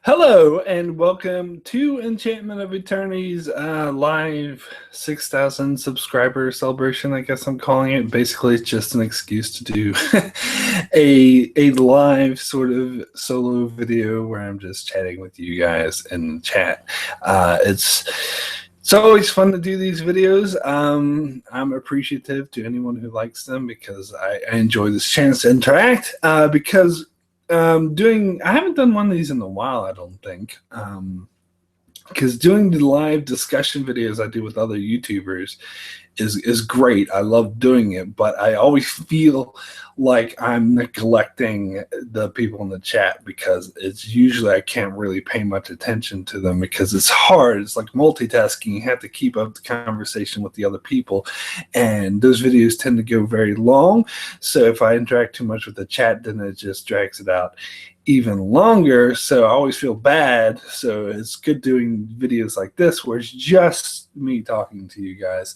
Hello and welcome to Enchantment of Eternity's live 6,000 subscriber celebration. I guess I'm calling it. Basically, it's just an excuse to do a live sort of solo video where I'm just chatting with you guys in the chat. It's always fun to do these videos. I'm appreciative to anyone who likes them because I enjoy this chance to interact. I haven't done one of these in a while, I don't think. Because doing the live discussion videos I do with other YouTubers is great. I love doing it, but I always feel like I'm neglecting the people in the chat because it's usually I can't really pay much attention to them because it's hard. It's like multitasking. You have to keep up the conversation with the other people, and those videos tend to go very long. So if I interact too much with the chat, then it just drags it out even longer, so I always feel bad. So it's good doing videos like this where it's just me talking to you guys.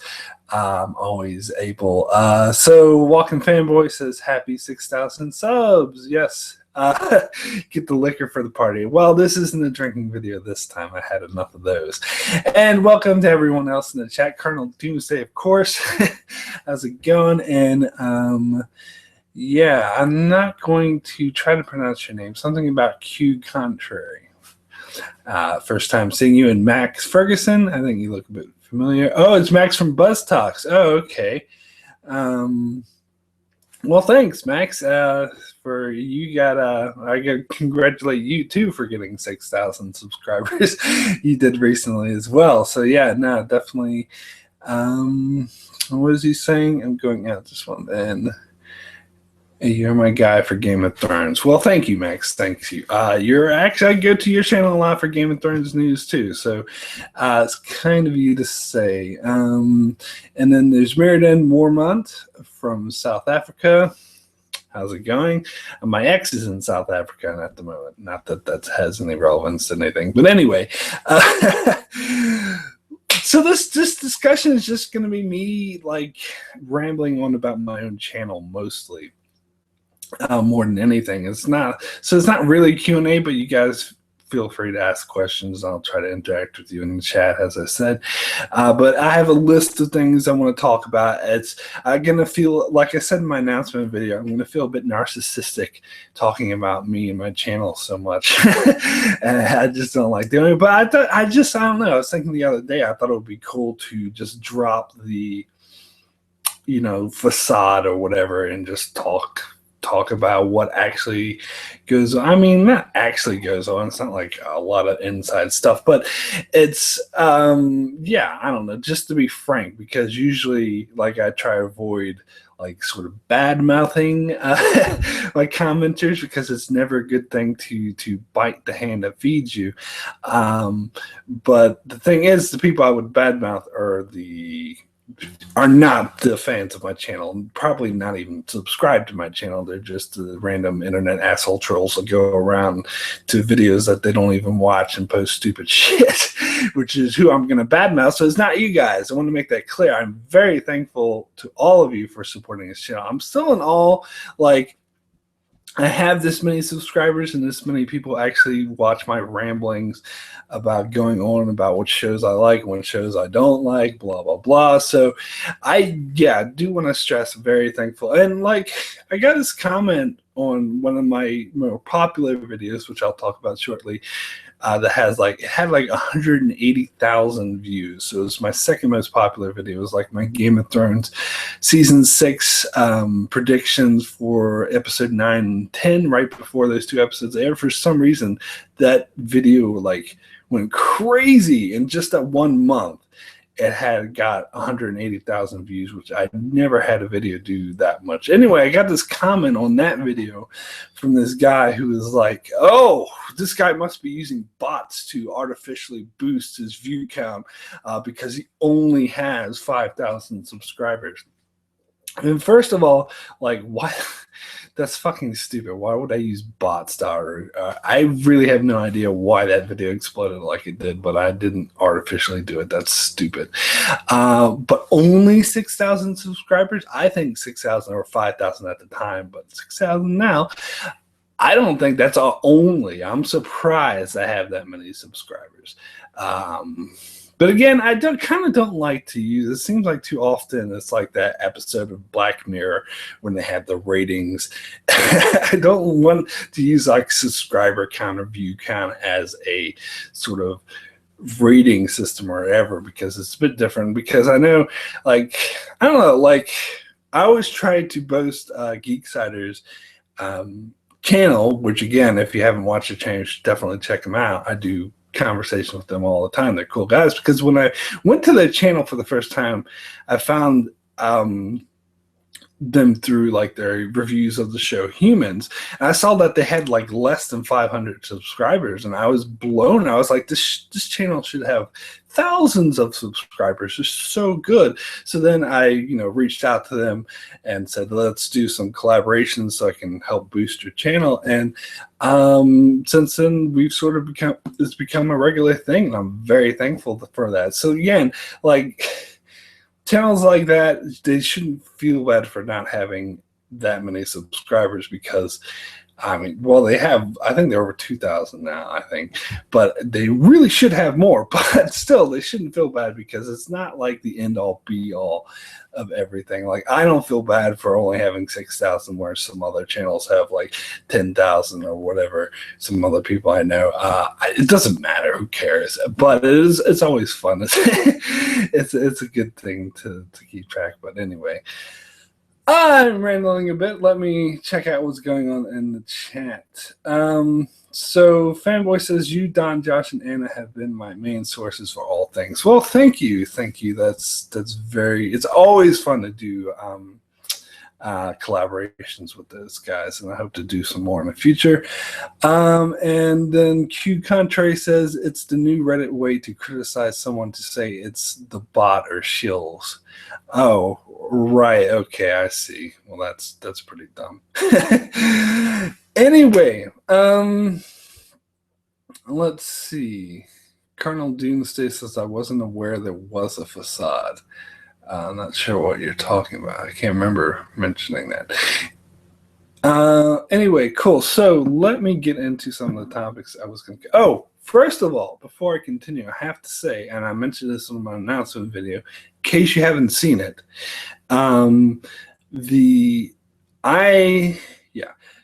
I'm always able. So Walking Fanboy says happy 6,000 subs. Yes. Get the liquor for the party. Well, this isn't a drinking video this time. I had enough of those. And welcome to everyone else in the chat. Colonel Doomsday, of course. How's it going? And yeah, I'm not going to try to pronounce your name. Something about Q Contrary. First time seeing you. And Max Ferguson. I think you look a bit familiar. Oh, it's Max from Buzz Talks. Oh, okay. Well, thanks, Max. For you got I got to congratulate you too for getting 6,000 subscribers. You did recently as well. So yeah, no, definitely. What is he saying? I'm going out this one then. You're my guy for Game of Thrones. Well, thank you, Max. Thank you. You're actually, I go to your channel a lot for Game of Thrones news too, so it's kind of you to say. And then there's Meriden Warmont from South Africa. How's it going? My ex is in South Africa at the moment. Not that that has any relevance to anything, but anyway. So this discussion is just going to be me like rambling on about my own channel mostly. More than anything. It's not really Q&A, but you guys feel free to ask questions. I'll try to interact with you in the chat, as I said. But I have a list of things I want to talk about. I'm going to feel, like I said in my announcement video, I'm going to feel a bit narcissistic talking about me and my channel so much. And I just don't like doing it. But I don't know. I was thinking the other day, I thought it would be cool to just drop the, facade or whatever and just talk about what actually goes on. I mean, not actually goes on. It's not like a lot of inside stuff, but it's, yeah, I don't know, just to be frank, because usually like I try to avoid like sort of bad mouthing like commenters, because it's never a good thing to bite the hand that feeds you. But the thing is, the people I would badmouth are not the fans of my channel, probably not even subscribed to my channel. They're just the random internet asshole trolls that go around to videos that they don't even watch and post stupid shit, which is who I'm going to badmouth. So it's not you guys. I want to make that clear. I'm very thankful to all of you for supporting this channel. I'm still in awe, like, I have this many subscribers and this many people actually watch my ramblings about going on about what shows I like and what shows I don't like, blah, blah, blah. So I do want to stress, very thankful. And like, I got this comment on one of my more popular videos, which I'll talk about shortly, that had like 180,000 views. So it was my second most popular video. It was like my Game of Thrones season 6 predictions for episode 9 and 10, right before those two episodes aired. For some reason, that video like went crazy in just that 1 month. It had got 180,000 views, which I never had a video do that much. Anyway, I got this comment on that video from this guy who was like, oh, this guy must be using bots to artificially boost his view count because he only has 5,000 subscribers. And first of all, like, why? That's fucking stupid. Why would I use bots to I really have no idea why that video exploded like it did, but I didn't artificially do it. That's stupid. But only 6,000 subscribers? I think 6,000 or 5,000 at the time, but 6,000 now. I don't think that's all only. I'm surprised I have that many subscribers. But again, I don't like to use. It seems like too often it's like that episode of Black Mirror when they have the ratings. I don't want to use like subscriber count or view count as a sort of rating system or whatever, because it's a bit different. Because I know, like, I don't know, like I always try to boast Geeksiders channel, which again, if you haven't watched the channel, you should definitely check them out. I do conversations with them all the time. They're cool guys. Because when I went to their channel for the first time, I found them through like their reviews of the show Humans, and I saw that they had like less than 500 subscribers, and I was blown. I was like, this channel should have thousands of subscribers. It's so good. So then I reached out to them and said, let's do some collaborations so I can help boost your channel. And since then we've sort of become a regular thing, and I'm very thankful for that. So again, like channels like that, they shouldn't feel bad for not having that many subscribers, because I mean, well, they have, I think they're over 2,000 now, I think, but they really should have more. But still, they shouldn't feel bad, because it's not like the end all be all of everything. Like, I don't feel bad for only having 6,000, where some other channels have like 10,000 or whatever. Some other people I know, it doesn't matter. Who cares? But it's always fun. It's a good thing to keep track. But anyway, I'm rambling a bit. Let me check out what's going on in the chat. So Fanboy says, you, Don, Josh, and Anna have been my main sources for all things. Well, thank you. That's it's always fun to do collaborations with those guys, and I hope to do some more in the future. And then Q Contrary says, it's the new Reddit way to criticize someone to say it's the bot or shills. Oh, right. Okay, I see. Well, that's pretty dumb. Anyway, let's see. Colonel Doomsday says, I wasn't aware there was a facade. I'm not sure what you're talking about. I can't remember mentioning that. Anyway, cool. So let me get into some of the topics I was going to. Oh, first of all, before I continue, I have to say, and I mentioned this in my announcement video, in case you haven't seen it,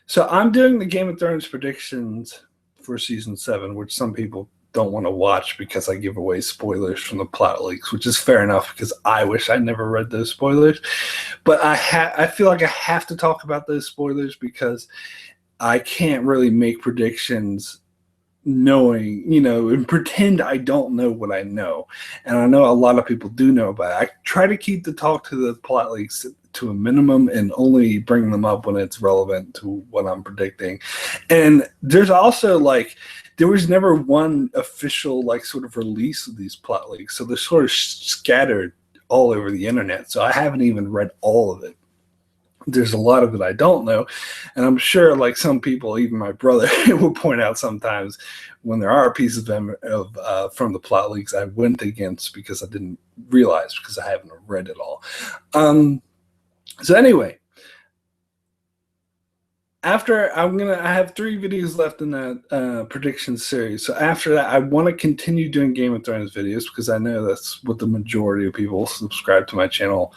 So I'm doing the Game of Thrones predictions for season 7, which some people don't want to watch because I give away spoilers from the plot leaks, which is fair enough, because I wish I never read those spoilers. But I feel like I have to talk about those spoilers, because I can't really make predictions knowing, and pretend I don't know what I know. And I know a lot of people do know about it. I try to keep the talk to the plot leaks to a minimum and only bring them up when it's relevant to what I'm predicting. And there's also there was never one official sort of release of these plot leaks, so they're sort of scattered all over the internet. So I haven't even read all of it. There's a lot of it I don't know, and I'm sure some people, even my brother, will point out sometimes when there are pieces of from the plot leaks I went against because I didn't realize, because I haven't read it all. So anyway, I have 3 videos left in that prediction series. So after that, I want to continue doing Game of Thrones videos, because I know that's what the majority of people subscribe to my channel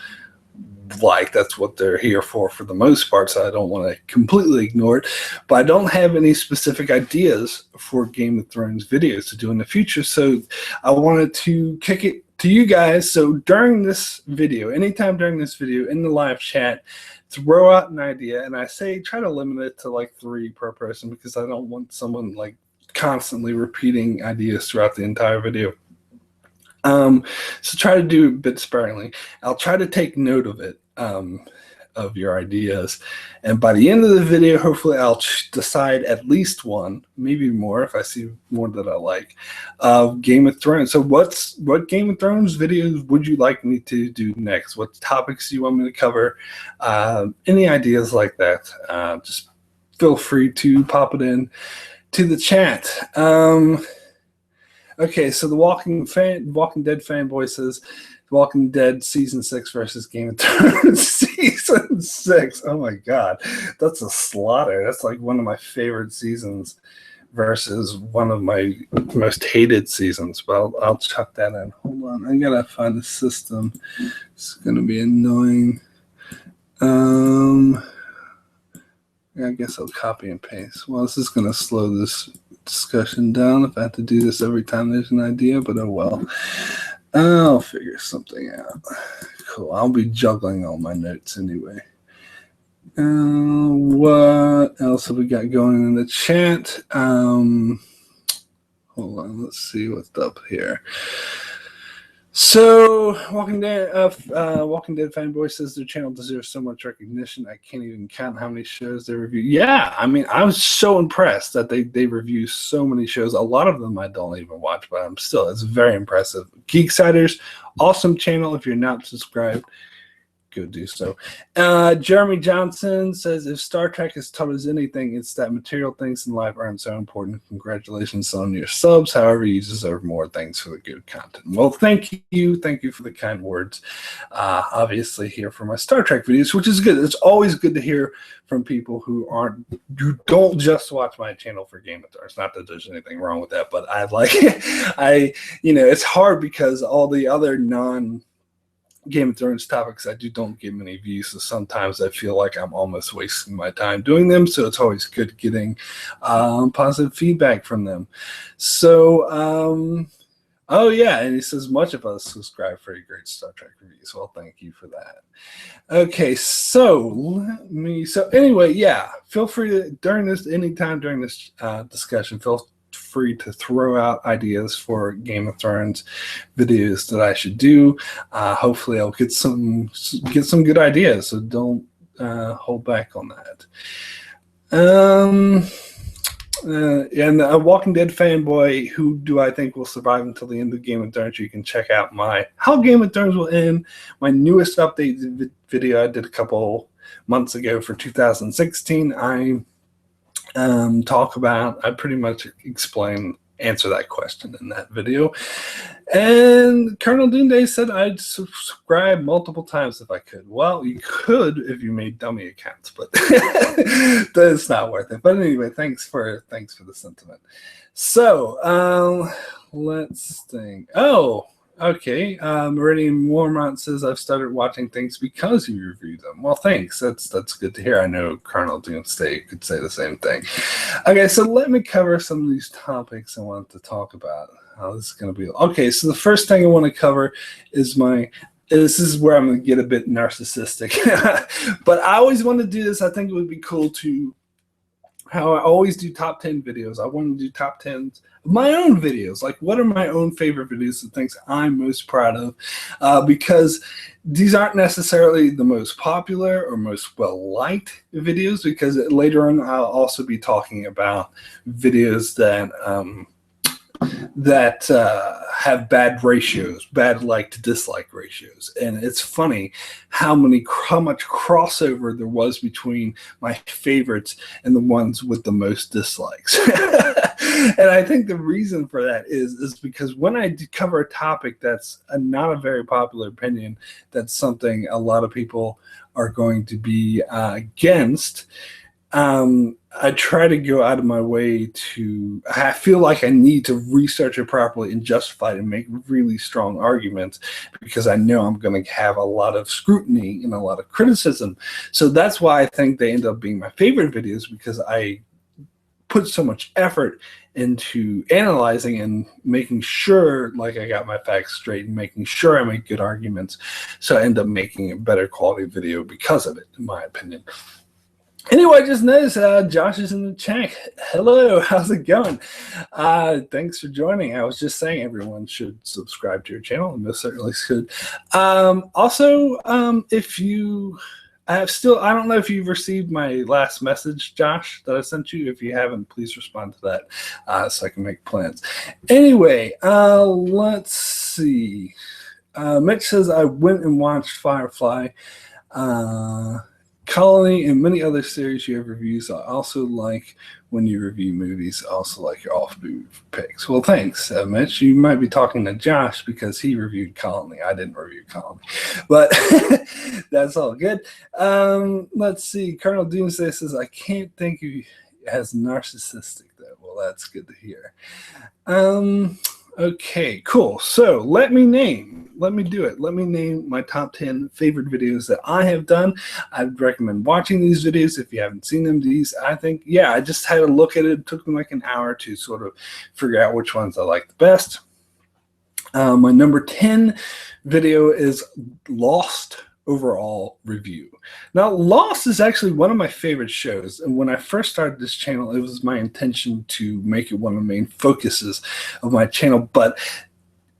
that's what they're here for the most part. So I don't want to completely ignore it, but I don't have any specific ideas for Game of Thrones videos to do in the future. So I wanted to kick it to you guys. So during this video, anytime during this video in the live chat, throw out an idea, and I say try to limit it to 3 per person, because I don't want someone constantly repeating ideas throughout the entire video. So try to do it a bit sparingly. I'll try to take note of it, of your ideas, and by the end of the video, hopefully I'll decide at least one, maybe more if I see more that I like, of Game of Thrones. So what Game of Thrones videos would you like me to do next? What topics do you want me to cover? Any ideas like that, just feel free to pop it in to the chat. Okay, so the Walking Dead fanboy says, Walking Dead Season 6 versus Game of Thrones Season 6. Oh my God. That's a slaughter. That's like one of my favorite seasons versus one of my most hated seasons. But I'll chuck that in. Hold on. I gotta find the system. It's going to be annoying. I guess I'll copy and paste. Well, this is going to slow this discussion down if I have to do this every time there's an idea, but oh well. I'll figure something out. Cool. I'll be juggling all my notes anyway. What else have we got going in the chat? Hold on. Let's see what's up here. So, Walking Dead fanboy says their channel deserves so much recognition. I can't even count how many shows they review. Yeah, I mean, I was so impressed that they review so many shows. A lot of them I don't even watch, but it's very impressive. Geeksiders, awesome channel. If you're not subscribed, go do so. Jeremy Johnson says, if Star Trek has taught us anything, it's that material things in life aren't so important. Congratulations on your subs. However, you deserve more. Thanks for the good content. Well, thank you. Thank you for the kind words. Obviously here for my Star Trek videos, which is good. It's always good to hear from people who don't just watch my channel for Game of Thrones. Not that there's anything wrong with that, but it's hard because all the other Game of Thrones topics I don't get many views, so sometimes I feel like I'm almost wasting my time doing them, so it's always good getting positive feedback from them. So oh yeah, and he says much of us subscribe for a great Star Trek reviews. Well, thank you for that. Okay, so anyway, yeah, feel free to anytime during this discussion, feel free to throw out ideas for Game of Thrones videos that I should do. Hopefully I'll get some good ideas, so don't hold back on that. And a Walking Dead fanboy, who do I think will survive until the end of Game of Thrones? You can check out my How Game of Thrones Will End, my newest update video I did a couple months ago for 2016. I pretty much answer that question in that video. And Colonel Doomday said I'd subscribe multiple times if I could. Well, you could if you made dummy accounts, but that's not worth it. But anyway, thanks for the sentiment. So let's think. Oh, okay. Meridian Warmont says I've started watching things because you review them. Well, thanks. That's good to hear. I know Colonel Doomsday could say the same thing. Okay, so let me cover some of these topics I want to talk about. This is going to be okay. So the first thing I want to cover is this is where I'm going to get a bit narcissistic, but I always want to do this. I think it would be cool to how I always do top 10 videos. I want to do top 10s of my own videos. Like, what are my own favorite videos, the things I'm most proud of? Because these aren't necessarily the most popular or most well-liked videos, because later on I'll also be talking about videos that have bad ratios, bad like to dislike ratios. And it's funny how much crossover there was between my favorites and the ones with the most dislikes. And I think the reason for that is because when I cover a topic that's not a very popular opinion, that's something a lot of people are going to be against, I try to go out of my way I feel like I need to research it properly and justify it and make really strong arguments, because I know I'm going to have a lot of scrutiny and a lot of criticism. So that's why I think they end up being my favorite videos, because I put so much effort into analyzing and making sure like I got my facts straight and making sure I make good arguments. So I end up making a better quality video because of it, in my opinion. Anyway, I just noticed Josh is in the chat. Hello, how's it going? Thanks for joining. I was just saying everyone should subscribe to your channel, and most certainly should. Also, if you I don't know if you've received my last message, Josh, that I sent you. If you haven't, please respond to that so I can make plans. Anyway, let's see. Mitch says I went and watched Firefly. Colony and many other series you have reviews. I also like when you review movies. I also like your off-movie picks. Well, thanks, Mitch. You might be talking to Josh because he reviewed Colony. I didn't review Colony, but that's all good. Let's see. Colonel Doomsday says, I can't think of you as narcissistic, though. Well, that's good to hear. Okay, cool. So let me do it. Let me name my top 10 favorite videos that I have done. I'd recommend watching these videos if you haven't seen them. These, I think, yeah, I just had a look at it. It took me like an hour to sort of figure out which ones I like the best. My number 10 video is Lost overall review. Now, Lost is actually one of my favorite shows, and when I first started this channel, it was my intention to make it one of the main focuses of my channel. But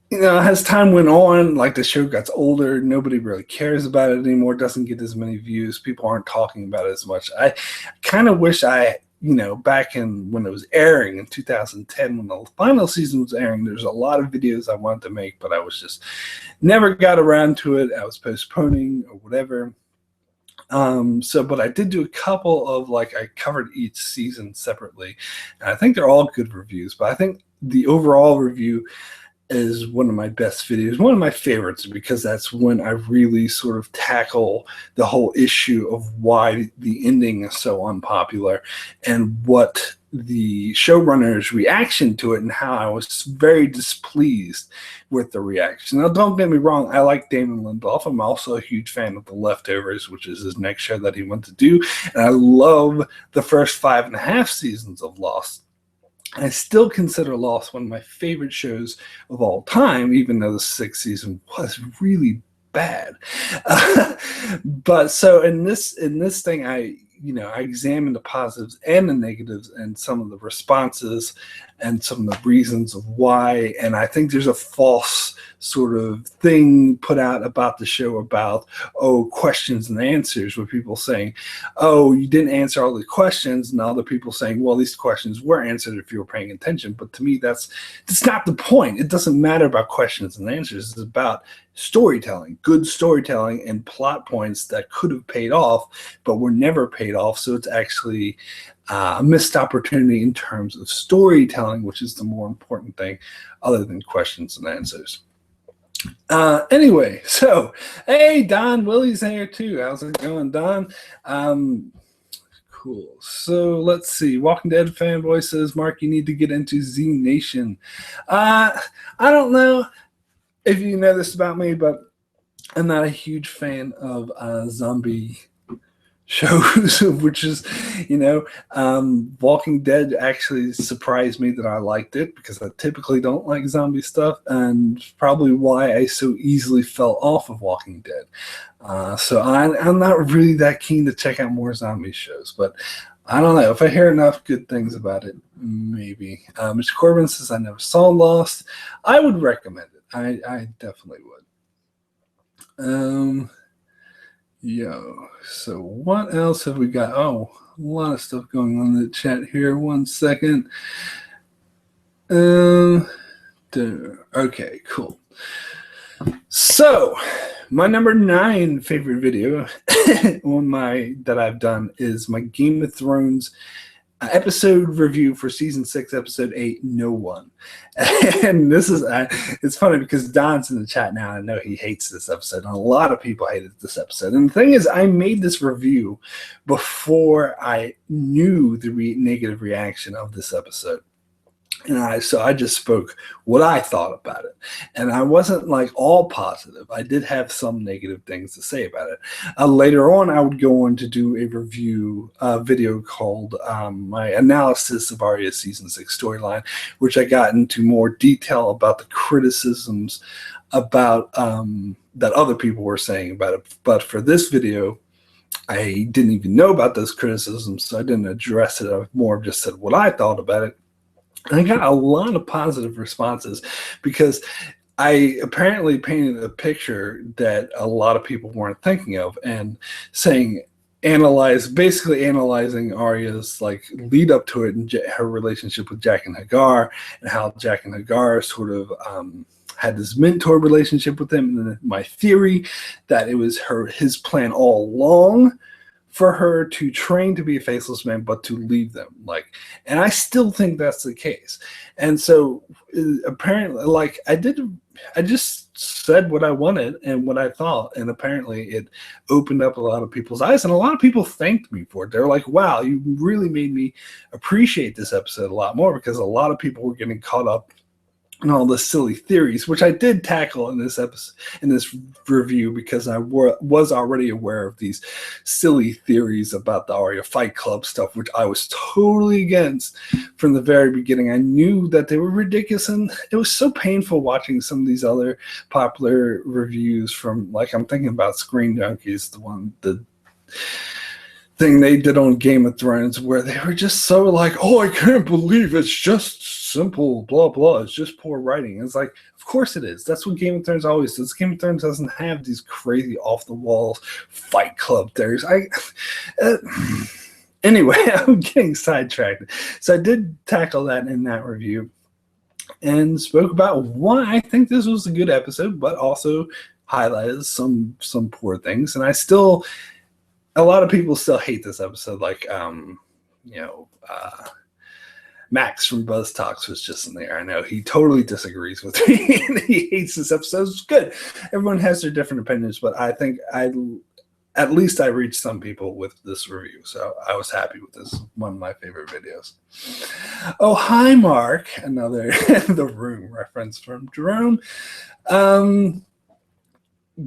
you know, as time went on, like the show got older, nobody really cares about it anymore. It doesn't get as many views. People aren't talking about it as much. I kind of wish back in when it was airing in 2010, when the final season was airing, there's a lot of videos I wanted to make, but I was just never got around to it. I was postponing or whatever. But I did do a couple of, like, I covered each season separately, and I think they're all good reviews, but I think the overall review is one of my best videos, one of my favorites, because that's when I really sort of tackle the whole issue of why the ending is so unpopular and what the showrunner's reaction to it and how I was very displeased with the reaction. Now, don't get me wrong, I like Damon Lindelof. I'm also a huge fan of The Leftovers, which is his next show that he went to do, and I love the first 5.5 seasons of Lost. I still consider Lost one of my favorite shows of all time, even though the 6th season was really bad. But so in this thing, I examine the positives and the negatives and some of the responses and some of the reasons of why. And I think there's a false sort of thing put out about the show about, questions and answers, with people saying, you didn't answer all the questions, and other people saying, well, these questions were answered if you were paying attention. But to me, that's not the point. It doesn't matter about questions and answers. It's about storytelling, good storytelling, and plot points that could have paid off but were never paid off. So it's actually a missed opportunity in terms of storytelling, which is the more important thing other than questions and answers. Anyway, so hey, Don Willie's here too. How's it going, Don? Cool. So let's see. Walking Dead fanboy says, Mark, you need to get into Z Nation. I don't know if you know this about me, but I'm not a huge fan of zombie shows, which is, Walking Dead actually surprised me that I liked it, because I typically don't like zombie stuff, and probably why I so easily fell off of Walking Dead. So I'm not really that keen to check out more zombie shows, but I don't know. If I hear enough good things about it, maybe. Mr. Corbin says, I never saw Lost. I would recommend it. I definitely would. So what else have we got? A lot of stuff going on in the chat here. 1 second. Okay, cool. So my number 9 favorite video that I've done is my Game of Thrones episode review for season 6, episode 8, No One. And this is it's funny because Don's in the chat now. I know he hates this episode, and a lot of people hated this episode. And the thing is, I made this review before I knew the negative reaction of this episode. And so I just spoke what I thought about it. And I wasn't like all positive. I did have some negative things to say about it. Later on, I would go on to do a review video called my analysis of Arya's season 6 storyline, which I got into more detail about the criticisms about that other people were saying about it. But for this video, I didn't even know about those criticisms, so I didn't address it. I more just said what I thought about it. I got a lot of positive responses because I apparently painted a picture that a lot of people weren't thinking of, and basically analyzing Arya's like lead up to it and her relationship with Jaqen H'ghar, and how Jaqen H'ghar sort of had this mentor relationship with him. And then my theory that it was his plan all along for her to train to be a faceless man, but to leave them. Like, and I still think that's the case. And so apparently, like, I just said what I wanted and what I thought, and apparently it opened up a lot of people's eyes, and a lot of people thanked me for it. They're like, wow, you really made me appreciate this episode a lot more, because a lot of people were getting caught up and all the silly theories, which I did tackle in this episode, in this review, because I was already aware of these silly theories about the Arya Fight Club stuff, which I was totally against from the very beginning. I knew that they were ridiculous, and it was so painful watching some of these other popular reviews from, like, I'm thinking about Screen Junkies, the thing they did on Game of Thrones, where they were just so like, oh, I can't believe it's just simple, blah, blah. It's just poor writing. It's like, of course it is. That's what Game of Thrones always does. Game of Thrones doesn't have these crazy off-the-walls Fight Club theories. Anyway, I'm getting sidetracked. So I did tackle that in that review and spoke about why I think this was a good episode, but also highlighted some poor things. And a lot of people still hate this episode, like, Max from Buzz Talks was just in there. I know he totally disagrees with me, and he hates this episode. It's good. Everyone has their different opinions, but I think at least I reached some people with this review, so I was happy with this. One of my favorite videos. Oh, hi, Mark. Another The Room reference from Jerome.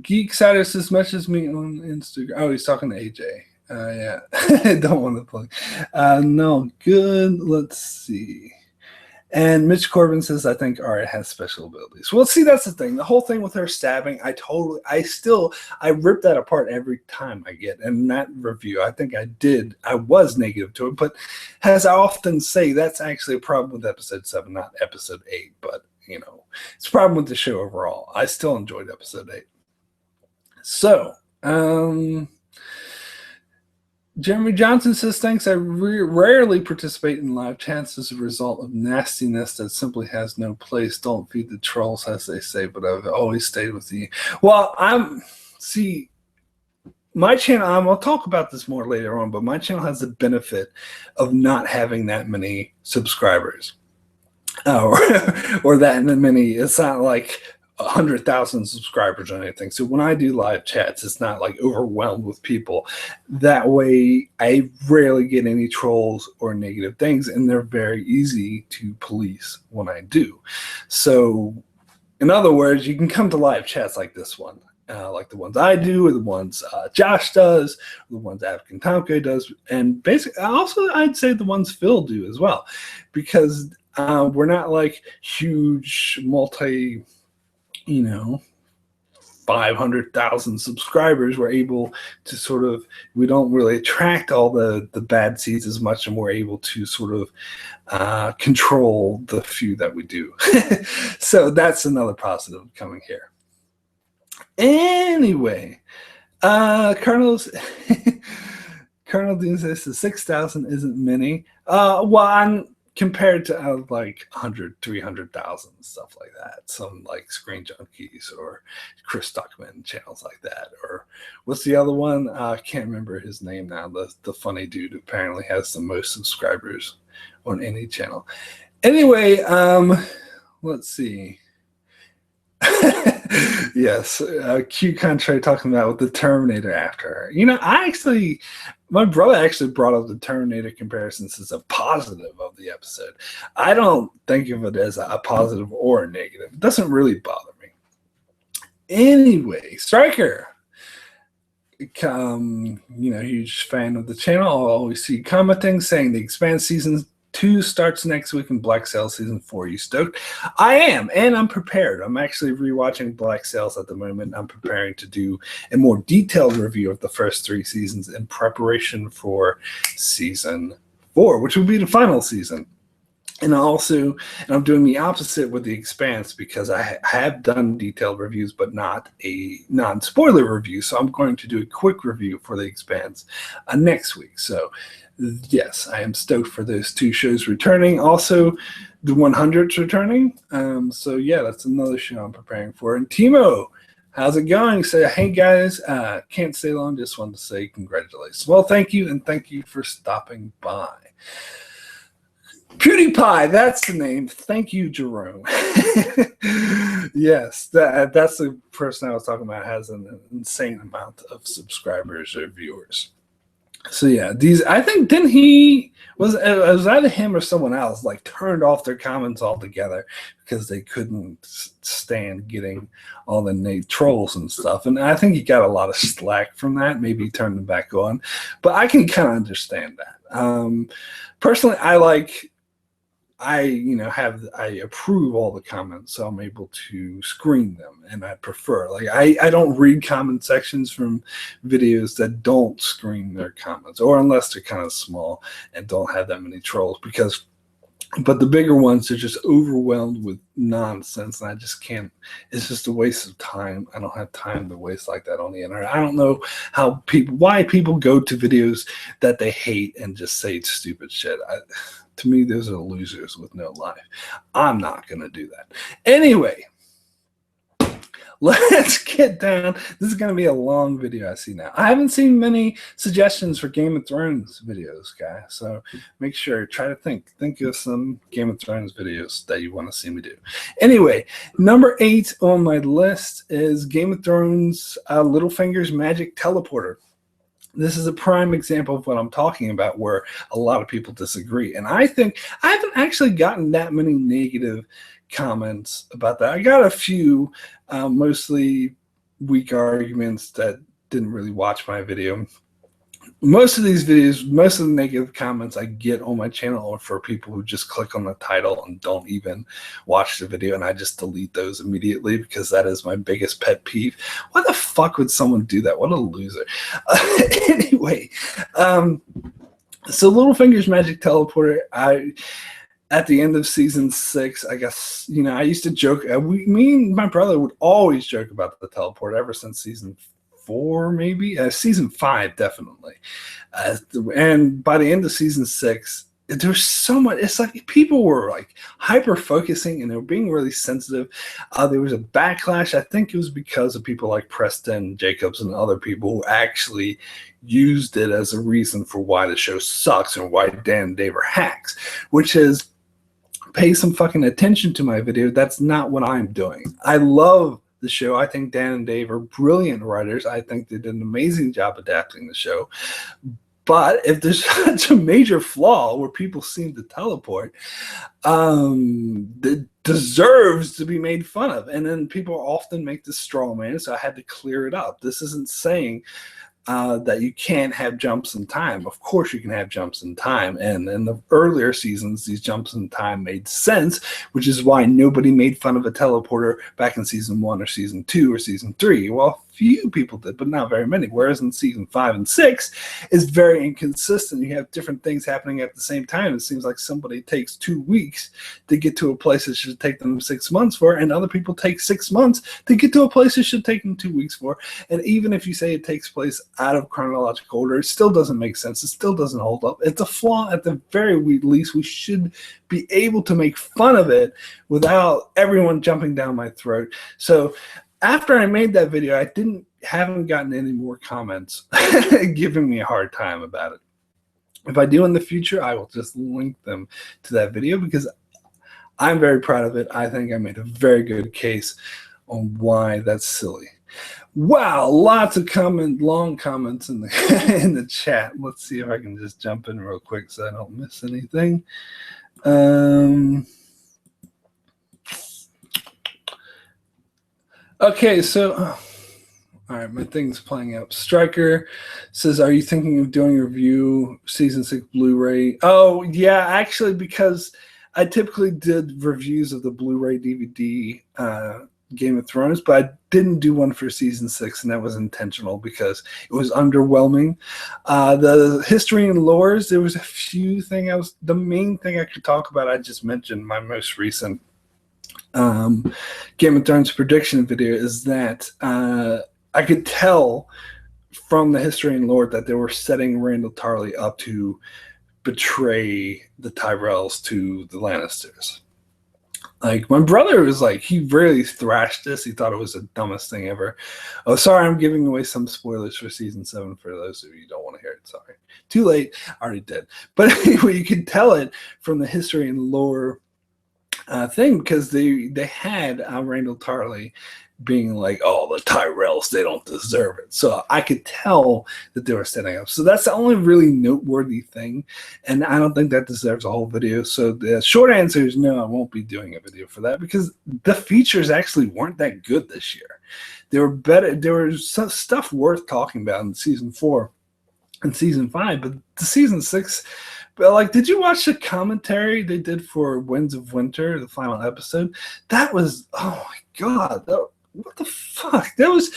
Geek Satis as much as me on Instagram. Oh, he's talking to AJ. Yeah, I don't want to plug. No, good. Let's see. And Mitch Corbin says, I think Arya has special abilities. Well, see, that's the thing. The whole thing with her stabbing, I rip that apart every time I get. And in that review, I think I was negative to it. But as I often say, that's actually a problem with episode 7, not episode 8. But, it's a problem with the show overall. I still enjoyed episode 8. So, Jeremy Johnson says, thanks. I rarely participate in live chats as a result of nastiness that simply has no place. Don't feed the trolls, as they say, but I've always stayed with you. Well, my channel, I'll talk about this more later on, but my channel has the benefit of not having that many subscribers. Or that many. It's not like 100,000 subscribers or anything. So when I do live chats, it's not like overwhelmed with people. That way, I rarely get any trolls or negative things, and they're very easy to police when I do. So, in other words, you can come to live chats like this one, like the ones I do, or the ones Josh does, or the ones African Tomko does, and basically, also I'd say the ones Phil do as well, because we're not like huge 500,000 subscribers. We're able to we don't really attract all the bad seeds as much, and we're able to sort of control the few that we do. So that's another positive coming here. Anyway, Colonel Dean says the 6,000 isn't many. Compared to like 100, 300,000, stuff like that. Some like Screen Junkies or Chris Duckman channels like that. Or what's the other one? I can't remember his name now. The funny dude who apparently has the most subscribers on any channel. Anyway, let's see. Yes, Q Contrary talking about with the Terminator after her. My brother actually brought up the Terminator comparisons as a positive of the episode. I don't think of it as a positive or a negative. It doesn't really bother me. Anyway, Striker, huge fan of the channel. I'll always see commenting saying the Expanse season 2 starts next week in Black Sails season 4. You stoked? I am, and I'm prepared. I'm actually rewatching Black Sails at the moment. I'm preparing to do a more detailed review of the first 3 seasons in preparation for season 4, which will be the final season. And I'm doing the opposite with the Expanse, because I have done detailed reviews, but not a non-spoiler review. So I'm going to do a quick review for the Expanse next week. So yes, I am stoked for those 2 shows returning. Also, the 100's returning. So yeah, that's another show I'm preparing for. And Timo, How's it going? So, hey guys, can't stay long. Just wanted to say congratulations. Well, thank you, and thank you for stopping by. PewDiePie, that's the name. Thank you, Jerome. Yes, that's the person I was talking about. Has an insane amount of subscribers or viewers. So yeah, these I think didn't he was it was either him or someone else like turned off their comments altogether because they couldn't stand getting all the Nate trolls and stuff. And I think he got a lot of slack from that. Maybe he turned them back on, but I can kind of understand that. Personally, I approve all the comments, so I'm able to screen them, and I prefer I don't read comment sections from videos that don't screen their comments, or unless they're kind of small and don't have that many trolls, but the bigger ones are just overwhelmed with nonsense, and I just can't. It's just a waste of time. I don't have time to waste like that on the internet. I don't know why people go to videos that they hate and just say stupid shit. To me, those are losers with no life. I'm not going to do that. Anyway, let's get down. This is going to be a long video, I see now. I haven't seen many suggestions for Game of Thrones videos, guys. So make sure, try to think of some Game of Thrones videos that you want to see me do. Anyway, number 8 on my list is Game of Thrones Littlefinger's Magic Teleporter. This is a prime example of what I'm talking about, where a lot of people disagree. And I think I haven't actually gotten that many negative comments about that. I got a few, mostly weak arguments that didn't really watch my video. Most of these videos, most of the negative comments I get on my channel are for people who just click on the title and don't even watch the video, and I just delete those immediately because that is my biggest pet peeve. Why the fuck would someone do that? What a loser. Anyway, so Littlefinger's Magic Teleporter, at the end of season 6, I guess, I used to joke. Me and my brother would always joke about the teleporter ever since season 4, maybe season 5, definitely. And by the end of season 6, there's so much. It's like people were like hyper focusing and they were being really sensitive. There was a backlash. I think it was because of people like Preston Jacobs and other people who actually used it as a reason for why the show sucks and why Dan and Dave are hacks, which is pay some fucking attention to my video. That's not what I'm doing. I love the show. I think Dan and Dave are brilliant writers. I think they did an amazing job adapting the show. But if there's such a major flaw where people seem to teleport, it deserves to be made fun of. And then people often make this straw man, so I had to clear it up. This isn't saying that you can't have jumps in time. Of course you can have jumps in time. And in the earlier seasons, these jumps in time made sense, which is why nobody made fun of a teleporter back in season 1 or season 2 or season 3. Well, few people did, but not very many. Whereas in season 5 and 6 is very inconsistent. You have different things happening at the same time. It seems like somebody takes 2 weeks to get to a place that should take them 6 months for, and other people take 6 months to get to a place that should take them 2 weeks for. And even if you say it takes place out of chronological order, it still doesn't make sense. It still doesn't hold up. It's a flaw. At the very least, we should be able to make fun of it without everyone jumping down my throat. So after I made that video, I haven't gotten any more comments giving me a hard time about it. If I do in the future, I will just link them to that video because I'm very proud of it. I think I made a very good case on why that's silly. Wow, lots of long comments in the in the chat. Let's see if I can just jump in real quick so I don't miss anything. Okay, so all right, my thing's playing up. Striker says, "Are you thinking of doing a review season 6 Blu-ray?" Oh yeah, actually, because I typically did reviews of the Blu-ray DVD Game of Thrones, but I didn't do one for season 6, and that was intentional because it was underwhelming. The history and lores, there was a few things. The main thing I could talk about, I just mentioned my most recent Game of Thrones prediction video, is that I could tell from the history and lore that they were setting Randall Tarley up to betray the Tyrells to the Lannisters. Like, my brother was like, he really thrashed this. He thought it was the dumbest thing ever. Oh, sorry, I'm giving away some spoilers for season 7 for those of you who don't want to hear it. Sorry. Too late. I already did. But anyway, you can tell it from the history and lore thing, because they had Randall Tarley being like, oh, the Tyrells, they don't deserve it. So I could tell that they were standing up. So that's the only really noteworthy thing. And I don't think that deserves a whole video. So the short answer is no, I won't be doing a video for that, because the features actually weren't that good this year. They were better. There was some stuff worth talking about in season 4 and season 5, but the season 6, but like, did you watch the commentary they did for Winds of Winter, the final episode? That was, oh my God, what the fuck? That was,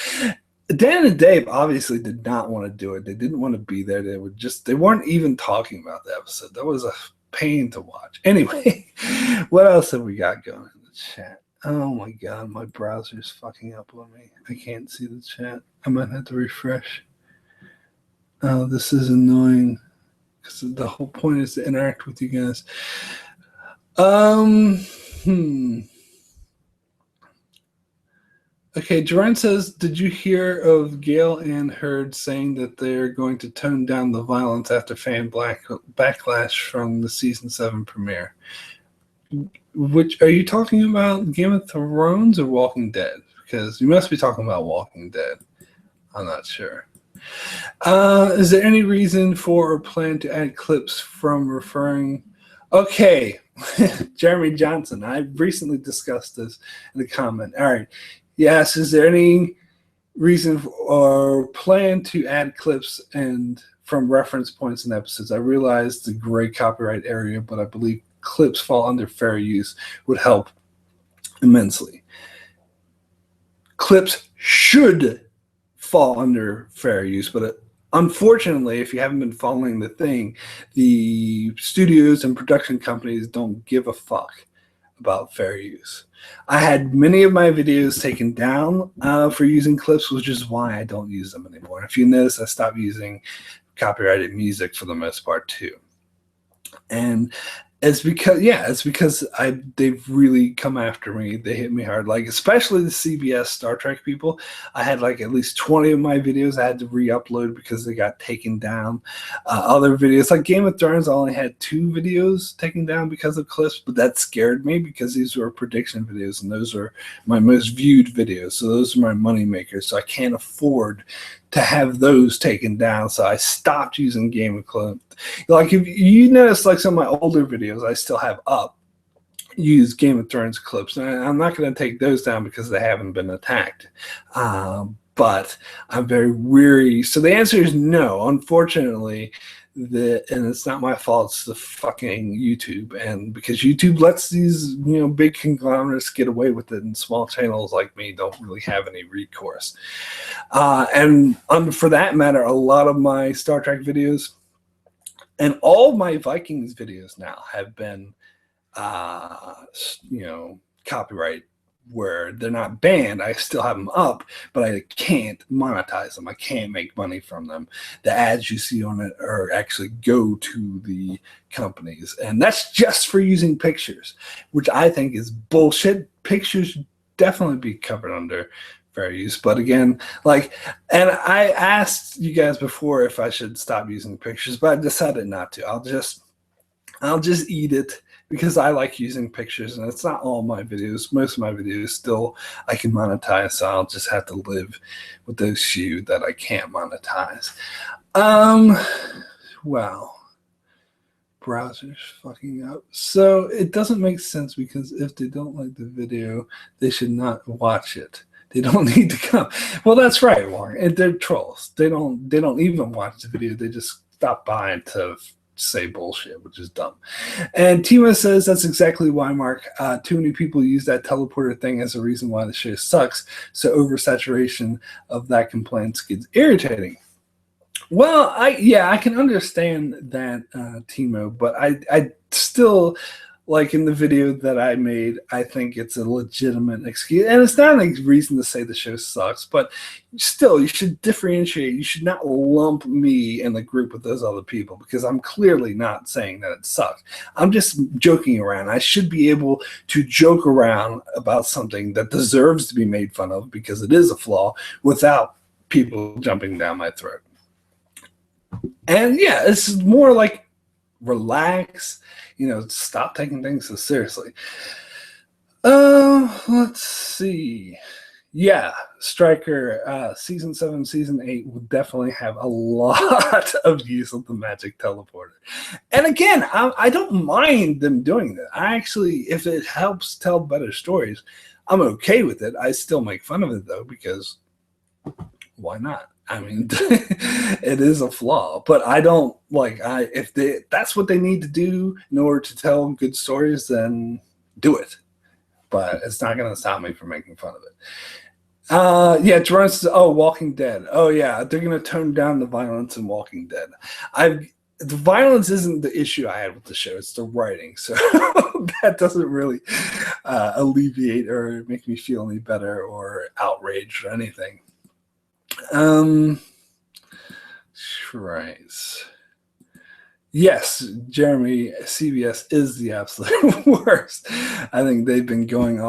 Dan and Dave obviously did not want to do it. They didn't want to be there. They weren't even talking about the episode. That was a pain to watch. Anyway, what else have we got going in the chat? Oh my God, my browser's fucking up on me. I can't see the chat. I might have to refresh. Oh, this is annoying, because the whole point is to interact with you guys. Okay, Duran says, did you hear of Gail and Hurd saying that they're going to tone down the violence after fan backlash from the season 7 premiere? Which, are you talking about Game of Thrones or Walking Dead? Because you must be talking about Walking Dead. I'm not sure. Is there any reason for or plan to add clips from referring? Okay, Jeremy Johnson, I recently discussed this in a comment. All right. Yes, is there any reason or plan to add clips and from reference points in episodes? I realize the gray copyright area, but I believe clips fall under fair use would help immensely. Clips should fall under fair use, but unfortunately, if you haven't been following the thing, the studios and production companies don't give a fuck about fair use. I had many of my videos taken down for using clips, which is why I don't use them anymore. If you notice, I stopped using copyrighted music for the most part too. And it's because they've really come after me. They hit me hard, like especially the CBS Star Trek people. I had like at least 20 of my videos I had to re-upload because they got taken down. Other videos, like Game of Thrones, I only had 2 videos taken down because of clips, but that scared me because these were prediction videos and those are my most viewed videos. So those are my money makers. So I can't afford to have those taken down, so I stopped using Game of Thrones. Like, if you notice, like some of my older videos I still have up use Game of Thrones clips, and I'm not going to take those down because they haven't been attacked. But I'm very weary. So the answer is no. Unfortunately, and it's not my fault. It's the fucking YouTube, and because YouTube lets these big conglomerates get away with it, and small channels like me don't really have any recourse. And for that matter, a lot of my Star Trek videos and all of my Vikings videos now have been, copyright, where they're not banned. I still have them up, but I can't monetize them. I can't make money from them. The ads you see on it are actually go to the companies, and that's just for using pictures, which I think is bullshit. Pictures definitely be covered under fair use, but again, and I asked you guys before if I should stop using pictures, but I decided not to. I'll just eat it, because I like using pictures, and it's not all my videos. Most of my videos still I can monetize, so I'll just have to live with those few that I can't monetize. Wow. Browser's fucking up. So it doesn't make sense, because if they don't like the video, they should not watch it. They don't need to come. Well, that's right, Warren. They're trolls. They don't even watch the video. They just stop by to say bullshit, which is dumb. And Tima says that's exactly why, Mark. Too many people use that teleporter thing as a reason why the show sucks. So oversaturation of that complaint gets irritating. Well, I can understand that, Timo, but I still like in the video that I made, I think it's a legitimate excuse. And it's not a reason to say the show sucks, but still, you should differentiate. You should not lump me in the group with those other people because I'm clearly not saying that it sucks. I'm just joking around. I should be able to joke around about something that deserves to be made fun of because it is a flaw without people jumping down my throat. And yeah, it's more like relax, stop taking things so seriously. Let's see. Yeah, Striker, season 7, season 8 will definitely have a lot of use of the magic teleporter. And again, I don't mind them doing that. I actually, if it helps tell better stories, I'm okay with it. I still make fun of it though, because why not? I mean, it is a flaw, but I don't if that's what they need to do in order to tell good stories, then do it. But it's not going to stop me from making fun of it. Yeah, Jerome says, "Oh, Walking Dead. Oh yeah, they're going to tone down the violence in Walking Dead." The violence isn't the issue I had with the show; it's the writing. So that doesn't really alleviate or make me feel any better or outraged or anything. Right. Yes, Jeremy, CBS is the absolute worst. I think they've been going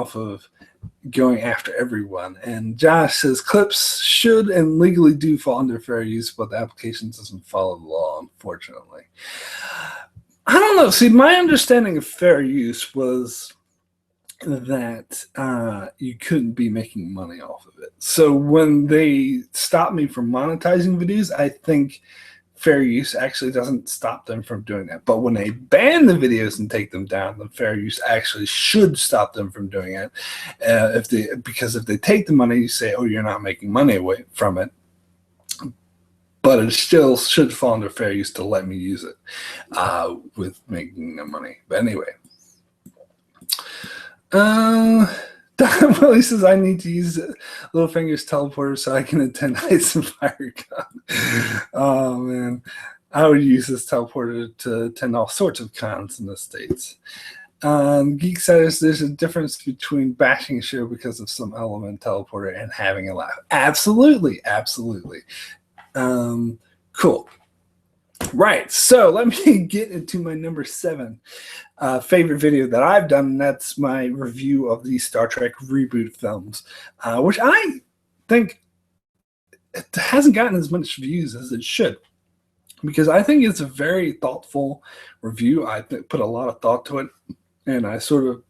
after everyone. And Josh says clips should and legally do fall under fair use, but the application doesn't follow the law, unfortunately. I don't know. See, my understanding of fair use was that you couldn't be making money off of it. So when they stopped me from monetizing videos, I think fair use actually doesn't stop them from doing that. But when they ban the videos and take them down, then fair use actually should stop them from doing it. Because if they take the money, you say, "Oh, you're not making money away from it." But it still should fall under fair use to let me use it with making the money. But anyway. Don Willie says I need to use Littlefinger's teleporter so I can attend Ice and Fire Con. Oh man, I would use this teleporter to attend all sorts of cons in the States. Geek says there's a difference between bashing a show because of some element teleporter and having a laugh. Absolutely. Cool. Right, so let me get into my number 7 favorite video that I've done, and that's my review of the Star Trek reboot films, which I think it hasn't gotten as much views as it should, because I think it's a very thoughtful review. I put a lot of thought to it, and I sort of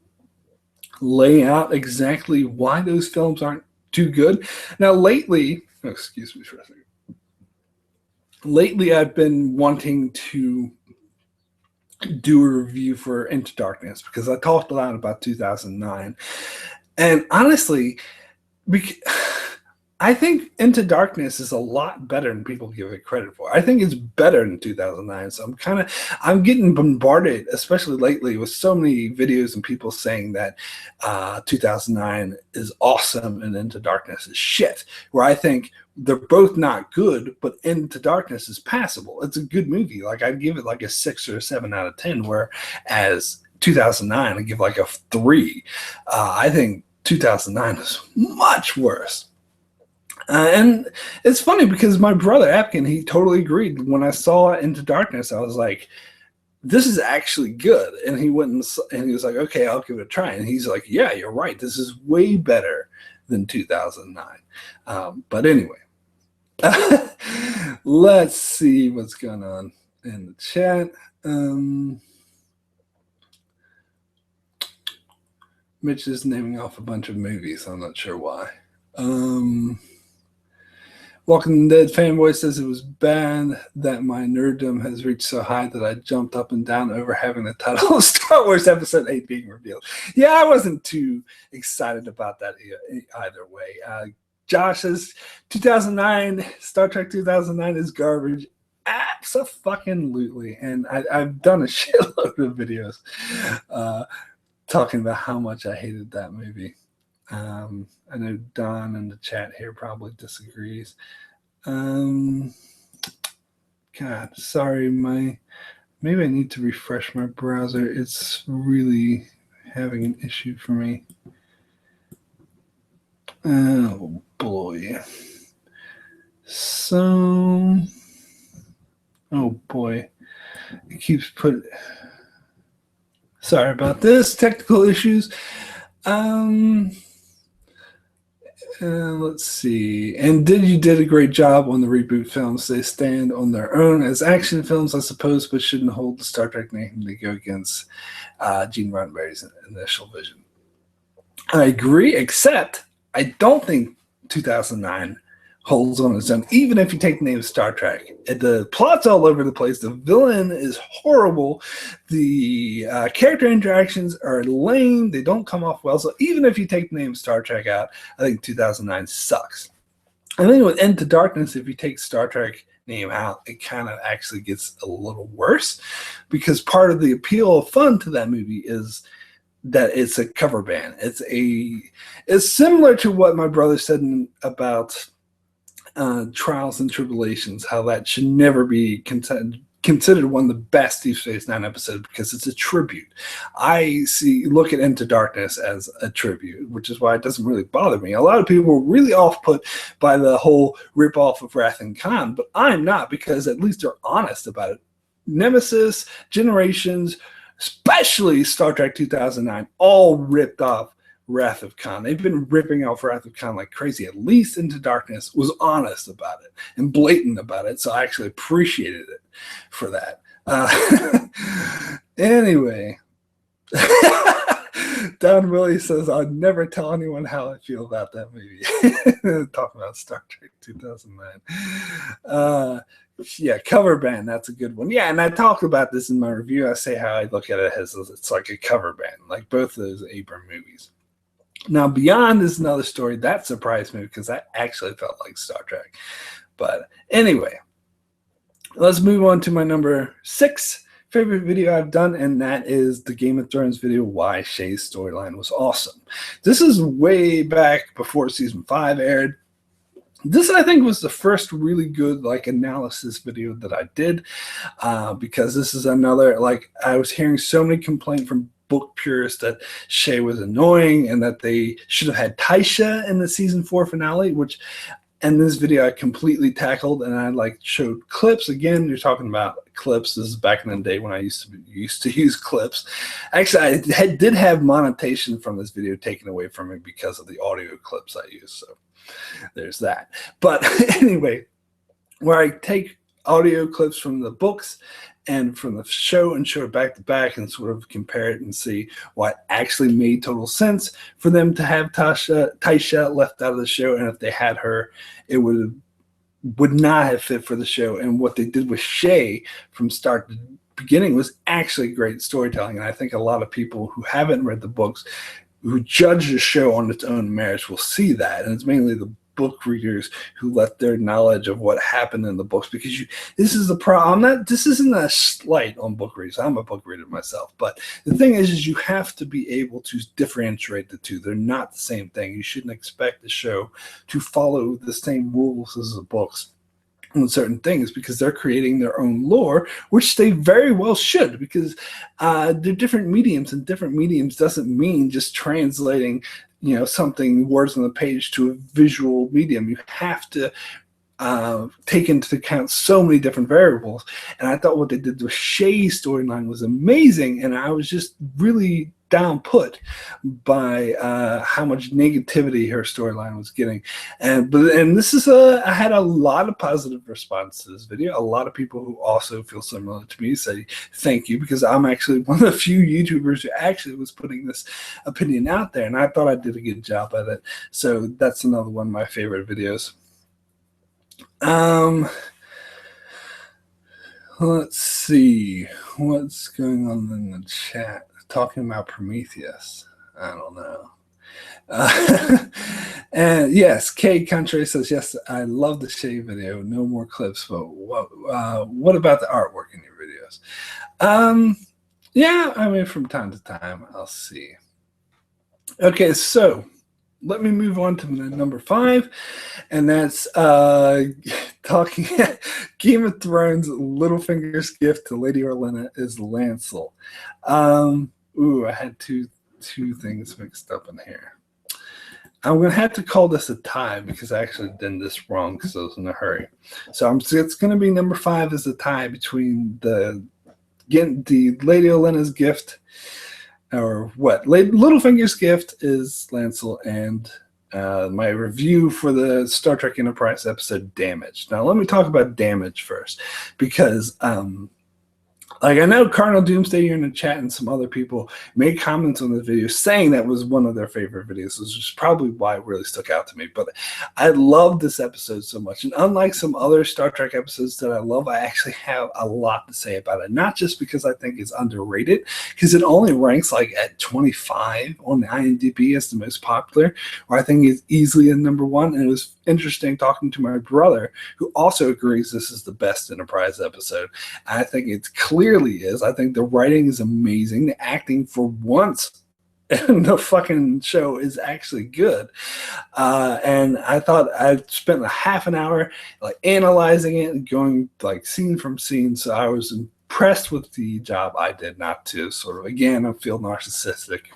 lay out exactly why those films aren't too good. Now, lately, excuse me for a second. Lately, I've been wanting to do a review for Into Darkness because I talked a lot about 2009. And honestly, I think Into Darkness is a lot better than people give it credit for. I think it's better than 2009. So I'm getting bombarded, especially lately, with so many videos and people saying that 2009 is awesome and Into Darkness is shit, where I think they're both not good, but Into Darkness is passable. It's a good movie. Like I'd give it like a 6 or a 7 out of 10, whereas 2009 I'd give like a 3. I think 2009 is much worse. And it's funny because my brother Apkin, he totally agreed. When I saw Into Darkness, I was like, this is actually good. And he went and he was like, okay, I'll give it a try. And he's like, yeah, you're right. This is way better than 2009. But anyway, let's see what's going on in the chat. Mitch is naming off a bunch of movies. I'm not sure why. Walking Dead fanboy says it was bad that my nerddom has reached so high that I jumped up and down over having the title of Star Wars Episode 8 being revealed. Yeah, I wasn't too excited about that either way. Josh says 2009, Star Trek 2009 is garbage. Absolutely. And I've done a shitload of videos talking about how much I hated that movie. I know Don in the chat here probably disagrees. God, sorry, my Maybe I need to refresh my browser. It's really having an issue for me. Oh boy. So, oh boy. It keeps sorry about this. Technical issues. Um, let's see. And you did a great job on the reboot films. They stand on their own as action films, I suppose, but shouldn't hold the Star Trek name to go against Gene Roddenberry's initial vision. I agree, except I don't think 2009 holds on its own, even if you take the name Star Trek. The plot's all over the place. The villain is horrible. The character interactions are lame. They don't come off well. So even if you take the name Star Trek out, I think 2009 sucks. I think with Into Darkness, if you take Star Trek name out, it kind of actually gets a little worse, because part of the appeal of fun to that movie is that it's a cover band. It's similar to what my brother said about Trials and Tribulations, how that should never be considered one of the best Deep Space Nine episodes because it's a tribute. I look at Into Darkness as a tribute, which is why it doesn't really bother me. A lot of people were really off put by the whole rip off of Wrath and Khan, but I'm not, because at least they're honest about it. Nemesis, Generations, especially Star Trek 2009, all ripped off Wrath of Khan. They've been ripping off Wrath of Khan like crazy. At least Into Darkness was honest about it and blatant about it, so I actually appreciated it for that. Anyway, Don Willie says, I'd never tell anyone how I feel about that movie. Talking about Star Trek 2009. Yeah, cover band, that's a good one. Yeah, and I talked about this in my review. I say how I look at it as it's like a cover band, like both of those Abram movies. Now, Beyond is another story that surprised me because that actually felt like Star Trek. But anyway, let's move on to my number 6 favorite video I've done, and that is the Game of Thrones video, Why Shay's Storyline Was Awesome. This is way back before season 5 aired. This, I think, was the first really good analysis video that I did, because this is another, I was hearing so many complaints from book purists that Shay was annoying and that they should have had Taisha in the season 4 finale, which in this video I completely tackled, and I showed clips. Again, you're talking about clips. This is back in the day when I used to use clips. Actually, I did have monetization from this video taken away from me because of the audio clips I used. So there's that. But anyway, where I take audio clips from the books and from the show and show it back to back and sort of compare it and see what actually made total sense for them to have Taisha left out of the show, and if they had her, it would not have fit for the show. And what they did with Shay from start to beginning was actually great storytelling, and I think a lot of people who haven't read the books, who judge the show on its own merits, will see that. And it's mainly the book readers who let their knowledge of what happened in the books, because this is the problem. This isn't a slight on book readers. I'm a book reader myself, but the thing is you have to be able to differentiate the two. They're not the same thing. You shouldn't expect the show to follow the same rules as the books on certain things, because they're creating their own lore, which they very well should, because they're different mediums, and different mediums doesn't mean just translating something, words on the page, to a visual medium. You have to take into account so many different variables. And I thought what they did with Shay's storyline was amazing, and I was just really down put by how much negativity her storyline was getting. And this is I had a lot of positive response to this video. A lot of people who also feel similar to me say thank you, because I'm actually one of the few YouTubers who actually was putting this opinion out there, and I thought I did a good job at it. So that's another one of my favorite videos. Let's see what's going on in the chat. Talking about Prometheus. I don't know. And yes, K Country says, yes, I love the Shay video. No more clips, but what about the artwork in your videos? Yeah, I mean, from time to time, I'll see. Okay, so let me move on to number 5, and that's talking Game of Thrones. Littlefinger's gift to Lady Olenna is Lancel. I had two things mixed up in here. I'm going to have to call this a tie because I actually did this wrong because I was in a hurry. So it's going to be number 5 is a tie between the Lady Olenna's gift, or what? Littlefinger's gift is Lancel, and my review for the Star Trek Enterprise episode Damage. Now, let me talk about Damage first, because I know Cardinal Doomsday here in the chat and some other people made comments on the video saying that was one of their favorite videos, which is probably why it really stuck out to me. But I love this episode so much. And unlike some other Star Trek episodes that I love, I actually have a lot to say about it. Not just because I think it's underrated, because it only ranks like at 25 on the IMDb as the most popular, or I think it's easily in number 1. And it was interesting talking to my brother, who also agrees this is the best Enterprise episode. I think it clearly is. I think the writing is amazing. The acting for once in the fucking show is actually good. And I thought I spent a half an hour like analyzing it and going like scene from scene. So I was impressed with the job I did. Not to sort of, again, I feel narcissistic,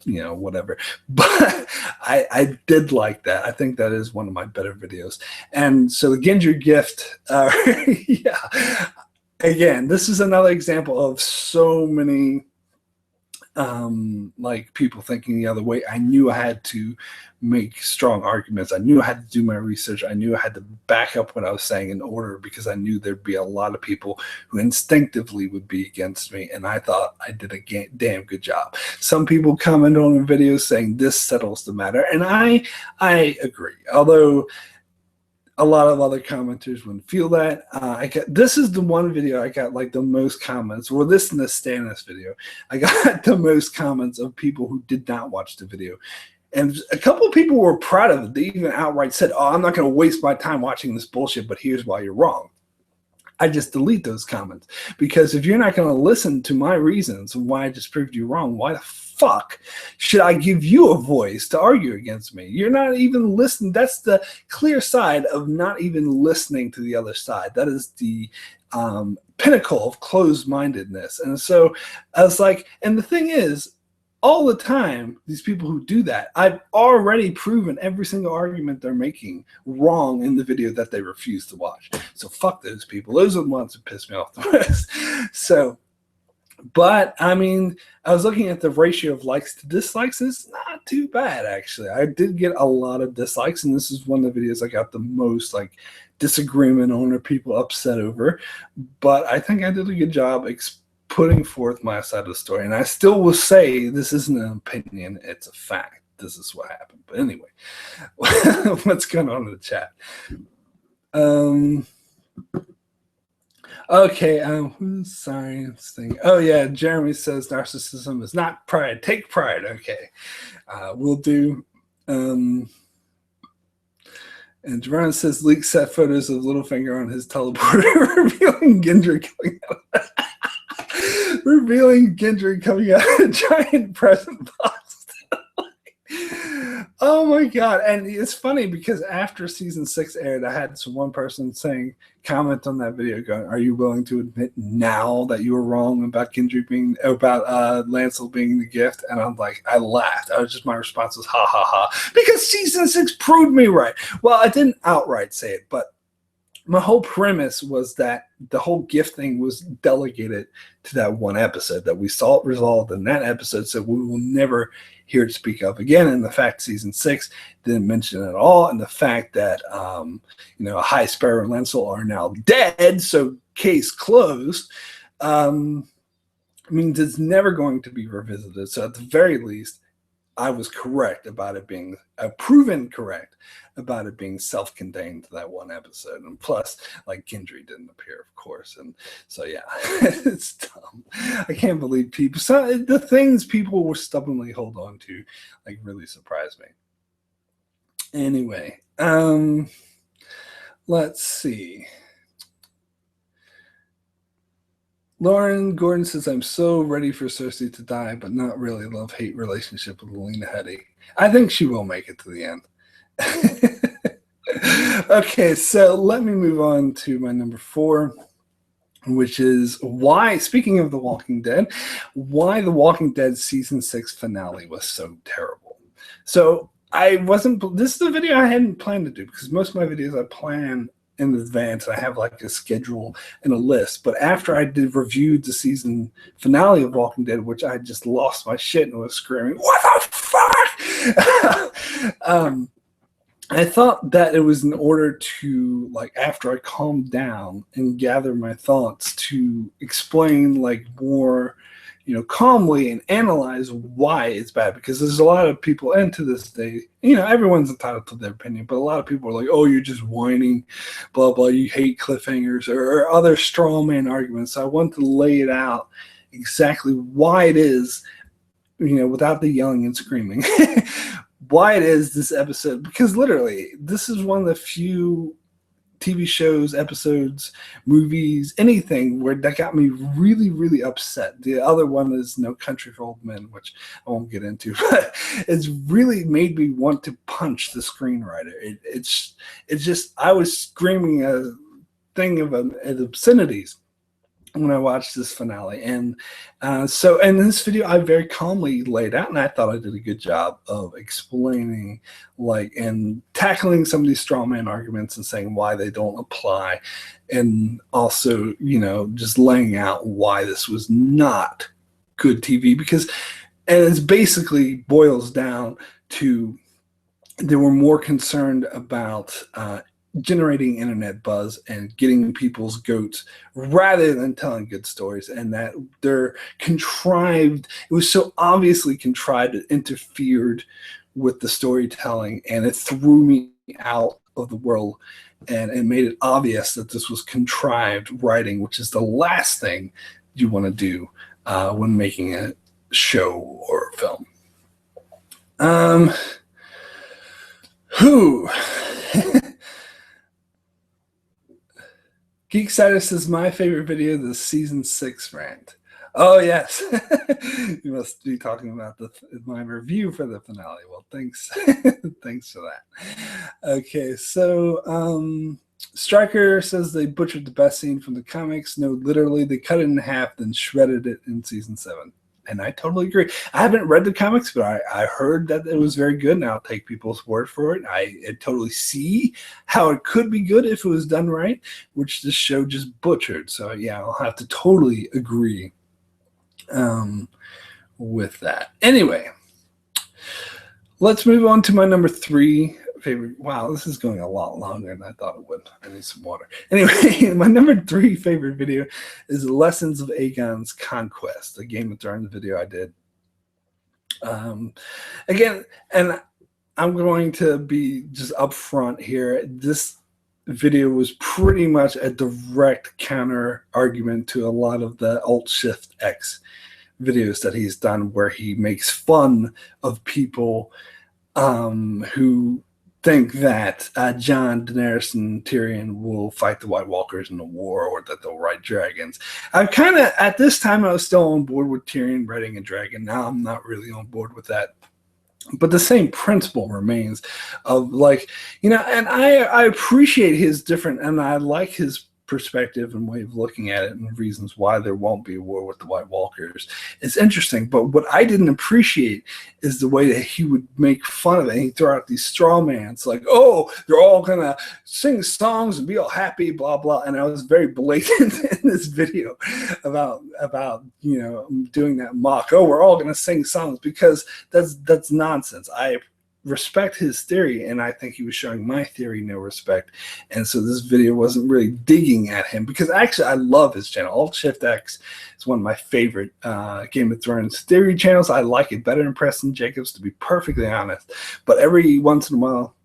whatever. But I did like that. I think that is one of my better videos. And so the Gendry gift, yeah. Again, this is another example of so many like people thinking the other way. I knew I had to make strong arguments. I knew I had to do my research. I knew I had to back up what I was saying in order, because I knew there'd be a lot of people who instinctively would be against me, and I thought I did a damn good job. Some people comment on videos saying this settles the matter, and I agree. Although a lot of other commenters wouldn't feel that. This is the one video I got like the most comments, or this and the Stannis video. I got the most comments of people who did not watch the video. And a couple of people were proud of it. They even outright said, "Oh, I'm not going to waste my time watching this bullshit, but here's why you're wrong." I just delete those comments, because if you're not going to listen to my reasons and why I just proved you wrong, why the fuck should I give you a voice to argue against me? You're not even listening. That's the clear side of not even listening to the other side. That is the pinnacle of closed-mindedness. And so I was like, and the thing is, all the time, these people who do that, I've already proven every single argument they're making wrong in the video that they refuse to watch. So fuck those people. Those are the ones who piss me off the most. So, but I mean, I was looking at the ratio of likes to dislikes. It's not too bad, actually. I did get a lot of dislikes, and this is one of the videos I got the most like disagreement on, or people upset over. But I think I did a good job putting forth my side of the story. And I still will say this isn't an opinion, it's a fact. This is what happened. But anyway, what's going on in the chat? Okay, sorry. Oh yeah, Jeremy says narcissism is not pride. Take pride. Okay, we'll do. And Jerome says leak set photos of Littlefinger on his teleporter revealing Gendry coming out. Revealing Gendry coming out of a giant present box. Oh my god. And it's funny because after season 6 aired, I had one person comment on that video going, "Are you willing to admit now that you were wrong about Lancel being the gift?" And I'm like, I laughed. My response was ha ha ha, because season 6 proved me right. Well, I didn't outright say it, but my whole premise was that the whole gift thing was delegated to that one episode, that we saw it resolved in that episode, so we will never hear it speak of again. And the fact season 6 didn't mention it at all, and the fact that High Sparrow and Lancel are now dead, so case closed, means it's never going to be revisited. So at the very least, I was correct about it being proven correct about it being self-contained to that one episode. And plus, like, Gendry didn't appear, of course. And so, yeah, it's dumb. I can't believe people. So the things people will stubbornly hold on to, like, really surprised me. Anyway, let's see. Lauren Gordon says, I'm so ready for Cersei to die, but not really love-hate relationship with Lena Headey. I think she will make it to the end. Okay, so let me move on to my number 4, which is why, speaking of The Walking Dead, why The Walking Dead season 6 finale was so terrible. So this is a video I hadn't planned to do, because most of my videos I plan in advance. I have like a schedule and a list. But after I reviewed the season finale of Walking Dead, which I just lost my shit and was screaming, "What the fuck!" I thought that it was in order to, like, after I calmed down and gather my thoughts, to explain like more, calmly, and analyze why it's bad. Because there's a lot of people, and to this day, everyone's entitled to their opinion, but a lot of people are like, "Oh, you're just whining, blah blah. You hate cliffhangers," or other straw man arguments. So I want to lay it out exactly why it is, without the yelling and screaming. Why it is this episode, because literally this is one of the few TV shows, episodes, movies, anything where that got me really, really upset. The other one is No Country for Old Men, which I won't get into, but it's really made me want to punch the screenwriter. It's just, I was screaming a thing of obscenities when I watched this finale. And so in this video, I very calmly laid out, and I thought I did a good job of explaining, like, and tackling some of these straw man arguments and saying why they don't apply. And also, just laying out why this was not good TV, because, and it's basically boils down to, they were more concerned about generating internet buzz and getting people's goats rather than telling good stories, and that they're contrived. It was so obviously contrived, it interfered with the storytelling, and it threw me out of the world, and it made it obvious that this was contrived writing, which is the last thing you want to do when making a show or a film. Geeksider says, my favorite video, the season 6 rant. Oh, yes. You must be talking about my review for the finale. Well, thanks. Thanks for that. Okay, so Striker says they butchered the best scene from the comics. No, literally, they cut it in half, then shredded it in season 7. And I totally agree. I haven't read the comics, but I heard that it was very good, and I'll take people's word for it. I totally see how it could be good if it was done right, which this show just butchered. So, yeah, I'll have to totally agree with that. Anyway, let's move on to my number 3 favorite. Wow, this is going a lot longer than I thought it would. I need some water. Anyway, my number 3 favorite video is Lessons of Aegon's Conquest, a Game of Thrones video I did. Again, and I'm going to be just upfront here. This video was pretty much a direct counter argument to a lot of the Alt-Shift-X videos that he's done, where he makes fun of people who think that Jon, Daenerys, and Tyrion will fight the White Walkers in the war, or that they'll ride dragons. I kind of, at this time, I was still on board with Tyrion riding a dragon. Now I'm not really on board with that. But the same principle remains of, like, and I appreciate his different, and I like his perspective and way of looking at it, and reasons why there won't be a war with the White Walkers. It's interesting, but what I didn't appreciate is the way that he would make fun of it. He'd throw out these straw mans, like, "Oh, they're all gonna sing songs and be all happy, blah blah." And I was very blatant in this video about doing that mock. "Oh, we're all gonna sing songs," because that's nonsense. I respect his theory, and I think he was showing my theory no respect. And so this video wasn't really digging at him, because actually I love his channel. Alt-Shift-X is one of my favorite Game of Thrones theory channels. I like it better than Preston Jacobs, to be perfectly honest. But every once in a while,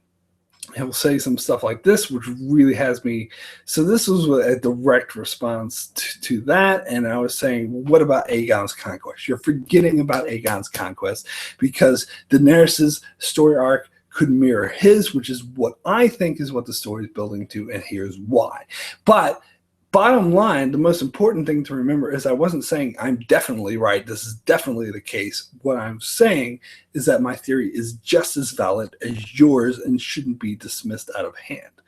he'll say some stuff like this, which really has me. So this was a direct response to that. And I was saying, what about Aegon's Conquest? You're forgetting about Aegon's Conquest, because Daenerys' story arc could mirror his, which is what I think is what the story is building to, and here's why. But bottom line, the most important thing to remember is I wasn't saying I'm definitely right. This is definitely the case. What I'm saying is that my theory is just as valid as yours and shouldn't be dismissed out of hand.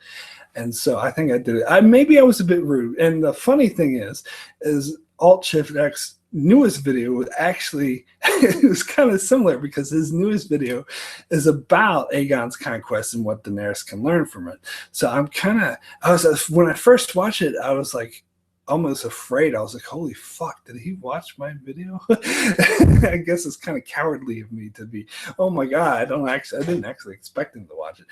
And so I think I did it. Maybe I was a bit rude. And the funny thing is Alt Shift X newest video was actually, it was kind of similar because his newest video is about Aegon's conquest and what Daenerys can learn from it. So when I first watched it, I was like almost afraid. I was like, holy fuck, did he watch my video? I guess it's kind of cowardly of me to be, oh my God, I didn't actually expect him to watch it.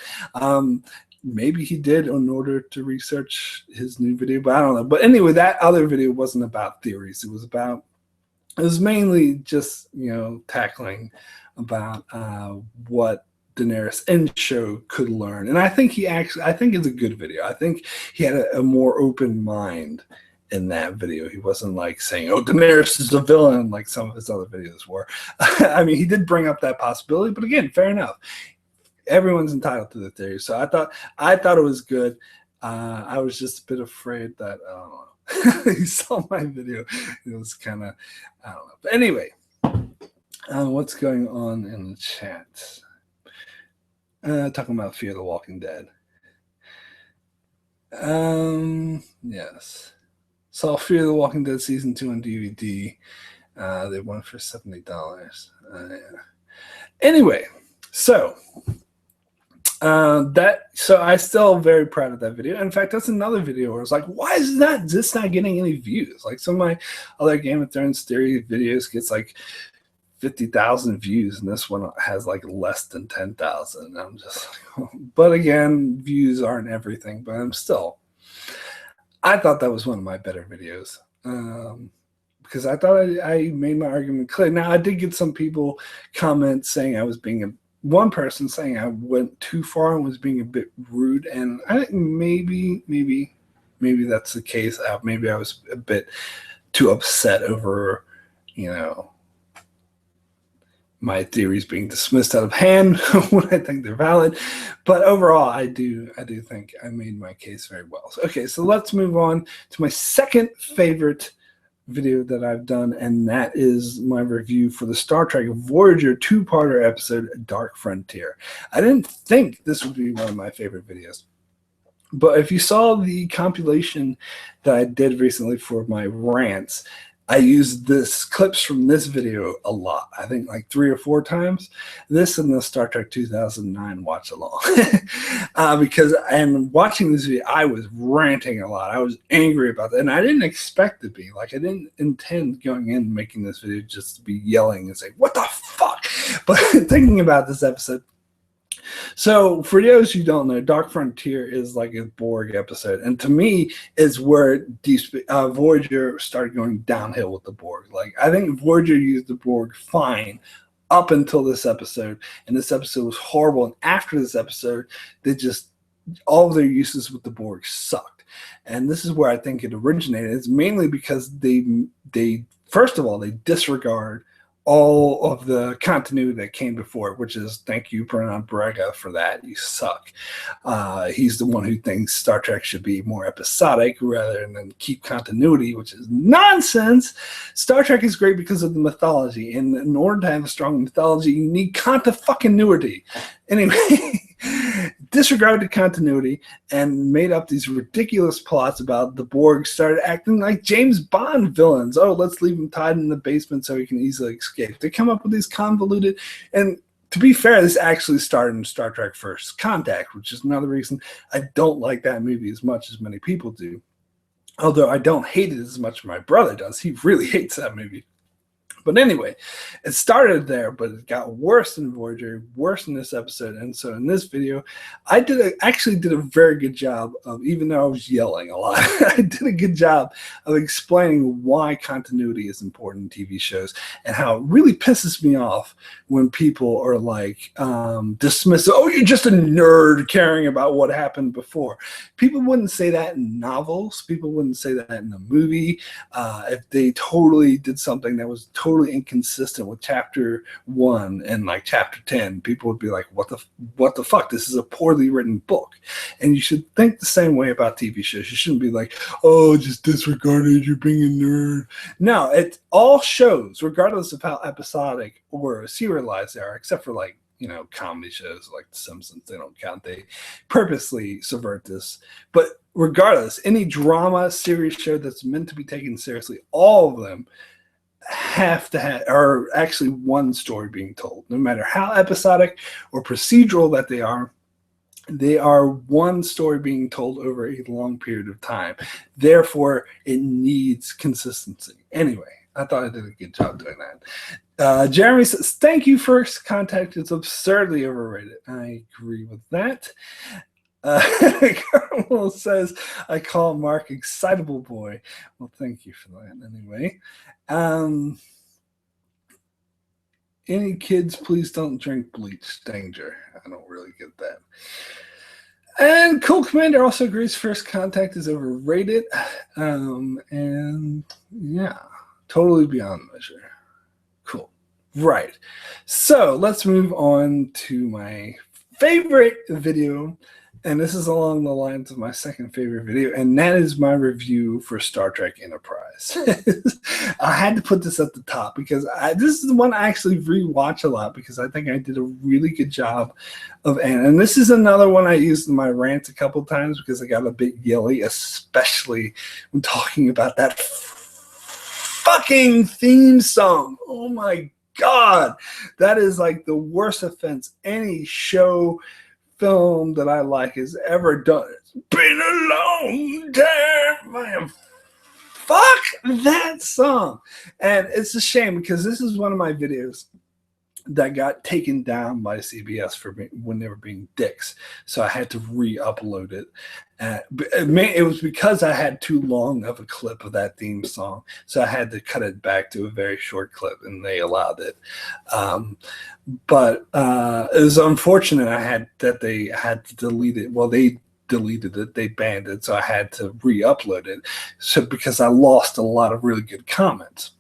Maybe he did in order to research his new video, but I don't know. But anyway, that other video wasn't about theories. It was mainly just, tackling about what Daenerys in show could learn. And I think I think it's a good video. I think he had a more open mind in that video. He wasn't like saying, oh, Daenerys is the villain like some of his other videos were. I mean, he did bring up that possibility, but again, fair enough. Everyone's entitled to the theory. So I thought it was good. I was just a bit afraid that, I don't know. You saw my video. It was kind of, I don't know. But anyway, what's going on in the chat? Talking about Fear the Walking Dead. Yes. Saw Fear the Walking Dead season 2 on DVD. They won for $70. Yeah. Anyway, so I'm still very proud of that video. In fact, that's another video where I was like, why is this not getting any views? Like some of my other Game of Thrones theory videos gets like 50,000 views, and this one has like less than 10,000. I'm just like, but again, views aren't everything, but I thought that was one of my better videos. Because I thought I made my argument clear. Now, I did get some people comment saying I was being one person saying I went too far and was being a bit rude, and I think maybe that's the case. Maybe I was a bit too upset over, my theories being dismissed out of hand when I think they're valid. But overall, I do think I made my case very well. So let's move on to my second favorite video that I've done, and that is my review for the Star Trek Voyager 2-parter episode Dark Frontier. I didn't think this would be one of my favorite videos, but if you saw the compilation that I did recently for my rants, I used clips from this video a lot. I think like 3 or 4 times. This and the Star Trek 2009 watch along. And watching this video, I was ranting a lot. I was angry about that. And I didn't expect to be. Like, I didn't intend going in making this video just to be yelling and saying, what the fuck? But thinking about this episode, so for those who don't know, Dark Frontier is like a Borg episode, and to me is where Voyager started going downhill with the Borg. Like, I think Voyager used the Borg fine up until this episode, and this episode was horrible. And after this episode, all of their uses with the Borg sucked. And this is where I think it originated. It's mainly because they first of all, they disregard all of the continuity that came before it, which is, thank you, Bernard Braga, for that. You suck. He's the one who thinks Star Trek should be more episodic rather than keep continuity, which is nonsense. Star Trek is great because of the mythology, and in order to have a strong mythology, you need continuity. Anyway, disregarded continuity and made up these ridiculous plots about the Borg started acting like James Bond villains. Oh, let's leave him tied in the basement so he can easily escape. They come up with these convoluted, and to be fair, this actually started in Star Trek First Contact, which is another reason I don't like that movie as much as many people do. Although I don't hate it as much as my brother does. He really hates that movie. But anyway, it started there, but it got worse in Voyager, worse in this episode. And so in this video, I actually did a very good job of, even though I was yelling a lot, I did a good job of explaining why continuity is important in TV shows and how it really pisses me off when people are like dismissive. Oh, you're just a nerd caring about what happened before. People wouldn't say that in novels. People wouldn't say that in a movie. If they totally did something that was totally totally inconsistent with chapter 1 and like chapter 10, people would be like, what the fuck? This is a poorly written book. And you should think the same way about TV shows. You shouldn't be like, oh, just disregard it, you're being a nerd. No, it all shows, regardless of how episodic or serialized they are, except for like, you know, comedy shows like The Simpsons, they don't count. They purposely subvert this. But regardless, any drama series show that's meant to be taken seriously, all of them have to have, are actually one story being told. No matter how episodic or procedural that they are one story being told over a long period of time. Therefore, it needs consistency. Anyway, I thought I did a good job doing that. Jeremy says, thank you, First Contact. It's absurdly overrated. I agree with that. Carmel says, I call Mark excitable boy. Well, thank you for that anyway. Any kids, please don't drink bleach. Danger. I don't really get that. And Cool Commander also agrees First Contact is overrated. And yeah, totally beyond measure. Cool. Right. So let's move on to my favorite video. And this is along the lines of my second favorite video, and that is my review for Star Trek Enterprise. I had to put this at the top because this is the one I actually rewatch a lot because I think I did a really good job of, and this is another one I used in my rant a couple times because I got a bit yelly, especially when talking about that fucking theme song. Oh my God. That is like the worst offense any show film that I like has ever done. It's been a long time, man. Fuck that song. And it's a shame because this is one of my videos that got taken down by CBS for when they were being dicks. So I had to re-upload it. It was because I had too long of a clip of that theme song. So I had to cut it back to a very short clip, and they allowed it. But it was unfortunate that they had to delete it. Well, they deleted it, they banned it, so I had to re-upload it. So because I lost a lot of really good comments.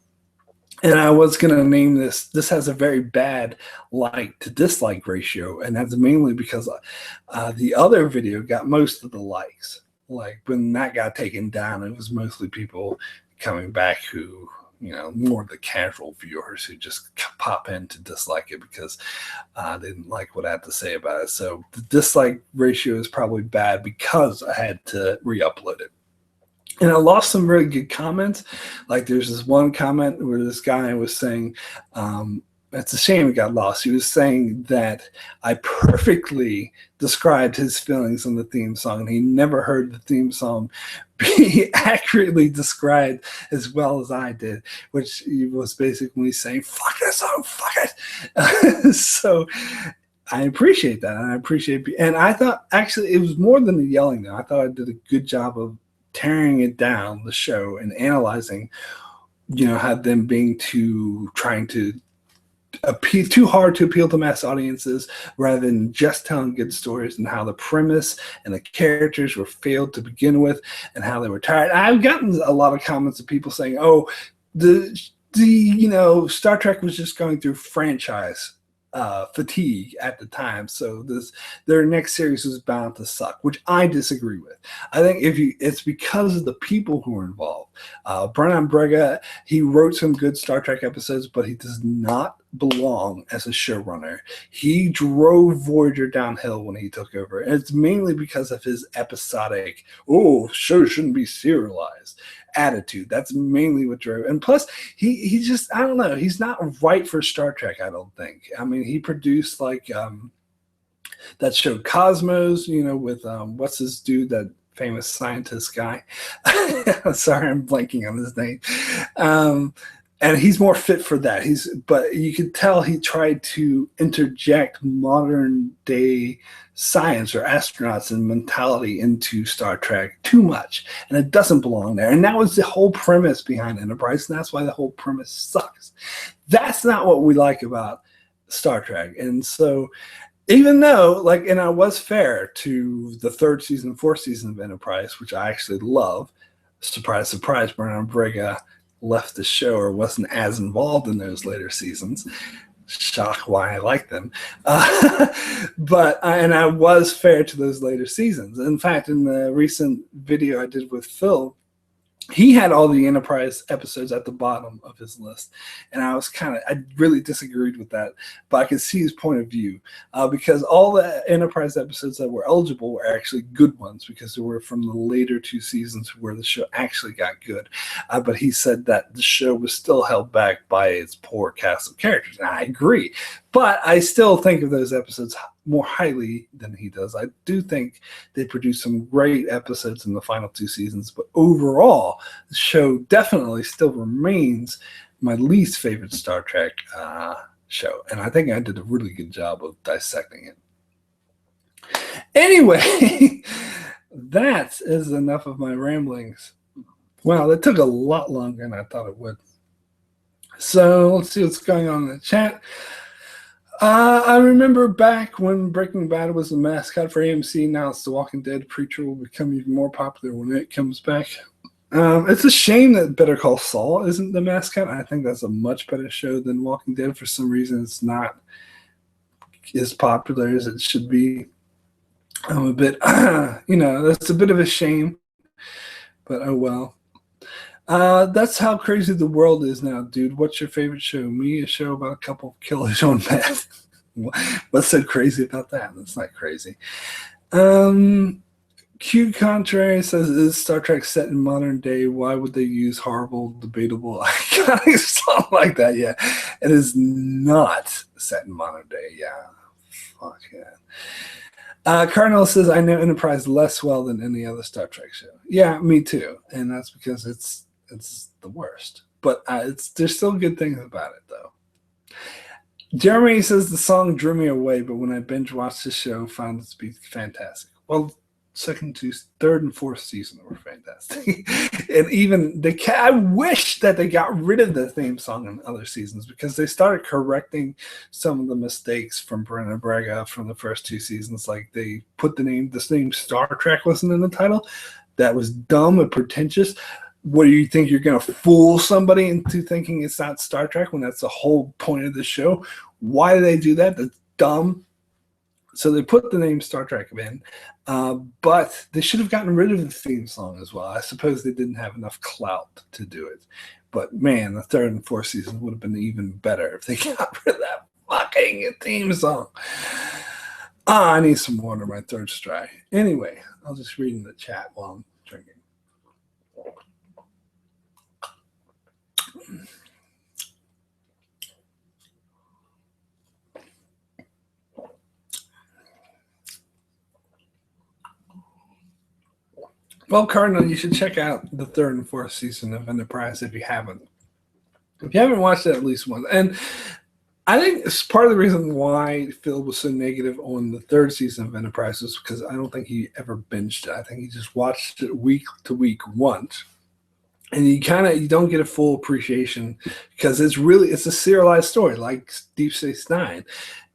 And I was going to name this has a very bad like to dislike ratio, and that's mainly because the other video got most of the likes. Like when that got taken down, it was mostly people coming back who, you know, more of the casual viewers who just pop in to dislike it because they didn't like what I had to say about it. So the dislike ratio is probably bad because I had to re-upload it. And I lost some really good comments. Like there's this one comment where this guy was saying, it's a shame it got lost. He was saying that I perfectly described his feelings on the theme song, and he never heard the theme song be accurately described as well as I did, which he was basically saying, fuck this song, fuck it. So I appreciate that. And I thought actually it was more than the yelling though. I thought I did a good job of tearing it down, the show, and analyzing, you know, how them being trying to appeal too hard to appeal to mass audiences rather than just telling good stories, and how the premise and the characters were failed to begin with and how they were tired. I've gotten a lot of comments of people saying, oh, the you know, Star Trek was just going through franchise fatigue at the time, so their next series was bound to suck, which I disagree with. I think it's because of the people who are involved. Brian Brega, he wrote some good Star Trek episodes, but he does not belong as a showrunner. He drove Voyager downhill when he took over, and it's mainly because of his episodic, oh, show shouldn't be serialized attitude. That's mainly what drove. And plus, he just, I don't know, he's not right for Star Trek, I don't think. I mean, he produced like that show Cosmos, you know, with what's this dude, that famous scientist guy. Sorry, I'm blanking on his name. And he's more fit for that. But you could tell he tried to interject modern day science or astronauts and mentality into Star Trek too much, and it doesn't belong there. And that was the whole premise behind Enterprise, and that's why the whole premise sucks. That's not what we like about Star Trek. And so, even though, like, and I was fair to the third season, fourth season of Enterprise, which I actually love. Surprise, surprise, Bernard Brega left the show or wasn't as involved in those later seasons. Shock why I like them. And I was fair to those later seasons. In fact, in the recent video I did with Phil, he had all the Enterprise episodes at the bottom of his list. And I really disagreed with that, but I could see his point of view because all the Enterprise episodes that were eligible were actually good ones because they were from the later 2 seasons where the show actually got good. But he said that the show was still held back by its poor cast of characters. And I agree. But I still think of those episodes more highly than he does. I do think they produced some great episodes in the final 2 seasons, but overall, the show definitely still remains my least favorite Star Trek show. And I think I did a really good job of dissecting it. Anyway, that is enough of my ramblings. Wow, that took a lot longer than I thought it would. So let's see what's going on in the chat. I remember back when Breaking Bad was the mascot for AMC. Now it's The Walking Dead. Preacher will become even more popular when it comes back. It's a shame that Better Call Saul isn't the mascot. I think that's a much better show than Walking Dead. For some reason, it's not as popular as it should be. I'm a bit, that's a bit of a shame. But oh well. That's how crazy the world is now, dude. What's your favorite show? Me, a show about a couple of killers on meth. What's so crazy about that? That's not crazy. Q Contrary says, is Star Trek set in modern day? Why would they use horrible, debatable something like that? Yeah, it is not set in modern day. Yeah, fuck yeah. Cardinal says, I know Enterprise less well than any other Star Trek show. Yeah, me too. And that's because it's the worst. But there's still good things about it, though. Jeremy says, the song drew me away, but when I binge watched the show, found it to be fantastic. Well, third and fourth season were fantastic. And even I wish that they got rid of the theme song in other seasons because they started correcting some of the mistakes from Brennan Braga from the first 2 seasons. Like they put the name Star Trek wasn't in the title. That was dumb and pretentious. What do you think? You're going to fool somebody into thinking it's not Star Trek when that's the whole point of the show? Why do they do that? That's dumb. So they put the name Star Trek in, but they should have gotten rid of the theme song as well. I suppose they didn't have enough clout to do it. But man, the third and fourth season would have been even better if they got rid of that fucking theme song. I need some water. My throat's dry. Anyway, I'll just read in the chat while I'm drinking. Well, Cardinal, you should check out the third and fourth season of Enterprise if you haven't. If you haven't watched it at least once. And I think it's part of the reason why Phil was so negative on the third season of Enterprise was because I don't think he ever binged it. I think he just watched it week to week once. And you don't get a full appreciation because it's a serialized story like Deep Space Nine.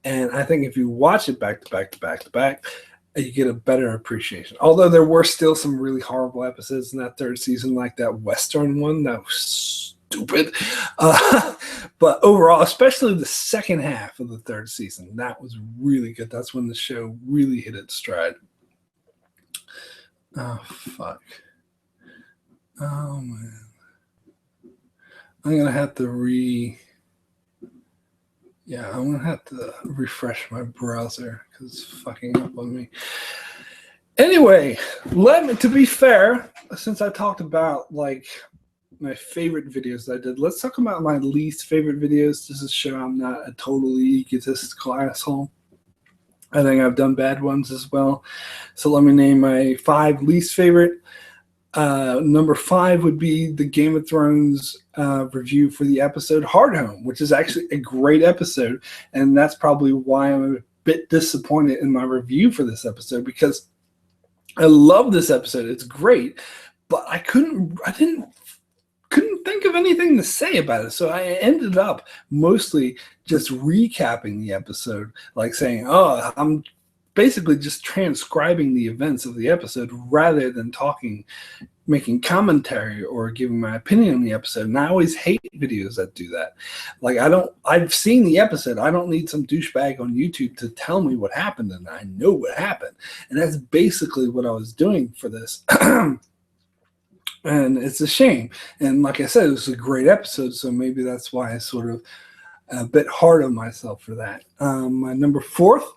And I think if you watch it back to back to back to back, you get a better appreciation. Although there were still some really horrible episodes in that third season, like that Western one that was stupid. But overall, especially the second half of the third season, that was really good. That's when the show really hit its stride. Oh, fuck. Oh, man. I'm going to have to I'm going to have to refresh my browser because it's fucking up on me. Anyway, to be fair, since I talked about like my favorite videos I did, let's talk about my least favorite videos. This is show I'm not a totally egotistical asshole. I think I've done bad ones as well. So let me name my 5 least favorite. Number 5 would be the Game of Thrones review for the episode Hard Home, which is actually a great episode. And that's probably why I'm a bit disappointed in my review for this episode, because I love this episode. It's great, but I couldn't think of anything to say about it. So I ended up mostly just recapping the episode, like saying, oh, I'm basically just transcribing the events of the episode rather than talking, making commentary or giving my opinion on the episode. And I always hate videos that do that. Like, I've seen the episode. I don't need some douchebag on YouTube to tell me what happened, and I know what happened. And that's basically what I was doing for this. And it's a shame. And like I said, it was a great episode, so maybe that's why I sort of a bit hard on myself for that. My number 4th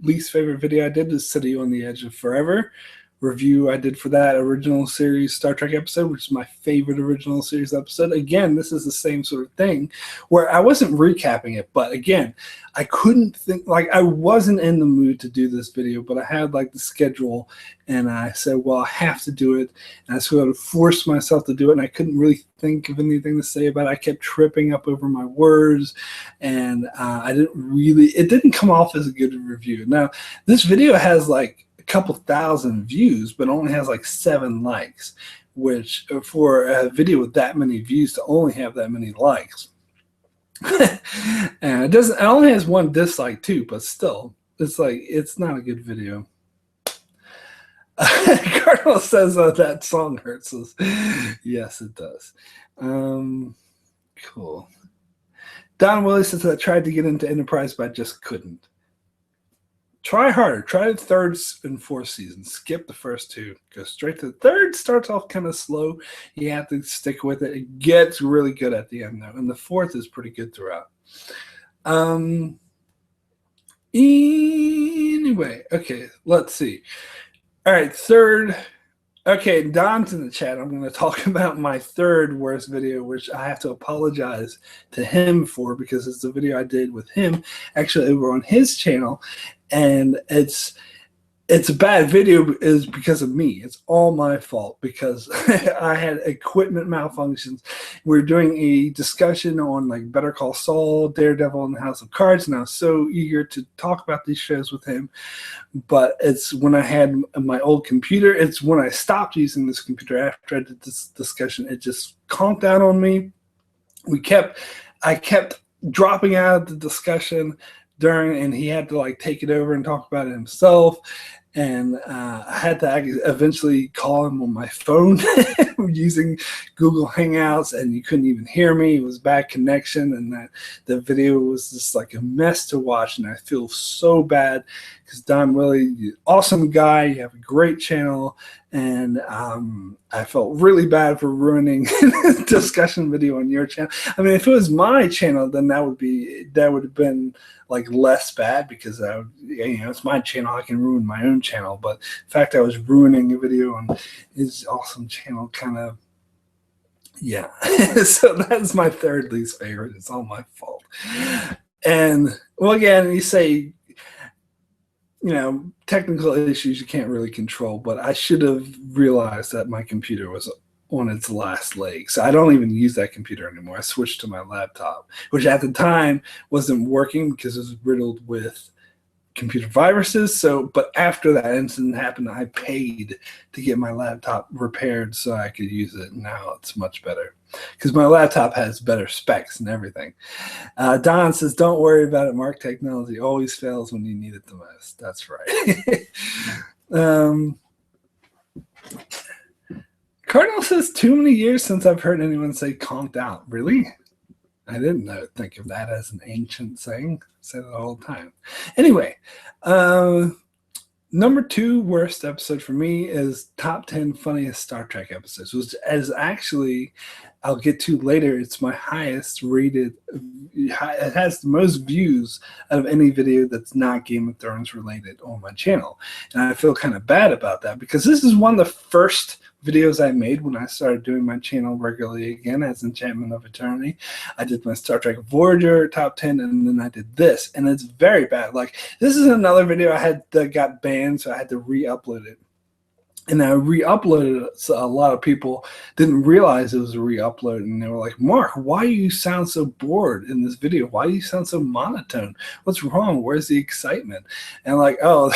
least favorite video I did is City on the Edge of Forever review I did for that original series Star Trek episode, which is my favorite original series episode. Again, this is the same sort of thing where I wasn't recapping it, but again, I couldn't think, like, I wasn't in the mood to do this video, but I had like the schedule and I said, well, I have to do it. And I sort of forced myself to do it, and I couldn't really think of anything to say about it. I kept tripping up over my words, and it didn't come off as a good review. Now, this video has like couple thousand views, but only has like 7 likes, which for a video with that many views to only have that many likes. And it only has 1 dislike too, but still, it's like, it's not a good video. Cardinal says that song hurts us. Yes, it does. Cool. Don Willis says, I tried to get into Enterprise, but I just couldn't. Try harder. Try the 3rd and 4th season. Skip the first 2. Go straight to the 3rd. Starts off kind of slow. You have to stick with it. It gets really good at the end, though. And the 4th is pretty good throughout. Anyway, okay, let's see. All right, 3rd. Okay, Don's in the chat. I'm going to talk about my 3rd worst video, which I have to apologize to him for because it's the video I did with him actually over on his channel. And it's a bad video is because of me. It's all my fault because I had equipment malfunctions. We're doing a discussion on like Better Call Saul, Daredevil, and House of Cards, and I was so eager to talk about these shows with him. But it's when I had my old computer, it's when I stopped using this computer after I did this discussion, it just conked out on me. I kept dropping out of the discussion and he had to like take it over and talk about it himself. And I had to eventually call him on my phone using Google Hangouts, and you couldn't even hear me. It was bad connection, and the video was just like a mess to watch. And I feel so bad because Don Willie, you're an awesome guy. You have a great channel, and I felt really bad for ruining the discussion video on your channel. I mean, if it was my channel, then that would have been like less bad because it's my channel. I can ruin my own channel, but the fact I was ruining a video on his awesome channel, kind of, yeah. So that's my 3rd least favorite. It's all my fault. And well, again, you say, technical issues you can't really control, but I should have realized that my computer was on its last leg. So I don't even use that computer anymore. I switched to my laptop, which at the time wasn't working because it was riddled with computer viruses. But after that incident happened, I paid to get my laptop repaired so I could use it. Now it's much better because my laptop has better specs and everything. Don says, don't worry about it, Mark. Technology always fails when you need it the most. That's right. Cardinal says, too many years since I've heard anyone say conked out. Really? I didn't think of that as an ancient saying. I say it all the time. Anyway, number 2 worst episode for me is top 10 funniest Star Trek episodes, which is actually, I'll get to later, it's my highest rated. It has the most views out of any video that's not Game of Thrones related on my channel. And I feel kind of bad about that because this is one of the first videos I made when I started doing my channel regularly again as Enchantment of Eternity. I did my Star Trek Voyager top 10, and then I did this, and it's very bad. Like, this is another video I had that got banned, so I had to re-upload it. And I re-uploaded it, so a lot of people didn't realize it was a re-upload, and they were like, Mark, why do you sound so bored in this video? Why do you sound so monotone? What's wrong? Where's the excitement? And I'm like, oh,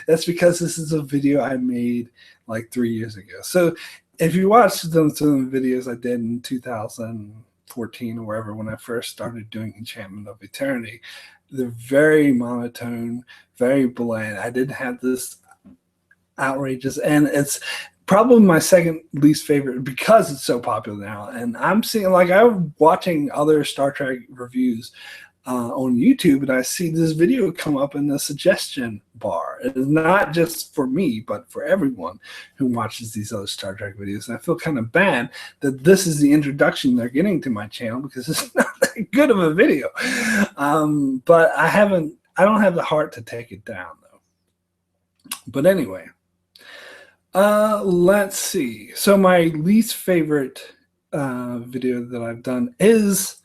that's because this is a video I made like 3 years ago. So if you watch some of the videos I did in 2000, 2014 or wherever, when I first started doing Enchantment of Eternity. They're very monotone, very bland. I didn't have this outrageous, and it's probably my second least favorite because it's so popular now. And I'm seeing, like, I'm watching other Star Trek reviews on YouTube, and I see this video come up in the suggestion bar. It's not just for me, but for everyone who watches these other Star Trek videos. And I feel kind of bad that this is the introduction they're getting to my channel, because it's not that good of a video. But I don't have the heart to take it down, though. But anyway, let's see. So my least favorite video that I've done is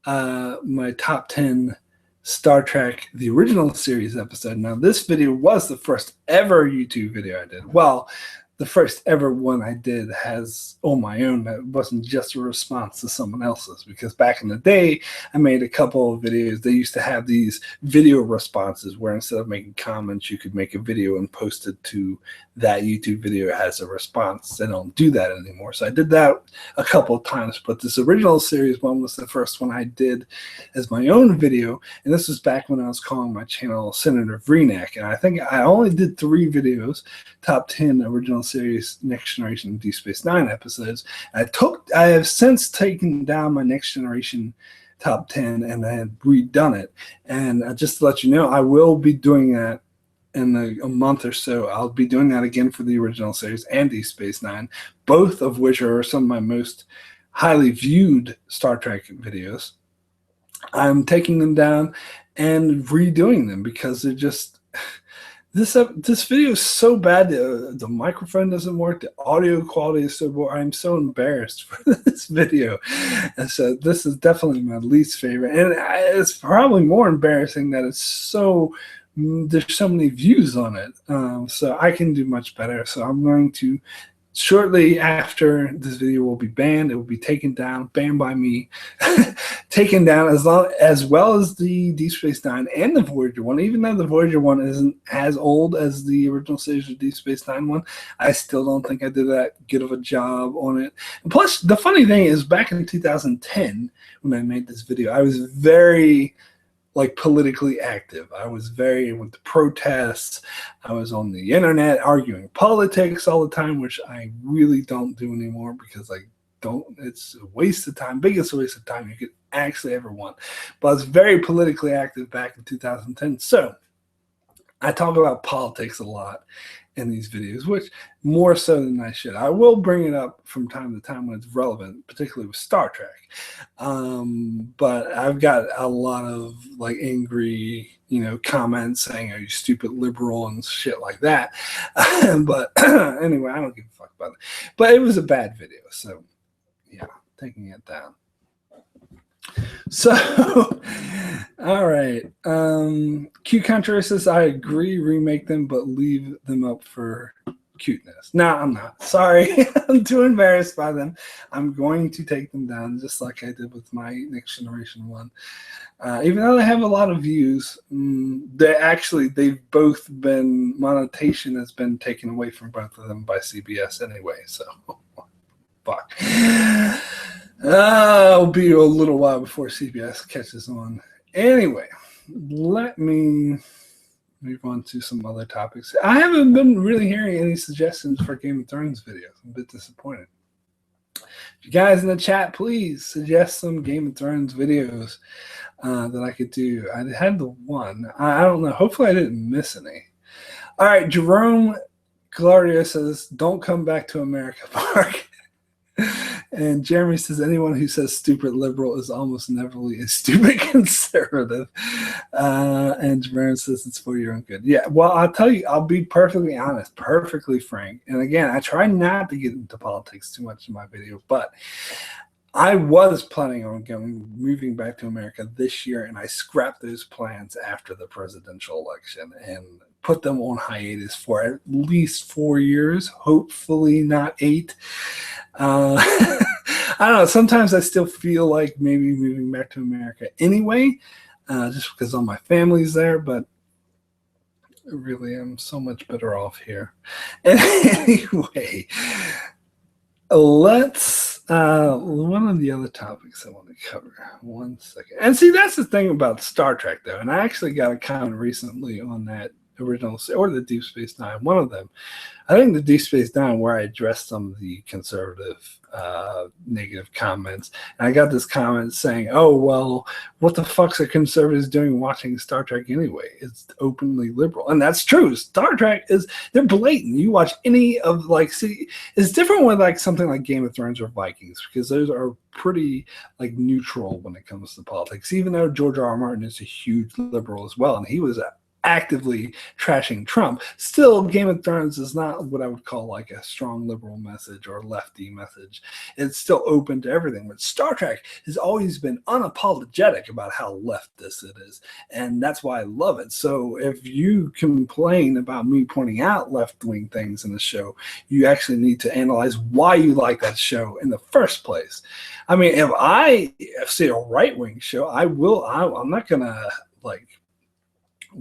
my top 10 Star Trek, the original series episode. Now, this video was the first ever YouTube video I did. Well, the first ever one I did has on my own. That wasn't just a response to someone else's, because back in the day, I made a couple of videos. They used to have these video responses where instead of making comments, you could make a video and post it to that YouTube video as a response. They don't do that anymore. So I did that a couple of times, but this original series one was the first one I did as my own video. And this was back when I was calling my channel Senator Vreenak. And I think I only did 3 videos, top 10 original series Next Generation Deep Space Nine episodes. I have since taken down my Next Generation top 10 and I had redone it. And just to let you know, I will be doing that in a month or so. I'll be doing that again for the original series and Deep Space Nine, both of which are some of my most highly viewed Star Trek videos. I'm taking them down and redoing them because they're just this video is so bad. The microphone doesn't work. The audio quality is so poor. I'm so embarrassed for this video. And so this is definitely my least favorite. And it's probably more embarrassing that it's so, there's so many views on it. So I can do much better. So I'm going to, shortly after this video will be banned, it will be taken down, banned by me, taken down as well as the Deep Space Nine and the Voyager one. Even though the Voyager one isn't as old as the original series of Deep Space Nine one, I still don't think I did that good of a job on it. And plus, the funny thing is, back in 2010, when I made this video, I was very politically active. I was very with the protests. I was on the internet arguing politics all the time, which I really don't do anymore because it's a waste of time, biggest waste of time you could actually ever want. But I was very politically active back in 2010. So I talk about politics a lot in these videos, which more so than I should. I will bring it up from time to time when it's relevant, particularly with Star Trek. But I've got a lot of angry, comments saying, "Are you stupid liberal?" and shit like that. But anyway, I don't give a fuck about it. But it was a bad video, so yeah, taking it down. So, all right. Q Country says, I agree, remake them, but leave them up for cuteness. No, I'm not. Sorry. I'm too embarrassed by them. I'm going to take them down just like I did with my Next Generation one. Even though they have a lot of views, they've both been, monetization has been taken away from both of them by CBS anyway, so fuck. It'll be a little while before CBS catches on. Anyway, let me move on to some other topics. I haven't been really hearing any suggestions for Game of Thrones videos. I'm a bit disappointed. If you guys in the chat, please suggest some Game of Thrones videos that I could do. I had the one. I don't know. Hopefully I didn't miss any. All right, Jerome Gladio says, don't come back to America, Park. And Jeremy says, anyone who says stupid liberal is almost inevitably a stupid conservative. And Jeremy says it's for your own good. Yeah, well, I'll tell you, I'll be perfectly honest, perfectly frank. And again, I try not to get into politics too much in my video, but I was planning on moving back to America this year, and I scrapped those plans after the presidential election and put them on hiatus for at least 4 years, hopefully not 8. I don't know. Sometimes I still feel like maybe moving back to America anyway, just because all my family's there, but really I'm so much better off here. And anyway, let's one of the other topics I want to cover. 1 second. And see, that's the thing about Star Trek, though. And I actually got a comment recently on that original, or the Deep Space Nine, one of them. I think the Deep Space Nine, where I addressed some of the conservative negative comments. And I got this comment saying, oh, well, what the fuck's are conservatives doing watching Star Trek anyway? It's openly liberal. And that's true. Star Trek is, they're blatant. You watch any of, like, see, it's different with, like, something like Game of Thrones or Vikings, because those are pretty, like, neutral when it comes to politics, even though George R. R. Martin is a huge liberal as well. And he was actively trashing Trump. Still, Game of Thrones is not what I would call like a strong liberal message or lefty message. It's still open to everything. But Star Trek has always been unapologetic about how leftist it is. And that's why I love it. So if you complain about me pointing out left-wing things in the show, you actually need to analyze why you like that show in the first place. I mean, if I see a right-wing show, I'm not going to like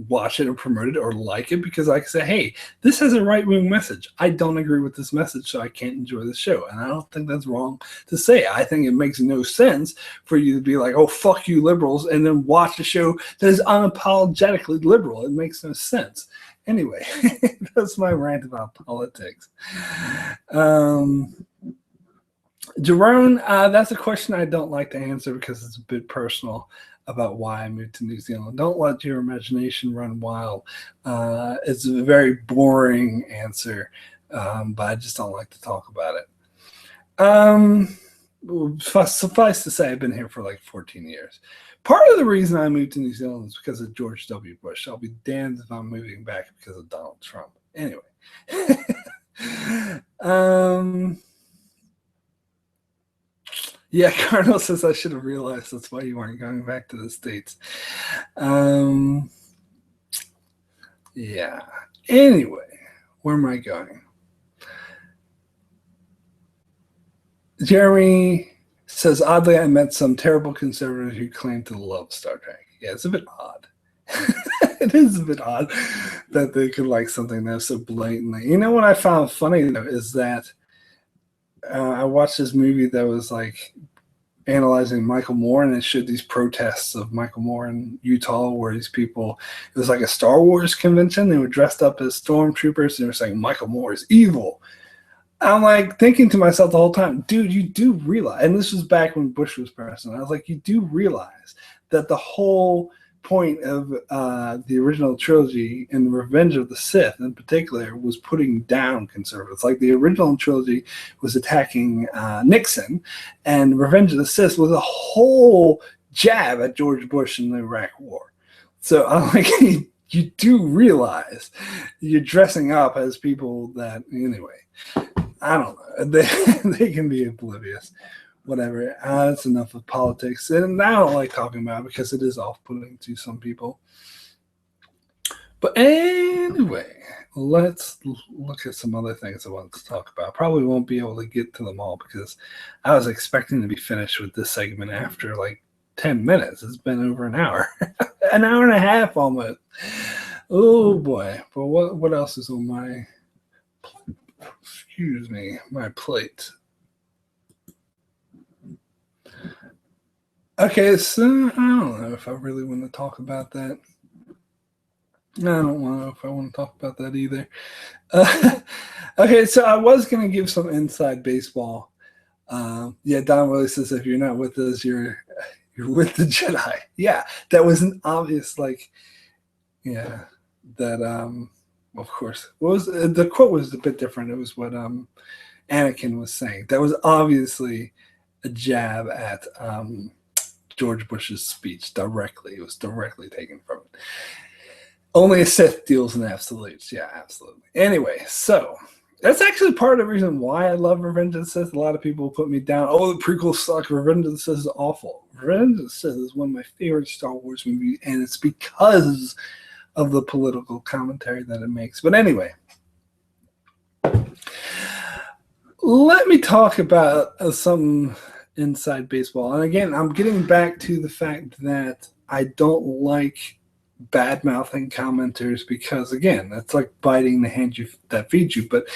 watch it or promote it or like it, because I can say, hey, this has a right-wing message. I don't agree with this message, so I can't enjoy the show. And I don't think that's wrong to say. I think it makes no sense for you to be like, oh, fuck you liberals, and then watch a show that is unapologetically liberal. It makes no sense. Anyway, that's my rant about politics. Jerome, that's a question I don't like to answer because it's a bit personal about why I moved to New Zealand. Don't let your imagination run wild. It's a very boring answer, but I just don't like to talk about it. Suffice to say, I've been here for like 14 years. Part of the reason I moved to New Zealand is because of George W. Bush. I'll be damned if I'm moving back because of Donald Trump. Anyway. Yeah, Cardinal says I should have realized that's why you weren't going back to the States. Yeah. Anyway, where am I going? Jeremy says, oddly, I met some terrible conservatives who claim to love Star Trek. Yeah, it's a bit odd. It is a bit odd that they could like something that's so blatantly. You know what I found funny, though, is that I watched this movie that was like analyzing Michael Moore, and it showed these protests of Michael Moore in Utah where these people, it was like a Star Wars convention. They were dressed up as stormtroopers and they were saying Michael Moore is evil. I'm like thinking to myself the whole time, dude, you do realize, and this was back when Bush was president, I was like, you do realize that the whole point of the original trilogy and the Revenge of the Sith in particular was putting down conservatives. Like the original trilogy was attacking Nixon, and Revenge of the Sith was a whole jab at George Bush in the Iraq War. So I'm like, you do realize you're dressing up as people that, anyway, I don't know. They can be oblivious. Whatever. That's enough of politics. And I don't like talking about it because it is off-putting to some people. But anyway, let's look at some other things I want to talk about. Probably won't be able to get to them all because I was expecting to be finished with this segment after like 10 minutes. It's been over an hour. An hour and a half almost. Oh boy. But what else is on my my plate? Okay, so I don't know if I really want to talk about that. I don't know if I want to talk about that either. Okay, so I was going to give some inside baseball. Yeah, Don Willie says, if you're not with us, you're with the Jedi. Yeah, that was an obvious, like, yeah, that, of course. What was the quote was a bit different. It was what Anakin was saying. That was obviously a jab at George Bush's speech directly. It was directly taken from it. Only a Sith deals in absolutes. Yeah, absolutely. Anyway, so that's actually part of the reason why I love Revenge of the Sith. A lot of people put me down. Oh, the prequels suck. Revenge of the Sith is awful. Revenge of the Sith is one of my favorite Star Wars movies, and it's because of the political commentary that it makes. But anyway, let me talk about some inside baseball. And again, I'm getting back to the fact that I don't like bad-mouthing commenters because, again, that's like biting the hand that feeds you. But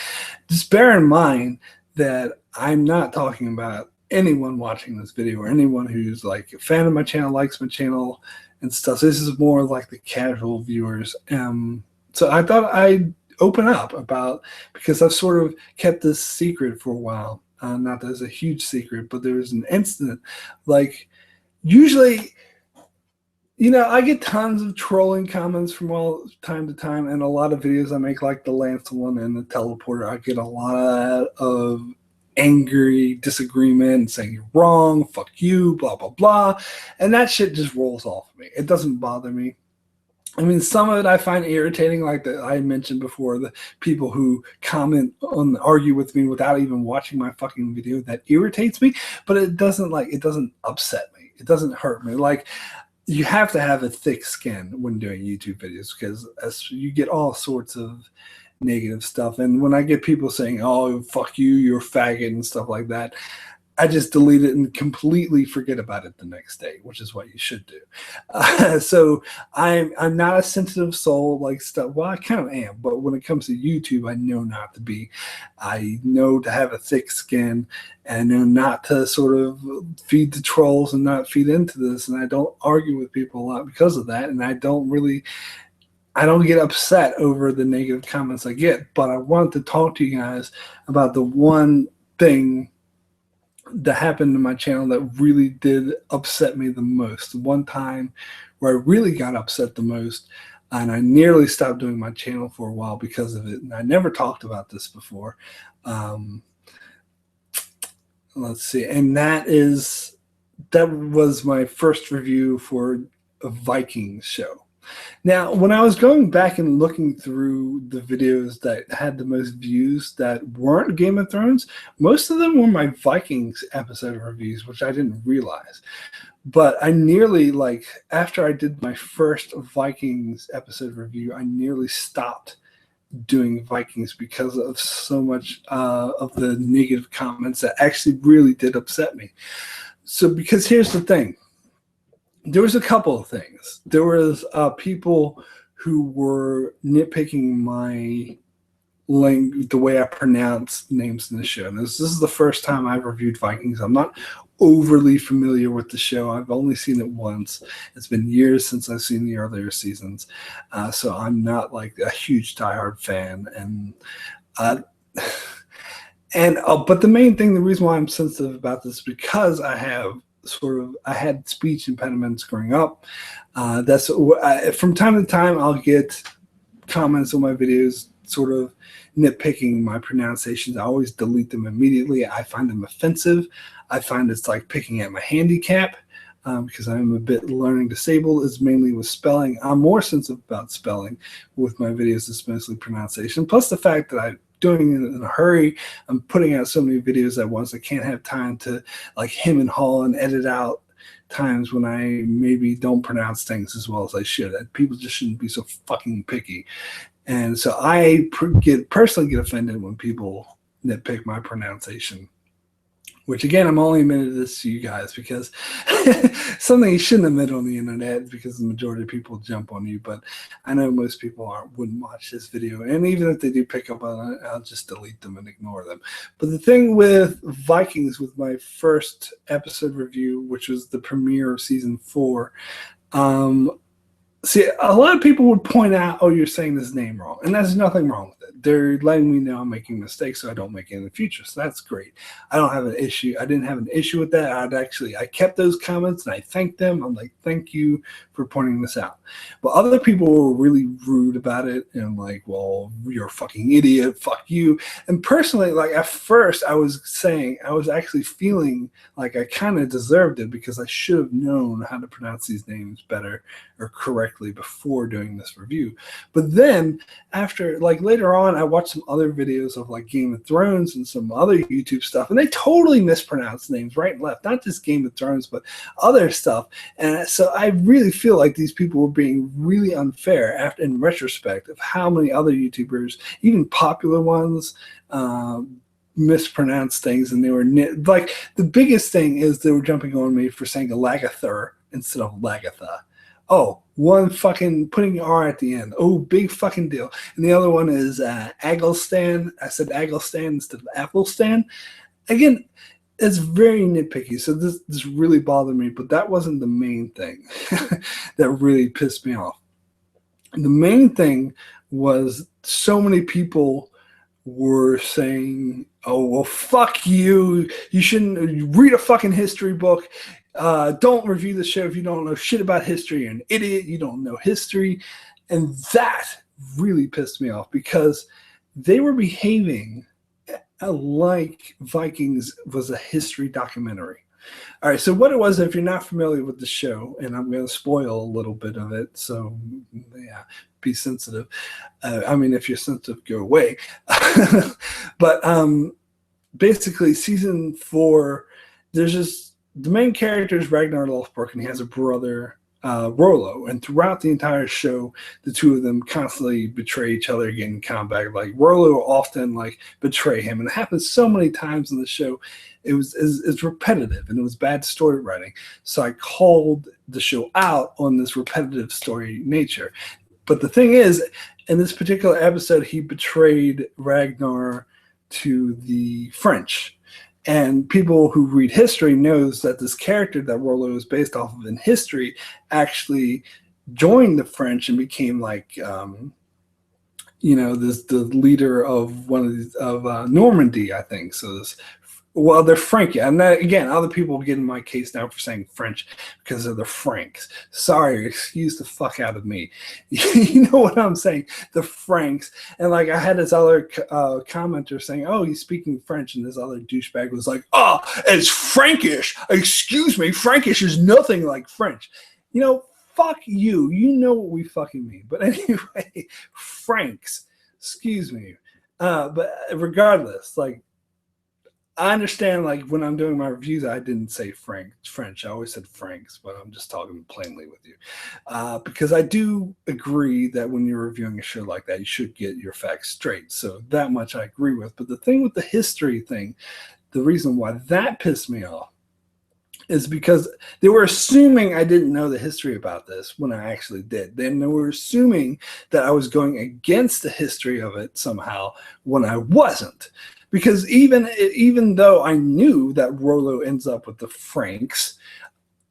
just bear in mind that I'm not talking about anyone watching this video or anyone who's like a fan of my channel, likes my channel and stuff. This is more like the casual viewers. So I thought I'd open up about, because I've sort of kept this secret for a while. Not that it's a huge secret, but there was an incident. Like, usually, you know, I get tons of trolling comments from time to time, and a lot of videos I make, like the Lance one and the teleporter, I get a lot of angry disagreement saying you're wrong, fuck you, blah, blah, blah. And that shit just rolls off of me. It doesn't bother me. I mean, some of it I find irritating, like that I mentioned before, the people who comment on, argue with me without even watching my fucking video. That irritates me, but it doesn't upset me. It doesn't hurt me. Like, you have to have a thick skin when doing YouTube videos, because as you get all sorts of negative stuff. And when I get people saying, "Oh, fuck you, you're a faggot," and stuff like that, I just delete it and completely forget about it the next day, which is what you should do. So I'm not a sensitive soul like stuff. Well, I kind of am, but when it comes to YouTube, I know not to be. I know to have a thick skin, and I know not to sort of feed the trolls and not feed into this. And I don't argue with people a lot because of that. And I don't get upset over the negative comments I get. But I want to talk to you guys about the one thing that happened to my channel that really did upset me the most. The one time where I really got upset the most, and I nearly stopped doing my channel for a while because of it. And I never talked about this before. Let's see. And that was my first review for a Vikings show. Now, when I was going back and looking through the videos that had the most views that weren't Game of Thrones, most of them were my Vikings episode reviews, which I didn't realize. But I nearly, like, after I did my first Vikings episode review, I nearly stopped doing Vikings because of so much of the negative comments that actually really did upset me. So, because here's the thing. There was a couple of things. There was people who were nitpicking my the way I pronounce names in the show. And this is the first time I've reviewed Vikings. I'm not overly familiar with the show. I've only seen it once. It's been years since I've seen the earlier seasons. So I'm not like a huge diehard fan. But the main thing, the reason why I'm sensitive about this is because I had speech impediments growing up. From time to time, I'll get comments on my videos sort of nitpicking my pronunciations. I always delete them immediately. I find them offensive. I find it's like picking at my handicap because I'm a bit learning disabled. It's mainly with spelling. I'm more sensitive about spelling with my videos. It's mostly pronunciation. Plus the fact that I'm doing it in a hurry. I'm putting out so many videos at once. I can't have time to like hem and haw and edit out times when I maybe don't pronounce things as well as I should. People just shouldn't be so fucking picky. And so I personally get offended when people nitpick my pronunciation. Which, again, I'm only admitting this to you guys because something you shouldn't admit on the internet because the majority of people jump on you. But I know most people wouldn't watch this video. And even if they do pick up on it, I'll just delete them and ignore them. But the thing with Vikings, with my first episode review, which was the premiere of season 4, see, a lot of people would point out, "Oh, you're saying this name wrong," and there's nothing wrong with it. They're letting me know I'm making mistakes, so I don't make it in the future. So that's great. I don't have an issue. I didn't have an issue with that. I kept those comments and I thanked them. I'm like, "Thank you for pointing this out." But other people were really rude about it and like, "Well, you're a fucking idiot. Fuck you." And personally, like at first, I was actually feeling like I kind of deserved it because I should have known how to pronounce these names better or correctly before doing this review. But then after, like later on, I watched some other videos of like Game of Thrones and some other YouTube stuff, and they totally mispronounce names right and left, not just Game of Thrones, but other stuff. And so I really feel like these people were being really unfair in retrospect of how many other YouTubers, even popular ones, mispronounced things. And they were like, the biggest thing is they were jumping on me for saying Lagathur instead of Lagatha. Oh, one fucking putting R at the end. Oh, big fucking deal. And the other one is Agglestan. I said Agglestan instead of Applestan. Again, it's very nitpicky. So this really bothered me, but that wasn't the main thing that really pissed me off. The main thing was so many people were saying, "Oh well, fuck you! You shouldn't read a fucking history book. Don't review the show if you don't know shit about history. You're an idiot. You don't know history," and that really pissed me off because they were behaving like Vikings was a history documentary. All right, so what it was, if you're not familiar with the show, and I'm going to spoil a little bit of it, so yeah, be sensitive. I mean, if you're sensitive, go away. But basically, season 4, there's just the main character is Ragnar Lothbrok, and he has a brother, Rollo, and throughout the entire show, the two of them constantly betray each other, get in combat. Like Rollo will often like betray him, and it happens so many times in the show. It's repetitive, and it was bad story writing. So I called the show out on this repetitive story nature. But the thing is, in this particular episode, he betrayed Ragnar to the French. And people who read history knows that this character that Rollo is based off of in history actually joined the French and became like, the leader of one of these, of Normandy, I think. So this, well, they're Frank. And that, again, other people get in my case now for saying French because of the Franks. Sorry, excuse the fuck out of me. You know what I'm saying? The Franks. And like I had this other commenter saying, "Oh, he's speaking French," and this other douchebag was like, "Oh, it's Frankish. Excuse me, Frankish is nothing like French." You know, fuck you. You know what we fucking mean. But anyway, Franks. Excuse me. But regardless, like, I understand, like, when I'm doing my reviews, I didn't say French. I always said Franks, but I'm just talking plainly with you. Because I do agree that when you're reviewing a show like that, you should get your facts straight. So that much I agree with. But the thing with the history thing, the reason why that pissed me off is because they were assuming I didn't know the history about this when I actually did. Then they were assuming that I was going against the history of it somehow when I wasn't. Because even though I knew that Rollo ends up with the Franks,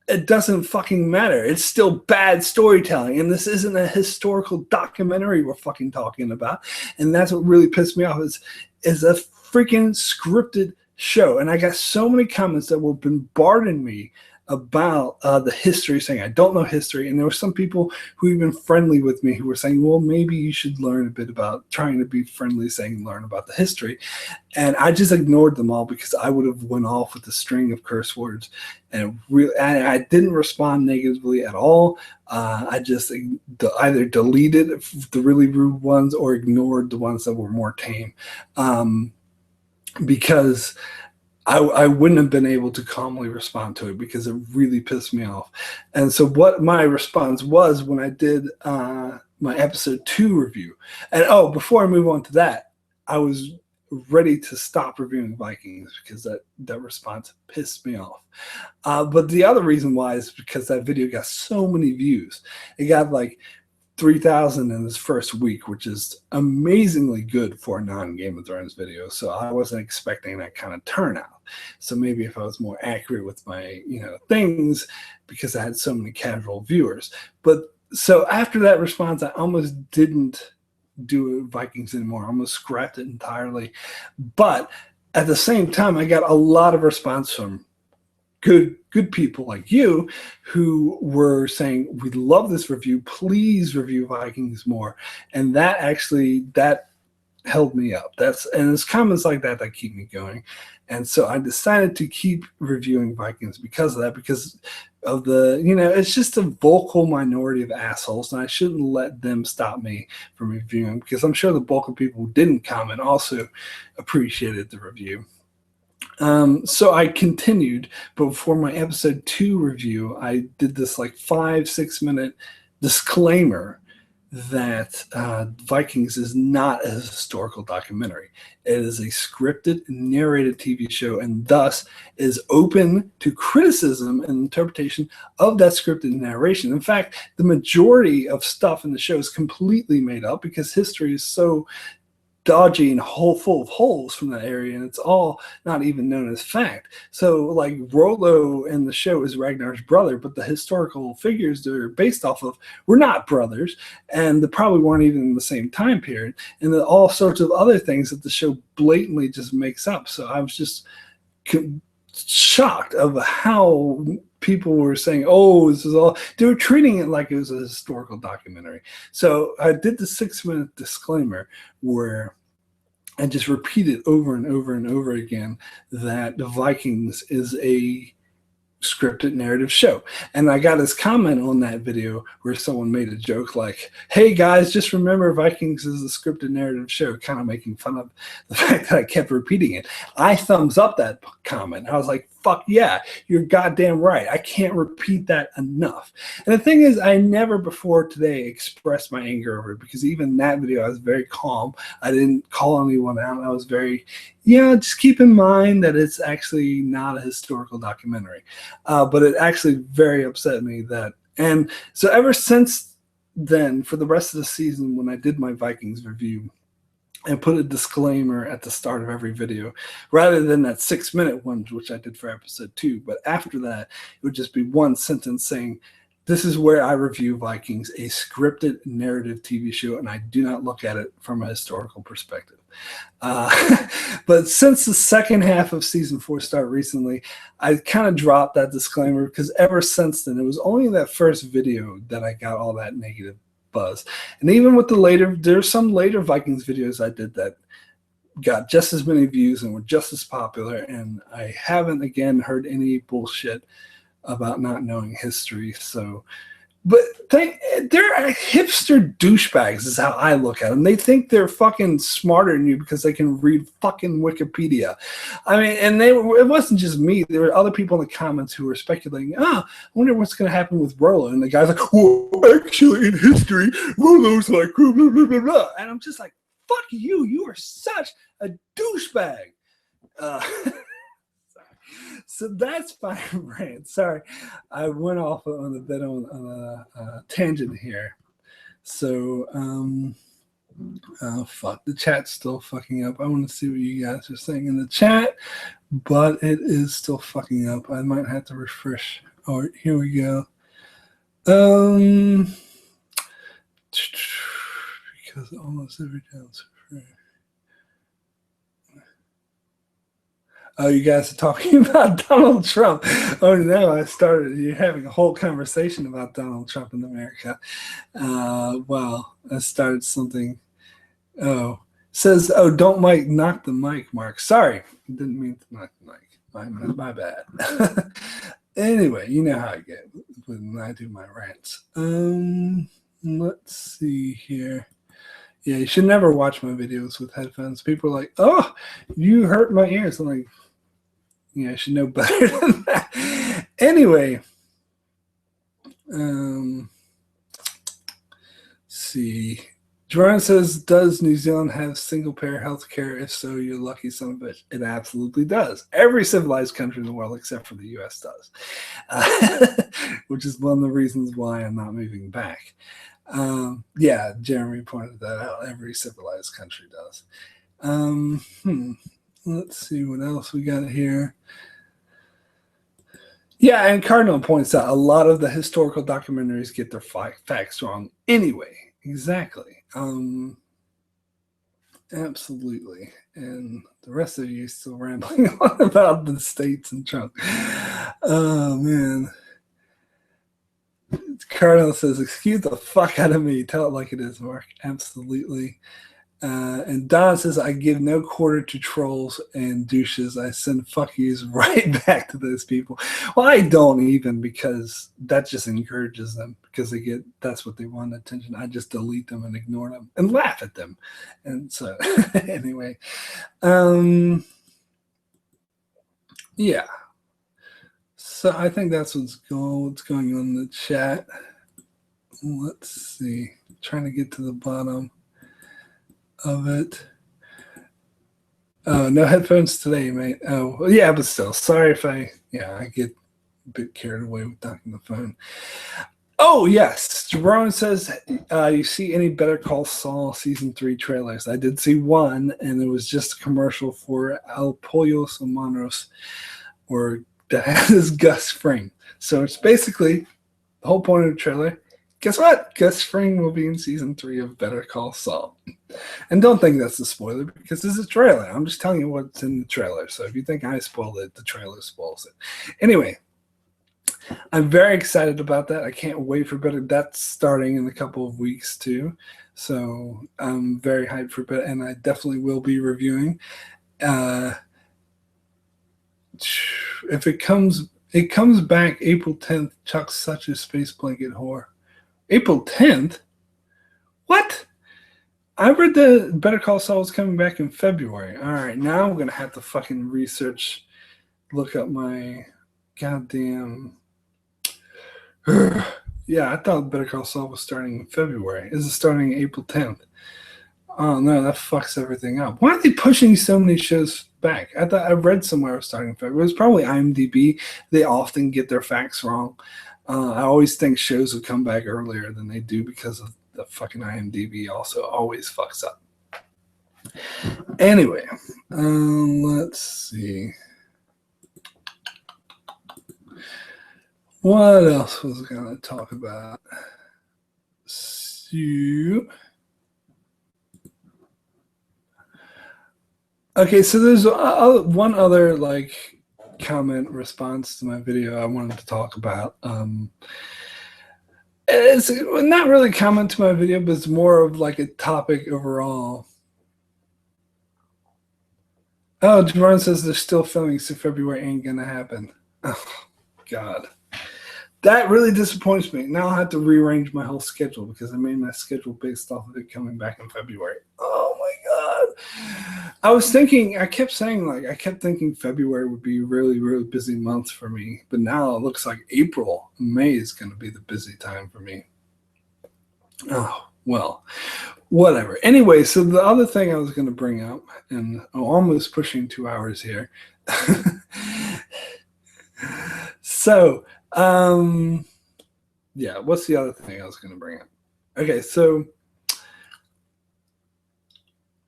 it doesn't fucking matter. It's still bad storytelling. And this isn't a historical documentary we're fucking talking about. And that's what really pissed me off is a freaking scripted show. And I got so many comments that were bombarding me about the history, saying I don't know history. And there were some people who even friendly with me who were saying, well, maybe you should learn a bit about, trying to be friendly, saying learn about the history. And I just ignored them all because I would have went off with a string of curse words. And I didn't respond negatively at all. I just either deleted the really rude ones or ignored the ones that were more tame, because I wouldn't have been able to calmly respond to it because it really pissed me off. And so what my response was when I did my episode 2 review, and before I move on to that, I was ready to stop reviewing Vikings because that response pissed me off. But the other reason why is because that video got so many views. It got like 3,000 in his first week, which is amazingly good for a non-Game of Thrones video. So I wasn't expecting that kind of turnout. So maybe if I was more accurate with my, things, because I had so many casual viewers. But so after that response, I almost didn't do Vikings anymore. I almost scrapped it entirely. But at the same time, I got a lot of response from good people like you who were saying, we love this review, please review Vikings more. And that held me up. And it's comments like that keep me going. And so I decided to keep reviewing Vikings because of that, because of the, it's just a vocal minority of assholes, and I shouldn't let them stop me from reviewing, because I'm sure the bulk of people who didn't comment also appreciated the review. So I continued, but for my episode 2 review, I did this like 5-6 minute disclaimer that Vikings is not a historical documentary. It is a scripted, narrated TV show, and thus is open to criticism and interpretation of that scripted narration. In fact, the majority of stuff in the show is completely made up because history is so dodgy and full of holes from that area, and it's all not even known as fact. So, like, Rollo in the show is Ragnar's brother, but the historical figures they're based off of were not brothers, and they probably weren't even in the same time period, and then all sorts of other things that the show blatantly just makes up. So I was just shocked of how people were saying, oh, this is all, they were treating it like it was a historical documentary. So I did the 6-minute disclaimer where I just repeated over and over and over again that the Vikings is a scripted narrative show. And I got this comment on that video where someone made a joke like, hey guys, just remember Vikings is a scripted narrative show, kind of making fun of the fact that I kept repeating it. I thumbs up that comment. I was like, fuck yeah, you're goddamn right. I can't repeat that enough. And the thing is, I never before today expressed my anger over it, because even in that video I was very calm. I didn't call anyone out. I was very, just keep in mind that it's actually not a historical documentary. But it actually very upset me that, and so ever since then, for the rest of the season, when I did my Vikings review, I put a disclaimer at the start of every video, rather than that 6-minute one, which I did for episode 2. But after that, it would just be one sentence saying, this is where I review Vikings, a scripted narrative TV show, and I do not look at it from a historical perspective. But since the second half of season 4 started recently, I kind of dropped that disclaimer, because ever since then, it was only that first video that I got all that negative buzz. And even with the later, there's some later Vikings videos I did that got just as many views and were just as popular, and I haven't again heard any bullshit about not knowing history. So, but they're hipster douchebags is how I look at them. They think they're fucking smarter than you because they can read fucking Wikipedia. I mean, and it wasn't just me. There were other people in the comments who were speculating, I wonder what's going to happen with Rollo. And the guy's like, well, actually in history, Rollo's like, blah, blah, blah, blah, blah. And I'm just like, fuck you. You are such a douchebag. So that's my rant. Sorry, I went off on a bit on a tangent here. So, fuck, the chat's still fucking up. I want to see what you guys are saying in the chat, but it is still fucking up. I might have to refresh. All right, here we go. Because almost every dance. Oh, you guys are talking about Donald Trump. Oh, no, you're having a whole conversation about Donald Trump in America. Wow, I started something. Oh, says, don't knock the mic, Mark. Sorry, didn't mean to knock the mic. My bad. Anyway, you know how I get when I do my rants. Let's see here. Yeah, you should never watch my videos with headphones. People are like, oh, you hurt my ears. I'm like, I should know better than that. Anyway, see. Jerome says, does New Zealand have single-payer health care? If so, you're lucky son of a bitch. It absolutely does. Every civilized country in the world except for the U.S. does, which is one of the reasons why I'm not moving back. Yeah, Jeremy pointed that out. Every civilized country does. Let's see what else we got here. Yeah, and Cardinal points out a lot of the historical documentaries get their facts wrong anyway. Exactly. Absolutely. And the rest of you still rambling on about the states and Trump. Oh, man. Cardinal says, excuse the fuck out of me. Tell it like it is, Mark. Absolutely. And Don says, I give no quarter to trolls and douches. I send fuck yous right back to those people. Well, I don't even, because that just encourages them, because that's what they want, attention. I just delete them and ignore them and laugh at them. And so anyway, yeah. So I think that's what's going on in the chat. Let's see. Trying to get to the bottom of it. Oh, no headphones today, mate. Oh, yeah, but still, sorry if I get a bit carried away with talking on the phone. Oh, yes. Jerome says, you see any Better Call Saul season 3 trailers? I did see one, and it was just a commercial for El Pollos Hermanos, or that has Gus Fring. So it's basically the whole point of the trailer. Guess what? Gus Fring will be in season 3 of Better Call Saul. And don't think that's a spoiler because this is a trailer. I'm just telling you what's in the trailer. So if you think I spoiled it, the trailer spoils it. Anyway, I'm very excited about that. I can't wait for Better. That's starting in a couple of weeks too. So I'm very hyped for Better, and I definitely will be reviewing. If it comes back April 10th. Chuck's such a space blanket whore. April 10th? What? I read that Better Call Saul was coming back in February. All right, now I'm gonna have to fucking look up my goddamn. Yeah, I thought Better Call Saul was starting in February. Is it starting April 10th? Oh no, that fucks everything up. Why are they pushing so many shows back? I thought I read somewhere it was starting in February. It was probably IMDb. They often get their facts wrong. I always think shows will come back earlier than they do because of the fucking IMDb also always fucks up. Anyway, let's see. What else was I going to talk about? Okay, so there's one other like comment response to my video I wanted to talk about. It's not really a comment to my video, but it's more of like a topic overall. Oh, Jerome says they're still filming, so February ain't gonna happen. Oh, God. That really disappoints me. Now I'll have to rearrange my whole schedule because I made my schedule based off of it coming back in February. Oh my God. I kept thinking February would be a really, really busy month for me. But now it looks like April, May is going to be the busy time for me. Oh, well, whatever. Anyway, so the other thing I was going to bring up, and I'm almost pushing 2 hours here. So, yeah, what's the other thing I was going to bring up? Okay, so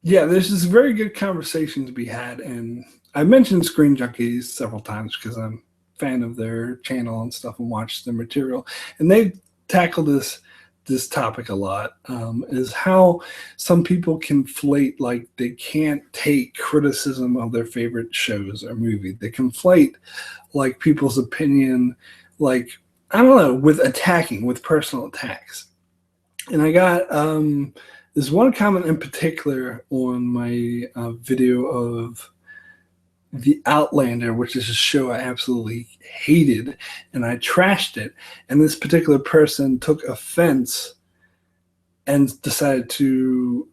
yeah, there's this very good conversation to be had, and I mentioned Screen Junkies several times because I'm a fan of their channel and stuff and watch their material, and they've tackled this topic a lot, is how some people conflate, like they can't take criticism of their favorite shows or movie. They conflate like people's opinion, like, I don't know, with personal attacks. And I got there's one comment in particular on my video of The Outlander, which is a show I absolutely hated, and I trashed it. And this particular person took offense and decided to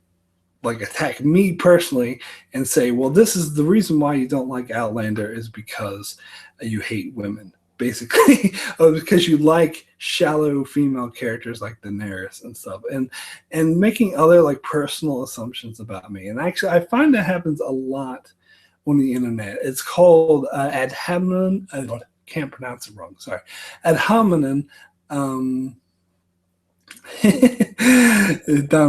like attack me personally and say, well, this is the reason why you don't like Outlander is because you hate women, basically, because you like shallow female characters like Daenerys and stuff, and making other like personal assumptions about me. And actually, I find that happens a lot on the internet. It's called ad hominem. I can't pronounce it wrong. Sorry, ad hominem. Don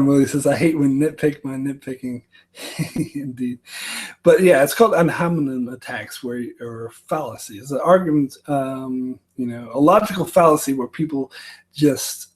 Willie says, I hate when nitpick my nitpicking. Indeed. But yeah, it's called ad hominem attacks, or fallacies. The argument, a logical fallacy where people just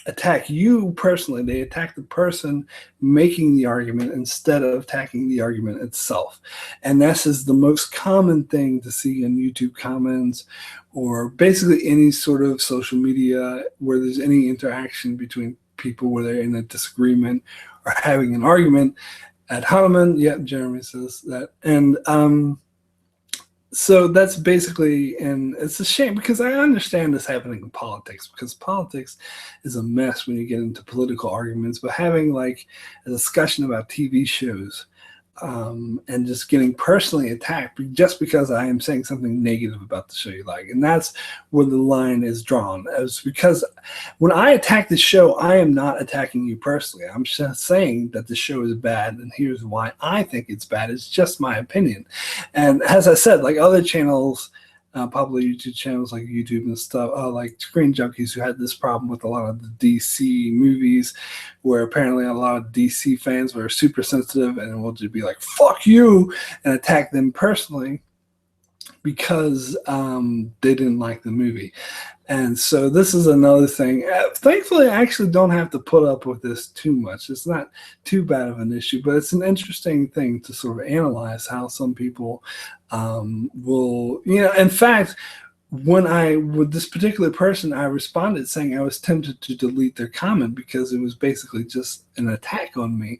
attack you personally. They attack the person making the argument instead of attacking the argument itself. And this is the most common thing to see in YouTube comments or basically any sort of social media where there's any interaction between people where they're in a disagreement or having an argument. Ad hominem, yeah, Jeremy says that. And so that's basically, and it's a shame because I understand this happening in politics, because politics is a mess when you get into political arguments, but having like a discussion about TV shows and just getting personally attacked just because I am saying something negative about the show you like. And that's where the line is drawn. It's because when I attack the show, I am not attacking you personally. I'm just saying that the show is bad, and here's why I think it's bad. It's just my opinion. And as I said, like other channels popular YouTube channels like YouTube and stuff, like Screen Junkies, who had this problem with a lot of the DC movies, where apparently a lot of DC fans were super sensitive and will just be like, fuck you, and attack them personally because they didn't like the movie. And so this is another thing. Thankfully, I actually don't have to put up with this too much. It's not too bad of an issue, but it's an interesting thing to sort of analyze how some people will, in fact, with this particular person, I responded saying I was tempted to delete their comment because it was basically just an attack on me.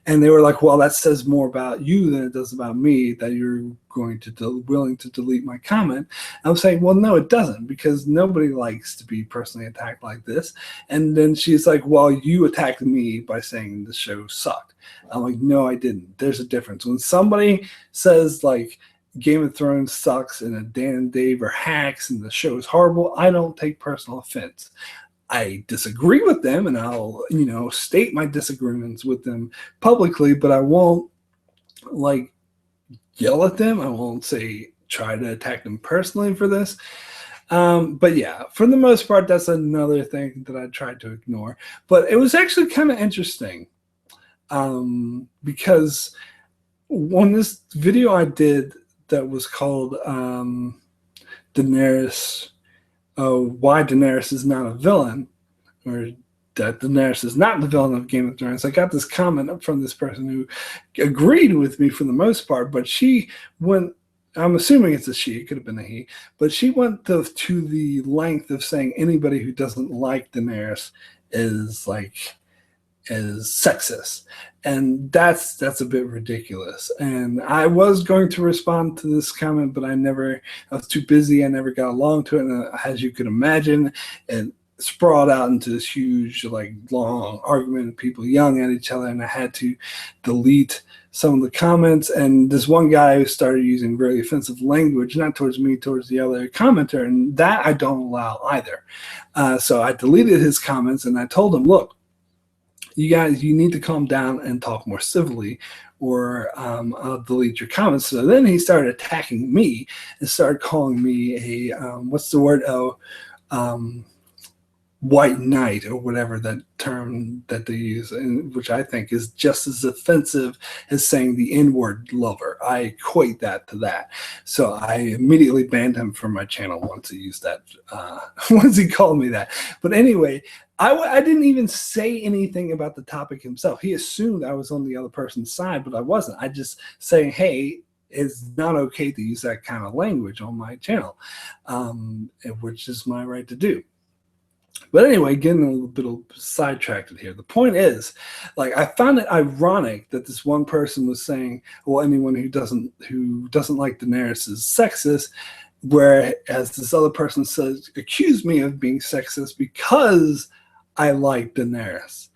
And they were like, well, that says more about you than it does about me, that you're going to willing to delete my comment. I was saying, well, no, it doesn't, because nobody likes to be personally attacked like this. And then she's like, well, you attacked me by saying the show sucked. I'm like, no, I didn't. There's a difference. When somebody says like Game of Thrones sucks and Dan and Dave are hacks and the show is horrible, I don't take personal offense. I disagree with them, and I'll, state my disagreements with them publicly, but I won't like yell at them. I won't try to attack them personally for this. But yeah, for the most part, that's another thing that I tried to ignore. But it was actually kind of interesting because on this video I did that was called Daenerys, why Daenerys is not a villain, or that Daenerys is not the villain of Game of Thrones. I got this comment up from this person who agreed with me for the most part, but she went, I'm assuming it's a she, it could have been a he, but she went to the length of saying anybody who doesn't like Daenerys is sexist. And that's a bit ridiculous. And I was going to respond to this comment, but I was too busy. I never got along to it. And as you could imagine, it sprawled out into this huge, long argument of people yelling at each other. And I had to delete some of the comments. And this one guy who started using very offensive language, not towards me, towards the other commenter. And that I don't allow either. So I deleted his comments and I told him, look, you guys, you need to calm down and talk more civilly, or I'll delete your comments. So then he started attacking me and started calling me a, what's the word? White knight, or whatever that term that they use, which I think is just as offensive as saying the N-word lover. I equate that to that. So I immediately banned him from my channel once he used that, once he called me that. But anyway, I didn't even say anything about the topic himself. He assumed I was on the other person's side, but I wasn't. I just saying, hey, it's not okay to use that kind of language on my channel, which is my right to do. But anyway, getting a little bit sidetracked here. The point is, I found it ironic that this one person was saying, well, anyone who doesn't like Daenerys is sexist, whereas this other person accused me of being sexist because I like Daenerys.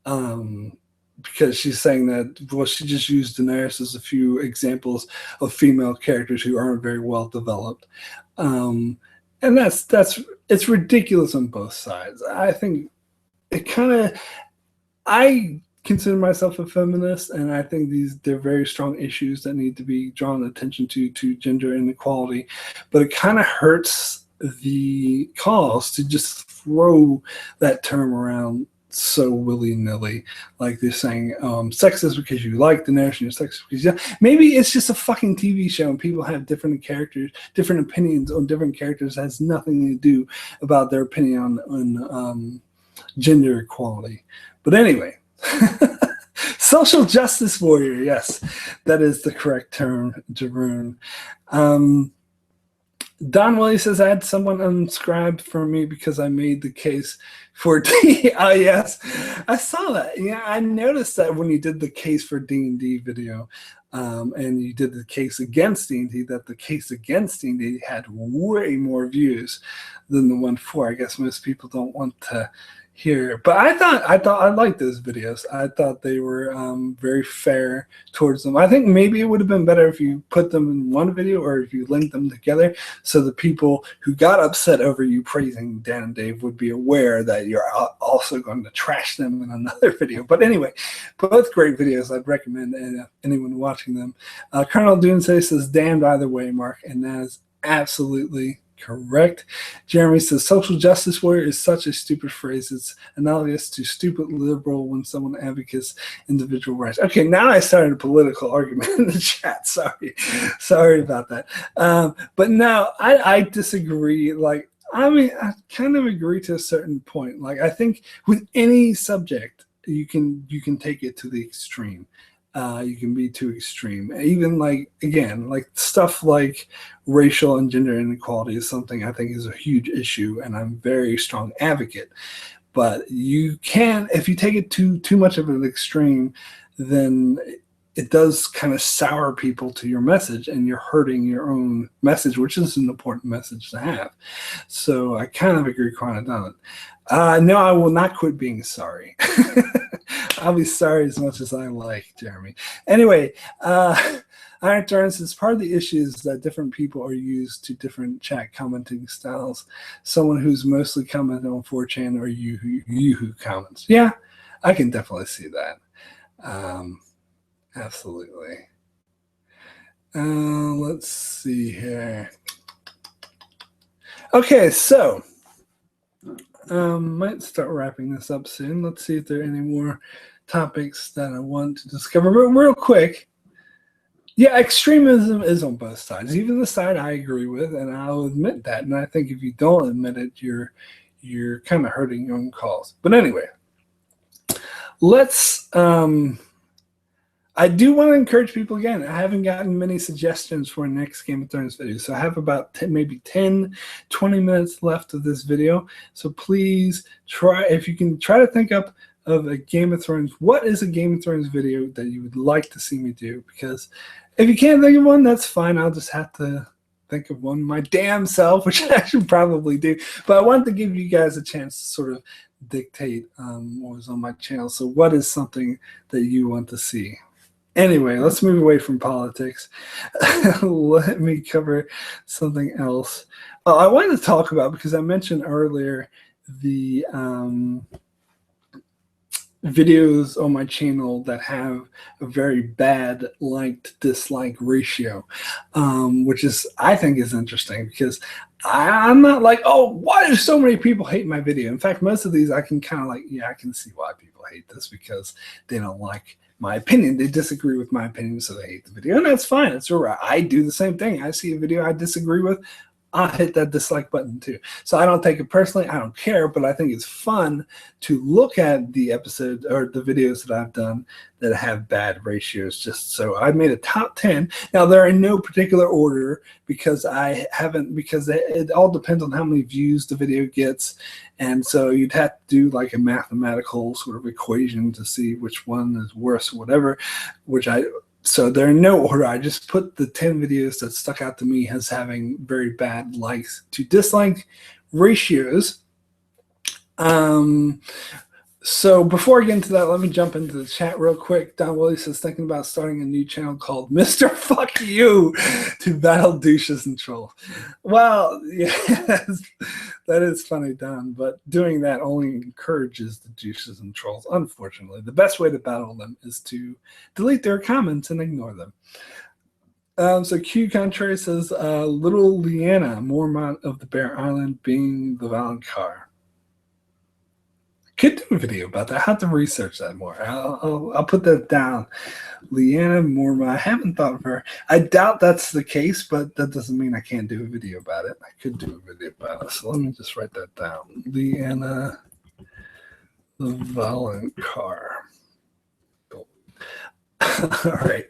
Because she's saying that, well, she just used Daenerys as a few examples of female characters who aren't very well developed. And it's ridiculous on both sides. I think I consider myself a feminist, and I think they're very strong issues that need to be drawn attention to gender inequality. But it kind of hurts the cause to just throw that term around so willy-nilly, like they're saying sexist because you like Daenerys, and you're sexist because maybe it's just a fucking TV show and people have different opinions on different characters. It has nothing to do about their opinion on gender equality. But anyway, social justice warrior, yes, that is the correct term, Jeroen. Don Willie says, I had someone unsubscribe for me because I made the case for D. Oh, yes. I saw that. Yeah, I noticed that when you did the case for D&D video, and you did the case against D&D, that the case against D&D had way more views than the one for. I guess most people don't want to hear. But I thought I liked those videos. I thought they were very fair towards them. I think maybe it would have been better if you put them in one video or if you linked them together, so the people who got upset over you praising Dan and Dave would be aware that you're also going to trash them in another video. But anyway, both great videos. I'd recommend anyone watching them. Colonel Doomsday says, damned either way, Mark, and that is absolutely correct. Jeremy says social justice warrior is such a stupid phrase. It's analogous to stupid liberal when someone advocates individual rights. Okay, now I started a political argument in the chat. Sorry about that. But no, I disagree. Like, I mean, I kind of agree to a certain point. Like, I think with any subject, you can take it to the extreme. You can be too extreme. Even like, again, like stuff like racial and gender inequality is something I think is a huge issue, and I'm a very strong advocate. But you can, if you take it too much of an extreme, then it does kind of sour people to your message, and you're hurting your own message, which is an important message to have. So I kind of agree quite on it. No, I will not quit being sorry. I'll be sorry as much as I like, Jeremy. Anyway, Iron Turns is part of the issues that different people are used to different chat commenting styles. Someone who's mostly commented on 4chan or you who comments. Yeah, I can definitely see that. Absolutely. Let's see here. Okay, so might start wrapping this up soon. Let's see if there are any more topics that I want to discover. But real quick, yeah, extremism is on both sides. Even the side I agree with, and I'll admit that. And I think if you don't admit it, you're kind of hurting your own cause. But anyway, let's. I do want to encourage people again. I haven't gotten many suggestions for a next Game of Thrones video. So I have about maybe 10, 20 minutes left of this video. So please try, if you can try to think up of a Game of Thrones, what is a Game of Thrones video that you would like to see me do? Because if you can't think of one, that's fine. I'll just have to think of one my damn self, which I should probably do. But I wanted to give you guys a chance to sort of dictate what was on my channel. So what is something that you want to see? Anyway, let's move away from politics. Let me cover something else. I wanted to talk about, because I mentioned earlier the videos on my channel that have a very bad like-to-dislike ratio, which is, I think, is interesting, because I'm not like, oh, why do so many people hate my video? In fact, most of these I can kind of like, yeah, I can see why people hate this, because they don't like my opinion. They disagree with my opinion, so they hate the video, and that's fine. It's all right. I do the same thing. I see a video I disagree with, I'll hit that dislike button too. So I don't take it personally. I don't care, but I think it's fun to look at the episode or the videos that I've done that have bad ratios. Just so I made a top 10. Now they're in no particular order, because because it all depends on how many views the video gets. And so you'd have to do like a mathematical sort of equation to see which one is worse or whatever, so they're in no order. I just put the 10 videos that stuck out to me as having very bad likes to dislike ratios. So before I get into that, let me jump into the chat real quick. Don Willie says, thinking about starting a new channel called Mr. Fuck You to battle douches and trolls. Well, yeah, that is funny, Don, but doing that only encourages the douches and trolls, unfortunately. The best way to battle them is to delete their comments and ignore them. So Q Contrary says, Little Leanna, Mormont of the Bear Island being the Valonqar. Could do a video about that. I have to research that more. I'll put that down. Leanna Mormont. I haven't thought of her. I doubt that's the case, but that doesn't mean I can't do a video about it. I could do a video about it. So let me just write that down. Leanna the Valonqar. Cool. All right.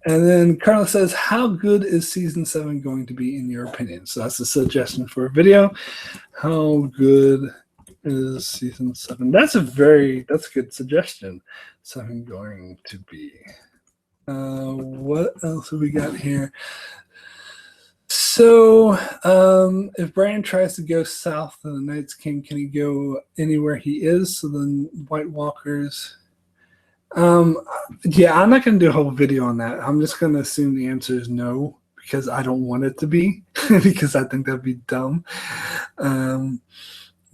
And then Carla says, how good is season 7 going to be in your opinion? So that's a suggestion for a video. How good is season 7? That's a good suggestion. 7 going to be. What else have we got here? So if Bran tries to go south of the Night's King, can he go anywhere he is? So then White Walkers. Yeah, I'm not going to do a whole video on that. I'm just going to assume the answer is no, because I don't want it to be, because I think that'd be dumb.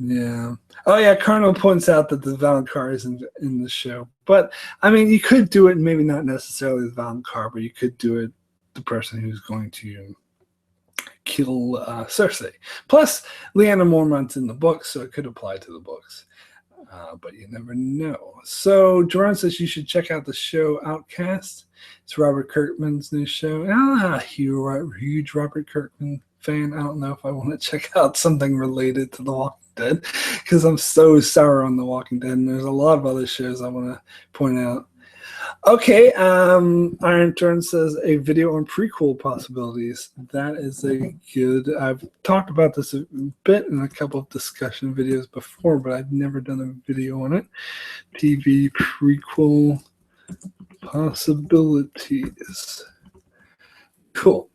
Yeah. Oh, yeah. Colonel points out that the Valonqar isn't in the show. But, I mean, you could do it, maybe not necessarily the Valonqar, but you could do it the person who's going to kill Cersei. Plus, Lyanna Mormont's in the books, so it could apply to the books. But you never know. So Jerome says you should check out the show Outcast. It's Robert Kirkman's new show. Huge Robert Kirkman fan. I don't know if I want to check out something related to The Walking Dead because I'm so sour on The Walking Dead, and there's a lot of other shows I want to point out. Okay, Iron Turn says a video on prequel possibilities. That is a good. I've talked about this a bit in a couple of discussion videos before, but I've never done a video on it. TV prequel possibilities. Cool.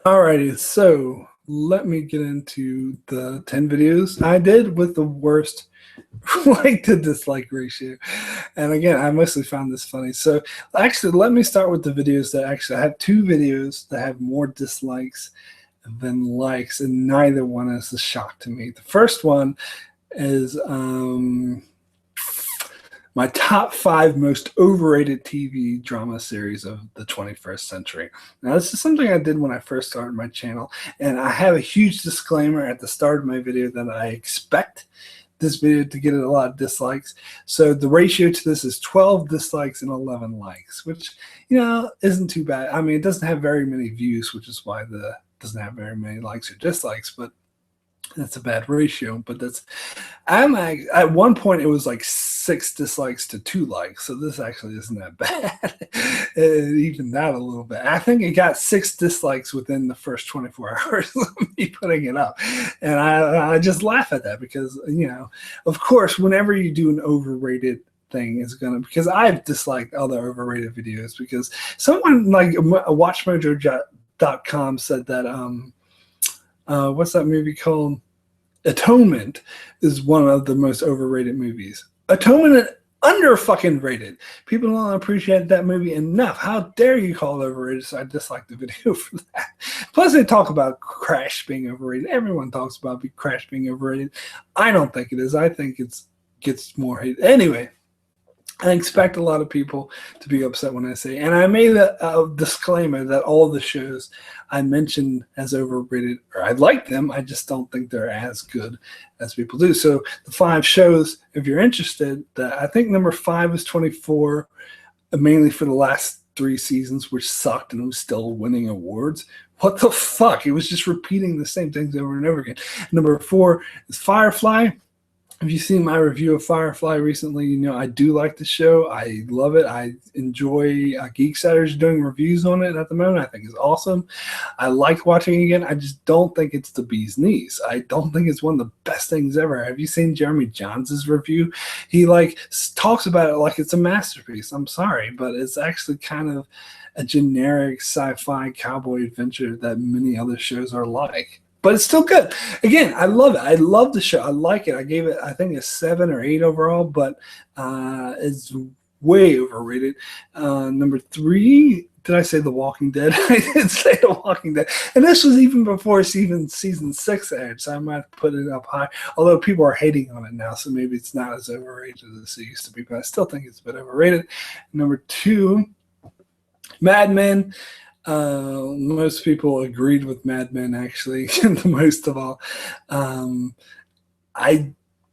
Alrighty, so let me get into the 10 videos I did with the worst like to dislike ratio. And again, I mostly found this funny. So actually, let me start with the videos that actually I have 2 videos that have more dislikes than likes, and neither one is a shock to me. The first one is my top 5 most overrated TV drama series of the 21st century. Now, this is something I did when I first started my channel, and I have a huge disclaimer at the start of my video that I expect this video to get a lot of dislikes. So the ratio to this is 12 dislikes and 11 likes, which, you know, isn't too bad. I mean, it doesn't have very many views, which is why the doesn't have very many likes or dislikes, but that's a bad ratio. But I'm like, at one point it was like 6 dislikes to 2 likes, so this actually isn't that bad. It evened out a little bit. I think it got 6 dislikes within the first 24 hours of me putting it up, and I just laugh at that because, you know, of course, whenever you do an overrated thing is gonna, because I've disliked other overrated videos because someone like WatchMojo.com said that what's that movie called? Atonement is one of the most overrated movies. Atonement is under fucking rated. People don't appreciate that movie enough. How dare you call it overrated? So I dislike the video for that. Plus, they talk about Crash being overrated. Everyone talks about Crash being overrated. I don't think it is. I think it gets more hate. Anyway, I expect a lot of people to be upset when I say, and I made a disclaimer that all the shows I mentioned as overrated, or I like them, I just don't think they're as good as people do. So the 5 shows, if you're interested, I think number 5 is 24, mainly for the last 3 seasons, which sucked and was still winning awards. What the fuck? It was just repeating the same things over and over again. Number 4 is Firefly. If you've seen my review of Firefly recently, you know I do like the show. I love it. I enjoy Geeksiders doing reviews on it at the moment. I think it's awesome. I like watching it again. I just don't think it's the bee's knees. I don't think it's one of the best things ever. Have you seen Jeremy Johns' review? He talks about it like it's a masterpiece. I'm sorry, but it's actually kind of a generic sci-fi cowboy adventure that many other shows are like. But it's still good. Again, I love it. I love the show. I like it. I gave it, I think, a 7 or 8 overall, but it's way overrated. Number 3, did I say The Walking Dead? I did say The Walking Dead. And this was even before season 6 aired, so I might put it up high. Although people are hating on it now, so maybe it's not as overrated as it used to be, but I still think it's a bit overrated. Number 2, Mad Men. Most people agreed with Mad Men, actually, the most of all.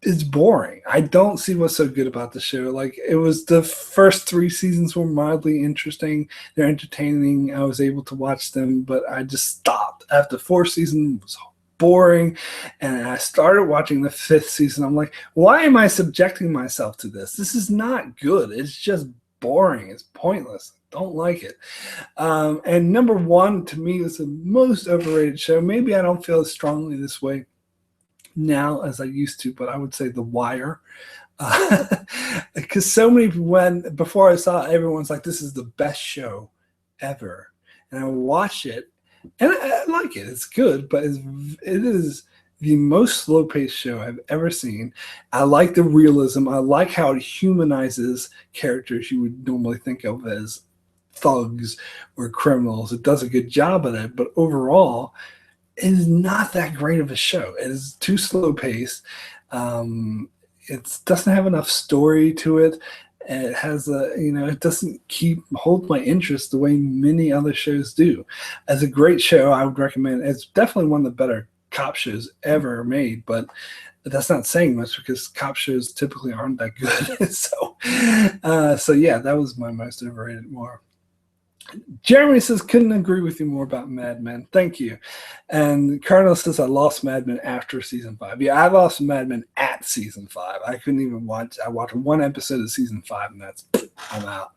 It's boring. I don't see what's so good about the show. Like, it was the first 3 seasons were mildly interesting. They're entertaining. I was able to watch them, but I just stopped after 4th season. It was boring, and I started watching the 5th season. I'm like, why am I subjecting myself to this? This is not good. It's just boring. It's pointless. Don't like it. And number 1 to me is the most overrated show. Maybe I don't feel as strongly this way now as I used to, but I would say The Wire. Because so many people, before I saw it, everyone's like, this is the best show ever. And I watch it, and I like it. It's good, but it is the most slow-paced show I've ever seen. I like the realism. I like how it humanizes characters you would normally think of as thugs or criminals. It does a good job of it, but overall, it is not that great of a show. It is too slow-paced. It doesn't have enough story to it. It has a, it doesn't hold my interest the way many other shows do. As a great show, I would recommend. It's definitely one of the better cop shows ever made, but that's not saying much because cop shows typically aren't that good. So yeah, that was my most overrated more. Jeremy says, couldn't agree with you more about Mad Men. Thank you. And Cardinal says, I lost Mad Men after season 5. Yeah, I lost Mad Men at season 5. I couldn't even watch. I watched one episode of season 5, and I'm out.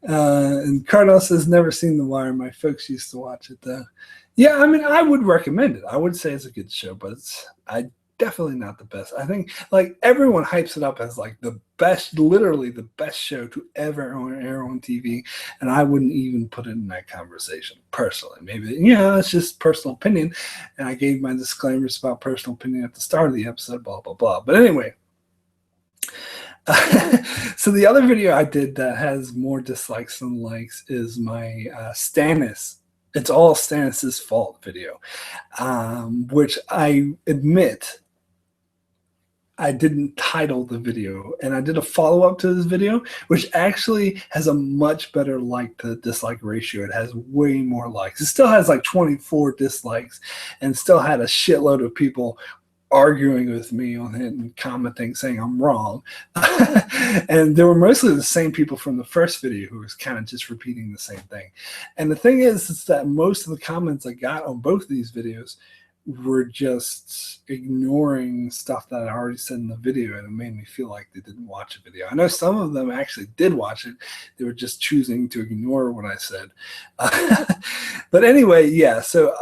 And Cardinal says, never seen The Wire. My folks used to watch it, though. Yeah, I mean, I would recommend it. I would say it's a good show, but definitely not the best. I think like everyone hypes it up as like the best, literally the best show to ever air on TV, and I wouldn't even put it in that conversation personally. Maybe it's just personal opinion, and I gave my disclaimers about personal opinion at the start of the episode. Blah blah blah. But anyway. So the other video I did that has more dislikes than likes is my Stannis. It's all Stannis' fault video, which I admit I didn't title the video, and I did a follow-up to this video, which actually has a much better like to dislike ratio. It has way more likes. It still has like 24 dislikes and still had a shitload of people arguing with me on it and commenting saying I'm wrong. And they were mostly the same people from the first video who was kind of just repeating the same thing. And the thing is that most of the comments I got on both of these videos were just ignoring stuff that I already said in the video, and it made me feel like they didn't watch a video. I know some of them actually did watch it. They were just choosing to ignore what I said. But anyway, yeah, so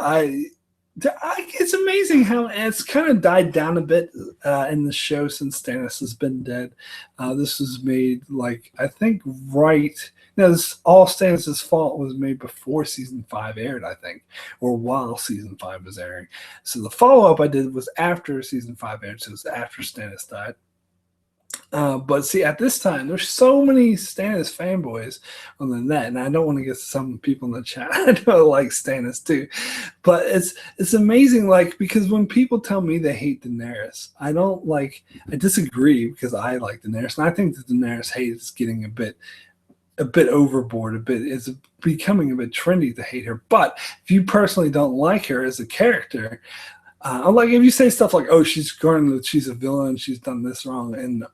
it's amazing how it's kind of died down a bit in the show since Stannis has been dead. This was made I think this All Stannis' Fault was made before season 5 aired, I think, or while season 5 was airing. So the follow-up I did was after season 5 aired, so it was after Stannis died. But see, at this time, there's so many Stannis fanboys on the net, and I don't want to get some people in the chat I know like Stannis too, but it's amazing, because when people tell me they hate Daenerys, I disagree because I like Daenerys, and I think that Daenerys hate is getting a bit overboard, it's becoming a bit trendy to hate her. But if you personally don't like her as a character, if you say stuff like, "Oh, she's a villain, she's done this wrong," and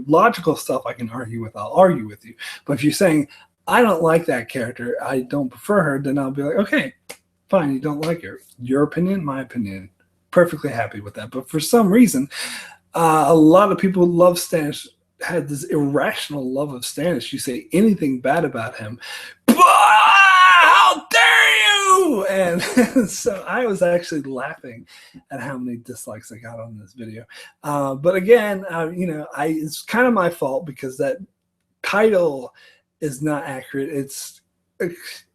logical stuff I can argue with, I'll argue with you. But if you're saying I don't like that character, I don't prefer her, then I'll be like, okay, fine, you don't like her. Your opinion, my opinion. Perfectly happy with that. But for some reason, a lot of people love Stannis. Had this irrational love of Stannis. You say anything bad about him, how dare you? And so I was actually laughing at how many dislikes I got on this video. But again, it's kind of my fault because that title is not accurate.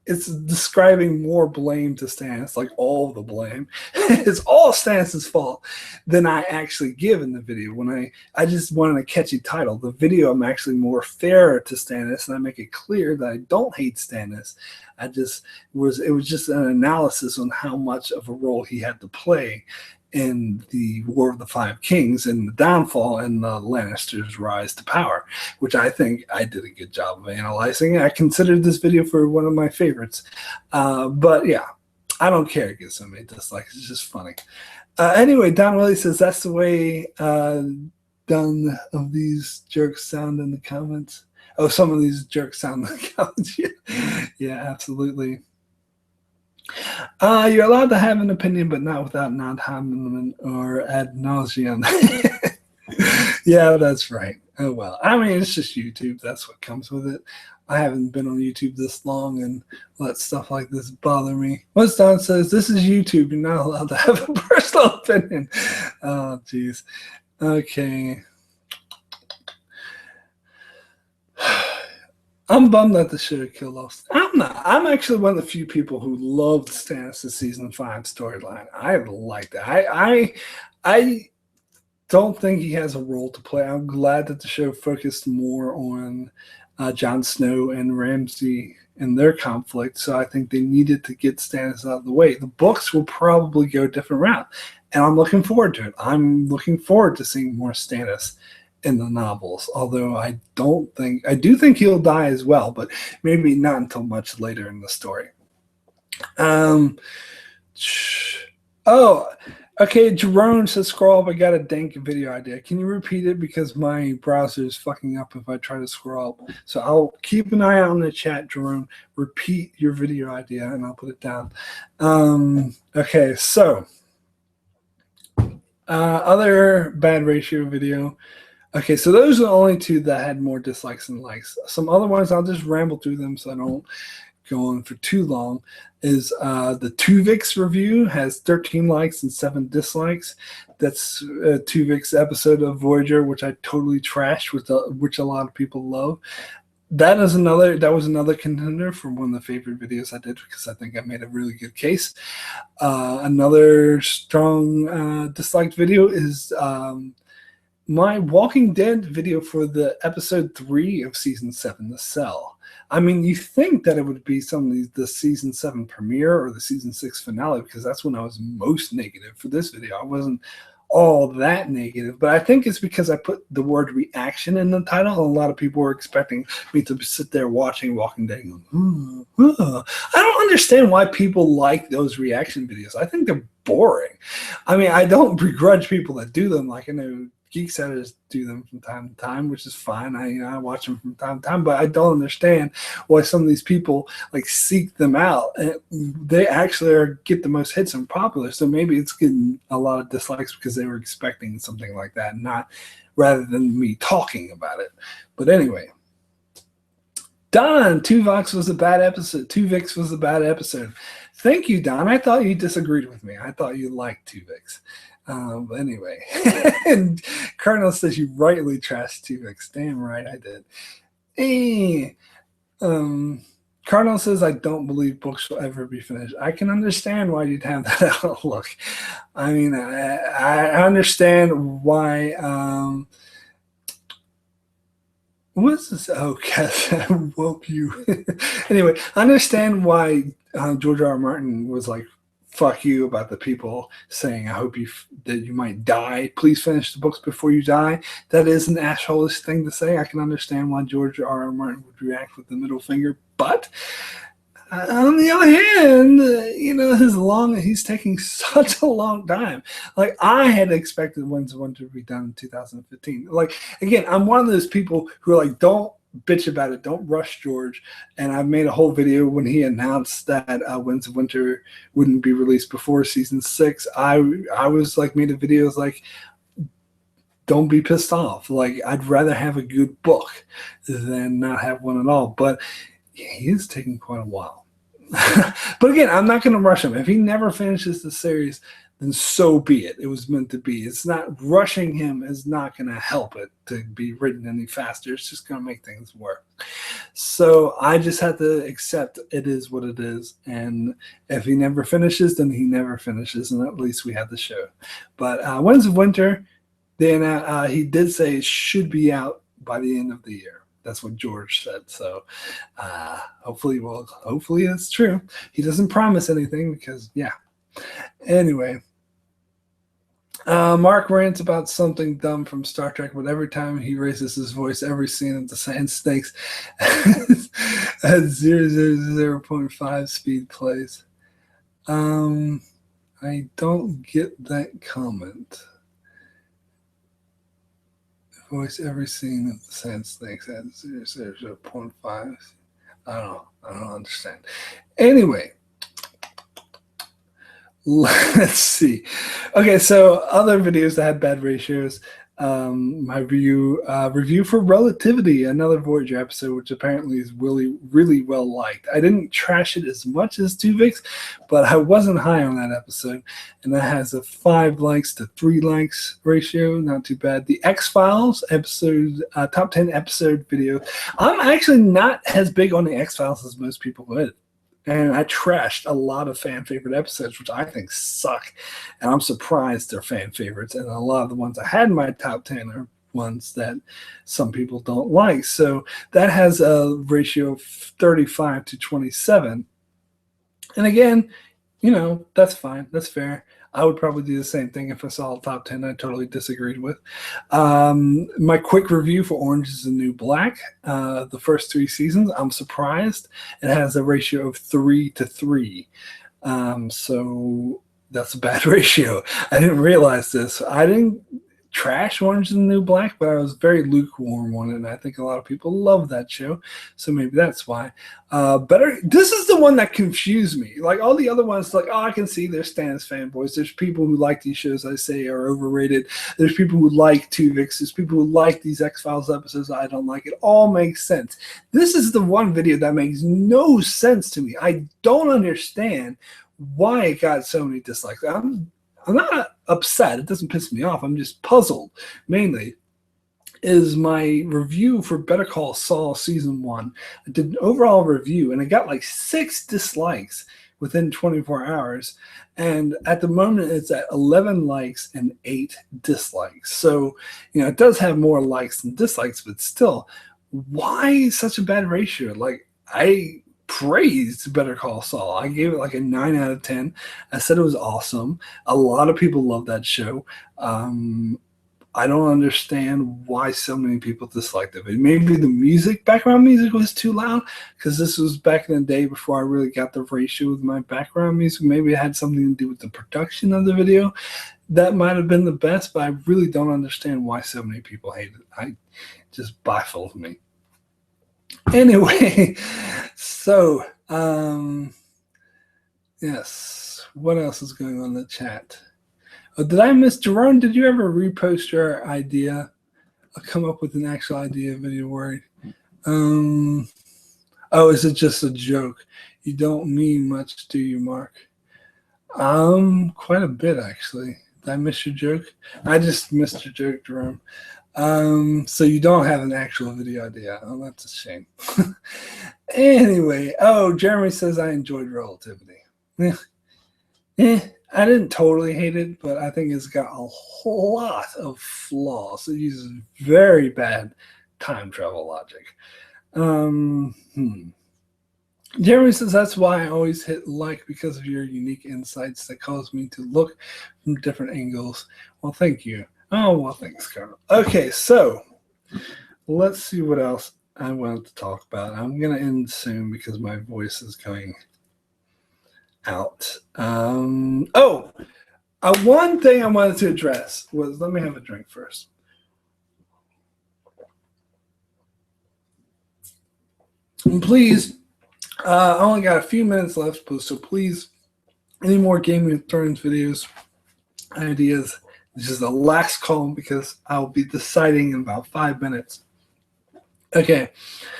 It's describing more blame to Stannis, like all the blame. It's all Stannis' fault than I actually give in the video. When I just wanted a catchy title. The video, I'm actually more fair to Stannis, and I make it clear that I don't hate Stannis. It was just an analysis on how much of a role he had to play in the War of the Five Kings and the downfall and the Lannisters' rise to power, which I think I did a good job of analyzing. I considered this video for one of my favorites. But yeah, I don't care it gets so many dislikes. It's just funny. Anyway, Don Willie says that's the way done of these jerks sound in the comments. Oh, some of these jerks sound in the comments. Yeah, absolutely. You're allowed to have an opinion, but not without not having or ad nauseum. Yeah, that's right. Oh, well. I mean, it's just YouTube. That's what comes with it. I haven't been on YouTube this long and let stuff like this bother me. Once Don says, this is YouTube. You're not allowed to have a personal opinion. Oh, jeez. Okay. I'm bummed that the show killed off. I'm not. I'm actually one of the few people who loved Stannis' season 5 storyline. I like that. I don't think he has a role to play. I'm glad that the show focused more on Jon Snow and Ramsay and their conflict. So I think they needed to get Stannis out of the way. The books will probably go a different route, and I'm looking forward to it. I'm looking forward to seeing more Stannis in the novels, although I do think he'll die as well, but maybe not until much later in the story. Um, oh, okay. Jerome says, "Scroll up. I got a dank video idea. Can you repeat it because my browser is fucking up if I try to scroll up? So I'll keep an eye out on the chat, Jerome. Repeat your video idea, and I'll put it down. Okay, so other bad ratio video. Okay, so those are the only two that had more dislikes than likes. Some other ones, I'll just ramble through them so I don't go on for too long. Is the Tuvix review has 13 likes and 7 dislikes. That's Tuvix episode of Voyager, which I totally trashed, which a lot of people love. That was another contender for one of the favorite videos I did because I think I made a really good case. Another strong disliked video is my Walking Dead video for the episode 3 of season 7, The Cell. I mean, you think that it would be some of the season 7 premiere or the season 6 finale, because that's when I was most negative for this video. I wasn't all that negative, but I think it's because I put the word reaction in the title, and a lot of people were expecting me to sit there watching Walking Dead and go, I don't understand why people like those reaction videos. I think they're boring. I mean, I don't begrudge people that do them. Like, I know Geek Setters do them from time to time, which is fine. I watch them from time to time, but I don't understand why some of these people like seek them out. And they actually get the most hits and popular. So maybe it's getting a lot of dislikes because they were expecting something like that, not rather than me talking about it. But anyway, Don, Tuvix was a bad episode. Tuvix was a bad episode. Thank you, Don. I thought you disagreed with me. I thought you liked Tuvix. But anyway, and Cardinal says you rightly trashed Tuvix. Damn right I did. Cardinal says I don't believe books will ever be finished. I can understand why you'd have that outlook. I mean, I understand why. What's this? Oh, Cass, I woke you. Anyway, I understand why George R. R. Martin was like, fuck you about the people saying, I hope that you might die. Please finish the books before you die. That is an asshole-ish thing to say. I can understand why George R. R. Martin would react with the middle finger. But on the other hand, he's taking such a long time. Like, I had expected Winds of Winter to be done in 2015. Like, again, I'm one of those people who are like, don't bitch about it, don't rush George. And I made a whole video when he announced that Winds of Winter wouldn't be released before season 6. I was like, made a video like, don't be pissed off. Like, I'd rather have a good book than not have one at all. But yeah, he is taking quite a while. But again, I'm not going to rush him. If he never finishes the series, then so be it. It was meant to be. It's not rushing him is not going to help it to be written any faster. It's just going to make things work. So I just have to accept it is what it is. And if he never finishes, then he never finishes. And at least we have the show. But Winds of Winter, then he did say it should be out by the end of the year. That's what George said. So hopefully it's true. He doesn't promise anything because, yeah. Anyway, Mark rants about something dumb from Star Trek, but every time he raises his voice, every scene of the Sand Snakes at 0.5 speed plays. I don't get that comment. Voice every scene of the Sand Snakes at 0.5. I don't understand. Anyway. Let's see. Okay, so other videos that had bad ratios. My review for Relativity, another Voyager episode, which apparently is really, really well liked. I didn't trash it as much as Tuvix, but I wasn't high on that episode. And that has a 5 likes to 3 likes ratio. Not too bad. The X-Files episode, top 10 episode video. I'm actually not as big on the X-Files as most people would. And I trashed a lot of fan favorite episodes, which I think suck. And I'm surprised they're fan favorites. And a lot of the ones I had in my top 10 are ones that some people don't like. So that has a ratio of 35 to 27. And again, that's fine. That's fair. I would probably do the same thing if I saw a top 10 I totally disagreed with. My quick review for Orange is the New Black, the first 3 seasons, I'm surprised. It has a ratio of 3-3. So that's a bad ratio. I didn't realize this. I didn't trash Orange is the New Black, but I was very lukewarm on it, and I think a lot of people love that show, so maybe that's why. Better. This is the one that confused me. Like all the other ones, like, oh, I can see there's Stannis fanboys. There's people who like these shows I say are overrated. There's people who like Tuvix. There's people who like these X-Files episodes I don't like. It all makes sense. This is the one video that makes no sense to me. I don't understand why it got so many dislikes. I'm not upset. It doesn't piss me off. I'm just puzzled. Mainly is my review for Better Call Saul Season 1. I did an overall review, and it got like 6 dislikes within 24 hours. And at the moment, it's at 11 likes and 8 dislikes. So, it does have more likes than dislikes, but still, why such a bad ratio? Like, I praised Better Call Saul. I gave it like a 9 out of 10. I said it was awesome. A lot of people love that show. I don't understand why so many people disliked it. Maybe the background music was too loud, because this was back in the day before I really got the ratio with my background music. Maybe it had something to do with the production of the video. That might have been the best, but I really don't understand why so many people hate it. It just baffles me. Anyway, so, yes, what else is going on in the chat? Oh, did I miss, Jerome, did you ever repost your idea? I'll come up with an actual idea video word. Oh, is it just a joke? You don't mean much, do you, Mark? Quite a bit, actually. Did I miss your joke? I just missed your joke, Jerome. So you don't have an actual video idea. Oh, that's a shame. Anyway, Jeremy says I enjoyed Relativity. I didn't totally hate it, but I think it's got a whole lot of flaws. It uses very bad time travel logic. Jeremy says that's why I always hit like, because of your unique insights that cause me to look from different angles. Well, thank you. Oh, well, thanks, Carl. Okay, so let's see what else I wanted to talk about. I'm going to end soon because my voice is going out. One thing I wanted to address was, let me have a drink first. And please, I only got a few minutes left, so please, any more Game of Thrones videos, ideas, this is the last call because I'll be deciding in about 5 minutes. Okay,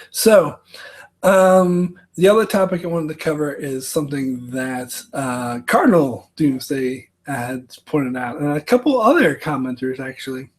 so the other topic I wanted to cover is something that Cardinal Doomsday had pointed out, and a couple other commenters actually,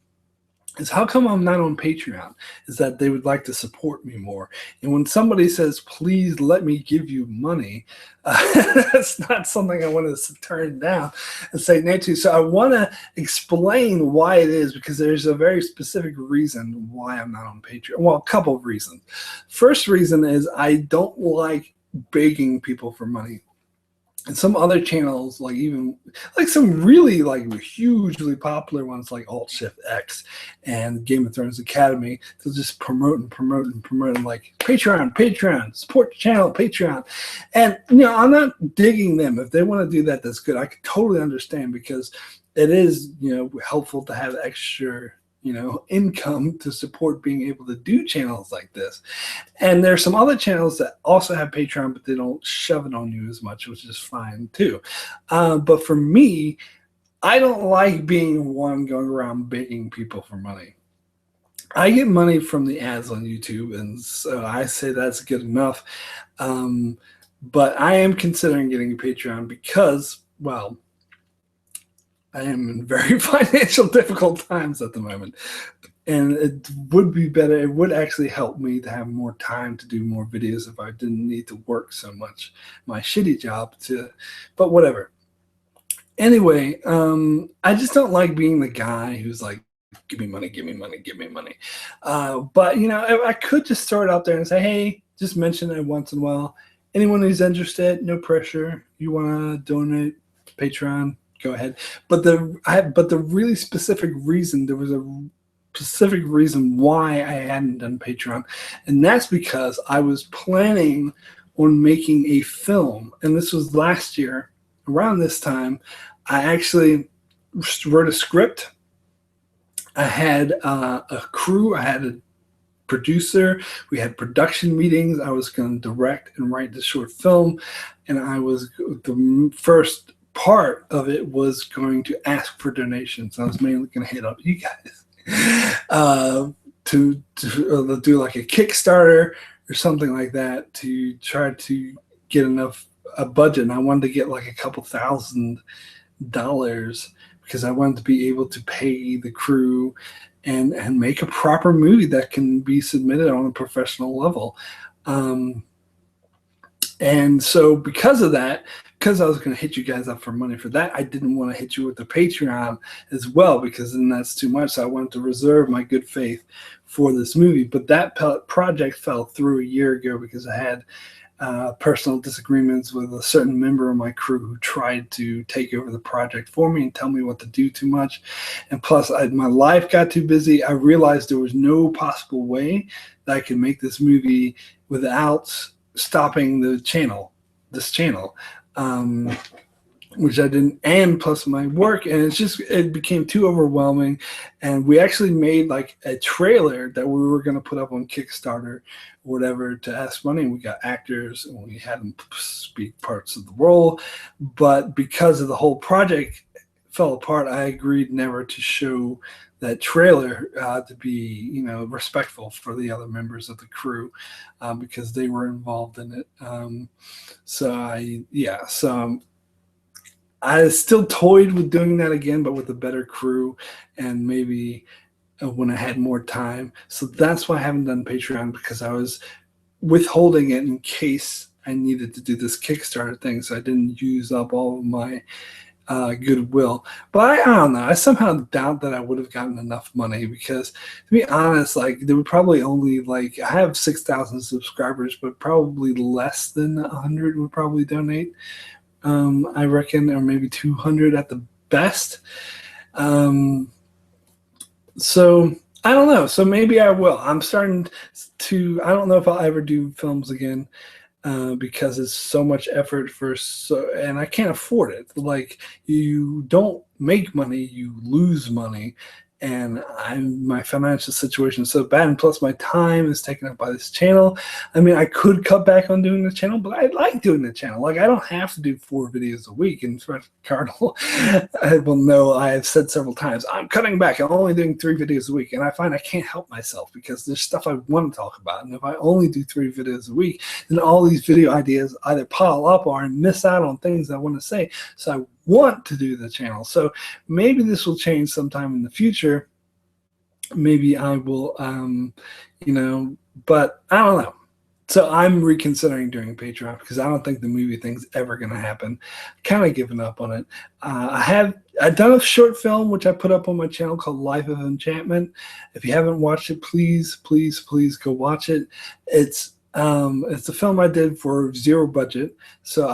is how come I'm not on Patreon, is that they would like to support me more. And when somebody says, please let me give you money, that's not something I want to turn down and say no to. So I want to explain why it is, because there's a very specific reason why I'm not on Patreon. Well, a couple of reasons. First reason is I don't like begging people for money. And some other channels, like some really hugely popular ones like Alt Shift X and Game of Thrones Academy, they'll just promote like Patreon, support the channel, Patreon. And I'm not digging them. If they want to do that, that's good. I can totally understand, because it is helpful to have extra income to support being able to do channels like this. And there's some other channels that also have Patreon, but they don't shove it on you as much, which is fine too. But for me, I don't like being one going around begging people for money. I get money from the ads on YouTube, and so I say that's good enough. But I am considering getting a Patreon because, well, I am in very financial difficult times at the moment, and it would be better. It would actually help me to have more time to do more videos if I didn't need to work so much my shitty job but whatever. Anyway, I just don't like being the guy who's like, give me money, give me money, give me money. But if I could just throw it out there and say, hey, just mention it once in a while. Anyone who's interested, no pressure. You want to donate to Patreon, go ahead. But the really specific reason, there was a specific reason why I hadn't done Patreon, and that's because I was planning on making a film, and this was last year around this time. I actually wrote a script. I had a crew. I had a producer. We had production meetings. I was going to direct and write the short film, and the first part of it was going to ask for donations. I was mainly going to hit up you guys to do like a Kickstarter or something like that to try to get a budget. And I wanted to get like a couple $1,000 because I wanted to be able to pay the crew and make a proper movie that can be submitted on a professional level. And so because of that, because I was going to hit you guys up for money for that, I didn't want to hit you with the Patreon as well, because then that's too much. So I wanted to reserve my good faith for this movie. But that project fell through a year ago because I had personal disagreements with a certain member of my crew who tried to take over the project for me and tell me what to do too much. And plus, my life got too busy. I realized there was no possible way that I could make this movie without stopping this channel, which I didn't, and plus my work, and it became too overwhelming. And we actually made like a trailer that we were going to put up on Kickstarter or whatever to ask money. We got actors and we had them speak parts of the role, but because of the whole project fell apart, I agreed never to show that trailer to be, respectful for the other members of the crew because they were involved in it. So I still toyed with doing that again, but with a better crew and maybe when I had more time. So that's why I haven't done Patreon, because I was withholding it in case I needed to do this Kickstarter thing, so I didn't use up all of my goodwill. But I don't know. I somehow doubt that I would have gotten enough money, because to be honest, like there would probably only I have 6,000 subscribers, but probably less than 100 would probably donate. I reckon, or maybe 200 at the best. So I don't know. So maybe I will. I'm starting to. I don't know if I'll ever do films again. Because it's so much effort and I can't afford it. Like, you don't make money, you lose money, and my financial situation is so bad, and plus my time is taken up by this channel. I mean, I could cut back on doing the channel, but I like doing the channel. Like, I don't have to do 4 videos a week. And Cardinal will know I have said several times, I'm cutting back. I'm only doing 3 videos a week. And I find I can't help myself because there's stuff I want to talk about. And if I only do 3 videos a week, then all these video ideas either pile up or I miss out on things I want to say. So I want to do the channel. So maybe this will change sometime in the future. Maybe I will, but I don't know. So I'm reconsidering doing Patreon because I don't think the movie thing's ever going to happen. Kind of given up on it. I've done a short film which I put up on my channel called Life of Enchantment. If you haven't watched it, please go watch it. It's a film I did for 0 budget, so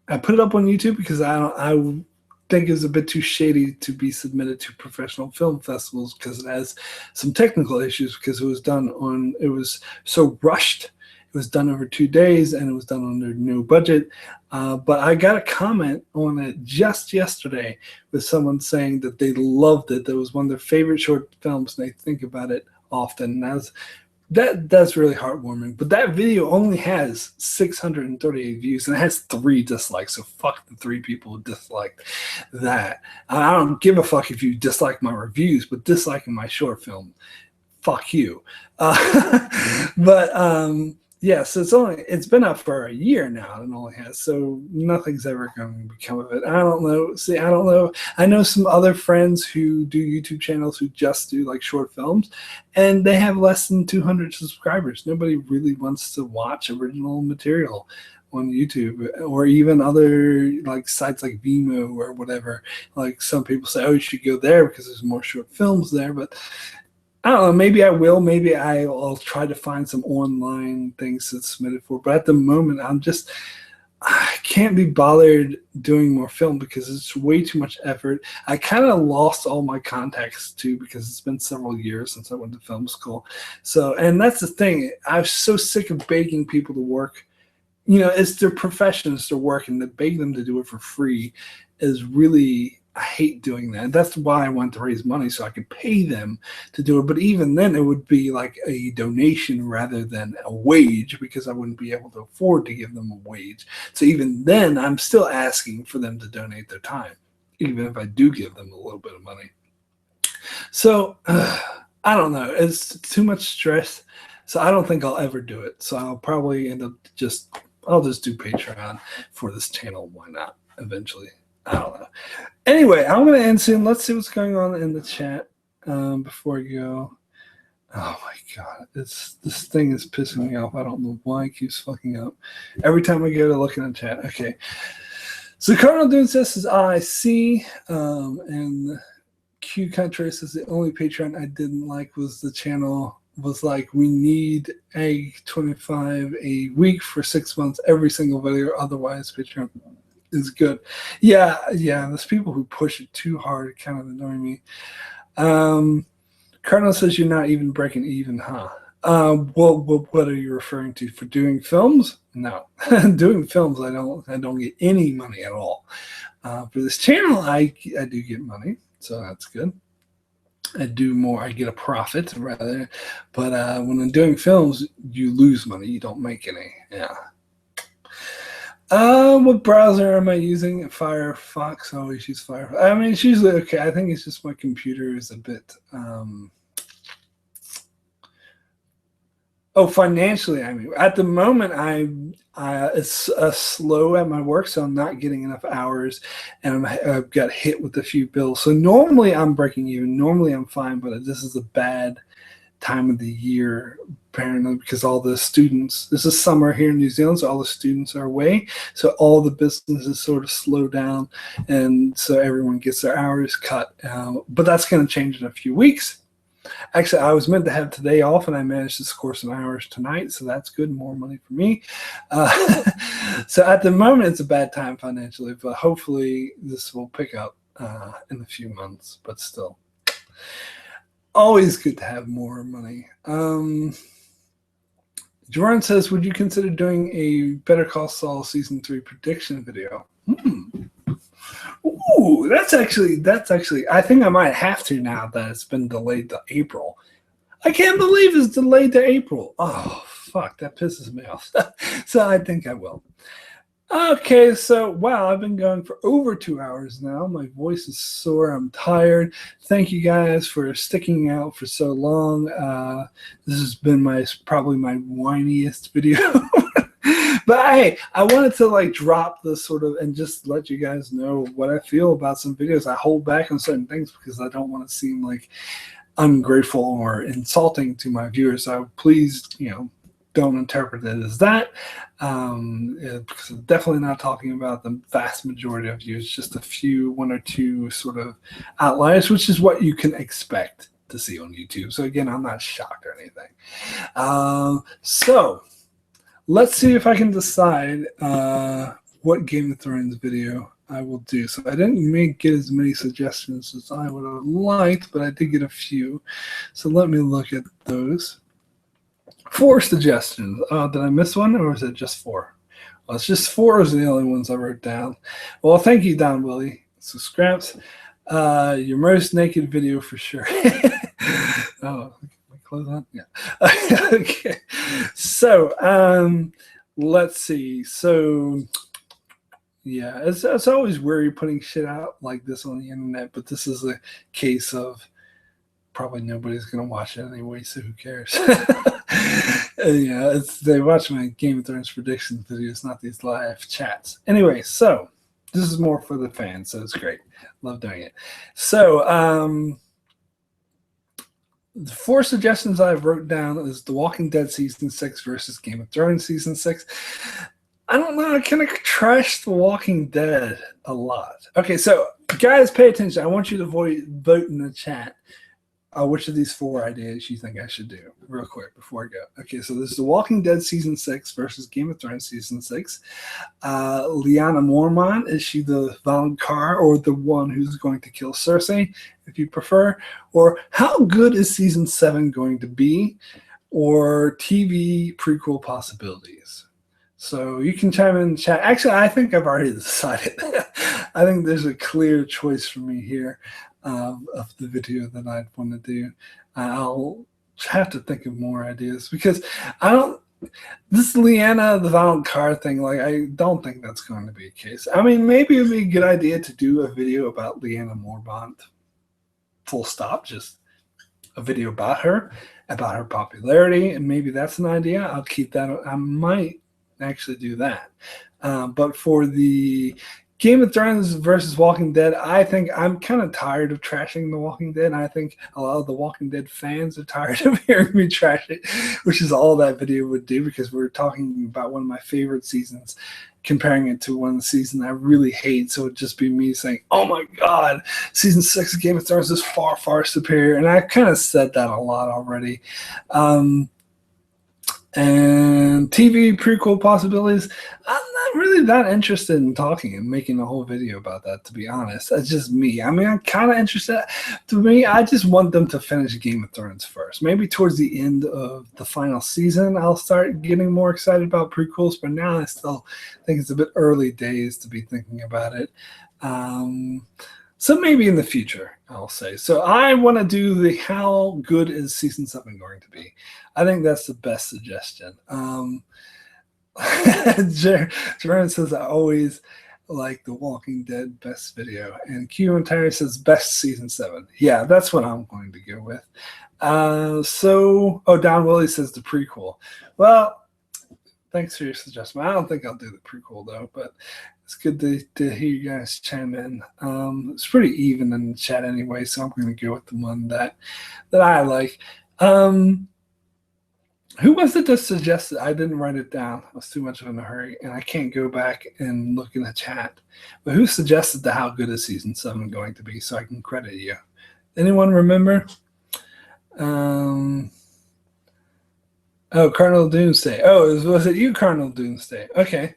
I put it up on YouTube because I think it's a bit too shady to be submitted to professional film festivals because it has some technical issues, because it was so rushed. It was done over 2 days and it was done under no budget. But I got a comment on it just yesterday with someone saying that they loved it. That was one of their favorite short films and they think about it often. That's really heartwarming. But that video only has 638 views and it has 3 dislikes. So fuck the 3 people who disliked that. I don't give a fuck if you dislike my reviews, but disliking my short film, fuck you. Yeah, so it's been up for a year now and only has, so nothing's ever going to become of it. I don't know. See, I don't know. I know some other friends who do YouTube channels who just do like short films, and they have less than 200 subscribers. Nobody really wants to watch original material on YouTube, or even other like sites like Vimeo or whatever. Like, some people say, oh, you should go there because there's more short films there, but I don't know, maybe I will. Maybe I'll try to find some online things to submit it for. But at the moment, I can't be bothered doing more film because it's way too much effort. I kind of lost all my contacts too because it's been several years since I went to film school. So, and that's the thing. I'm so sick of begging people to work. You know, it's their profession, it's their work, and to beg them to do it for free is really, I hate doing that. That's why I want to raise money so I could pay them to do it. But even then, it would be like a donation rather than a wage because I wouldn't be able to afford to give them a wage. So even then, I'm still asking for them to donate their time, even if I do give them a little bit of money. So I don't know. It's too much stress. So I don't think I'll ever do it. So I'll probably end up I'll just do Patreon for this channel. Why not? Eventually. I don't know. Anyway, I'm going to end soon. Let's see what's going on in the chat before I go. Oh my God. This thing is pissing me off. I don't know why it keeps fucking up. Every time I go to look in the chat. Okay. So Cardinal Dune says is IC. And Q Country says the only Patreon I didn't like was the channel was like, we need a 25 a week for 6 months, every single video. Otherwise, Patreon is good. Yeah. There's people who push it too hard. It kind of annoy me. Cardinal says you're not even breaking even, huh? Well, what are you referring to? For doing films? No, doing films, I don't get any money at all. For this channel, I do get money, so that's good. I do more. I get a profit rather, but when I'm doing films, you lose money. You don't make any. Yeah. What browser am I using? Firefox. I always use Firefox. I mean, it's usually okay. I think it's just my computer is a bit. Financially, I mean, at the moment, it's slow at my work, so I'm not getting enough hours, and I've got hit with a few bills. So normally I'm breaking even. Normally I'm fine, but this is a bad time of the year, apparently, because all the students, this is summer here in New Zealand, so all the students are away, so all the businesses sort of slow down, and so everyone gets their hours cut. But that's going to change in a few weeks. Actually, I was meant to have today off, and I managed to score some hours tonight, so that's good. More money for me. So at the moment, it's a bad time financially, but hopefully this will pick up in a few months. But still, always good to have more money. Jerron says, would you consider doing a Better Call Saul Season 3 prediction video? Ooh, that's actually, I think I might have to now that it's been delayed to April. I can't believe it's delayed to April. Oh, fuck, that pisses me off. So I think I will. Okay, so wow, I've been going for over 2 hours now. My voice is sore. I'm tired. Thank you guys for sticking out for so long. This has been probably my whiniest video. But hey, I wanted to drop this sort of and just let you guys know what I feel about some videos. I hold back on certain things because I don't want to seem like ungrateful or insulting to my viewers. So please, don't interpret it as that. Because I'm definitely not talking about the vast majority of you. It's just a few, one or two sort of outliers, which is what you can expect to see on YouTube. So again, I'm not shocked or anything. So let's see if I can decide what Game of Thrones video I will do. So I didn't get as many suggestions as I would have liked, but I did get a few. So let me look at those. 4 suggestions. Did I miss one, or is it just 4? Well, it's just 4 is the only ones I wrote down. Well, thank you, Don Willie. So Scraps, your most naked video for sure. Oh, close on? Yeah. Okay. So let's see. So yeah, it's always weird putting shit out like this on the internet, but this is a case of probably nobody's gonna watch it anyway, so who cares? Yeah, they watch my Game of Thrones predictions videos, not these live chats. Anyway, so this is more for the fans, so it's great. Love doing it. So the 4 suggestions I wrote down is The Walking Dead Season 6 versus Game of Thrones Season 6. I don't know. I kind of trashed The Walking Dead a lot. Okay, so guys, pay attention. I want you to vote in the chat. which of these 4 ideas you think I should do real quick before I go. Okay, so this is The Walking Dead Season 6 versus Game of Thrones Season 6. Lyanna Mormont, is she the Valonqar or the one who's going to kill Cersei, if you prefer? Or how good is Season 7 going to be? Or TV prequel possibilities? So you can chime in the chat. Actually, I think I've already decided. I think there's a clear choice for me here of the video that I'd want to do. I'll have to think of more ideas because I don't. This Lyanna the Valonqar thing, like, I don't think that's going to be a case. I mean, maybe it'd be a good idea to do a video about Lyanna Mormont. Full stop. Just a video about her popularity, and maybe that's an idea. I'll keep that. I might actually do that. But for the Game of Thrones versus Walking Dead, I think I'm kind of tired of trashing The Walking Dead. I think a lot of The Walking Dead fans are tired of hearing me trash it, which is all that video would do, because we're talking about one of my favorite seasons, comparing it to one season I really hate. So it'd just be me saying, oh my God, season 6 of Game of Thrones is far, far superior. And I kind of said that a lot already. And TV prequel possibilities, I'm not really that interested in talking and making a whole video about that, to be honest. That's just me. I mean, I'm kind of interested. To me, I just want them to finish Game of Thrones first. Maybe towards the end of the final season, I'll start getting more excited about prequels, but now I still think it's a bit early days to be thinking about it. So maybe in the future, I'll say. So I want to do the how good is season 7 going to be. I think that's the best suggestion. Jerome says, I always like The Walking Dead best video. And Q and Terry says best season 7. Yeah, that's what I'm going to go with. Don Willie says the prequel. Well, thanks for your suggestion. I don't think I'll do the prequel though, but it's good to hear you guys chime in. It's pretty even in the chat anyway, so I'm going to go with the one that I like. Who was it that suggested? I didn't write it down. I was too much of in a hurry, and I can't go back and look in the chat. But who suggested the how good is season 7 going to be, so I can credit you? Anyone remember? Oh, Cardinal Doomsday. Oh, was it you, Cardinal Doomsday? Okay,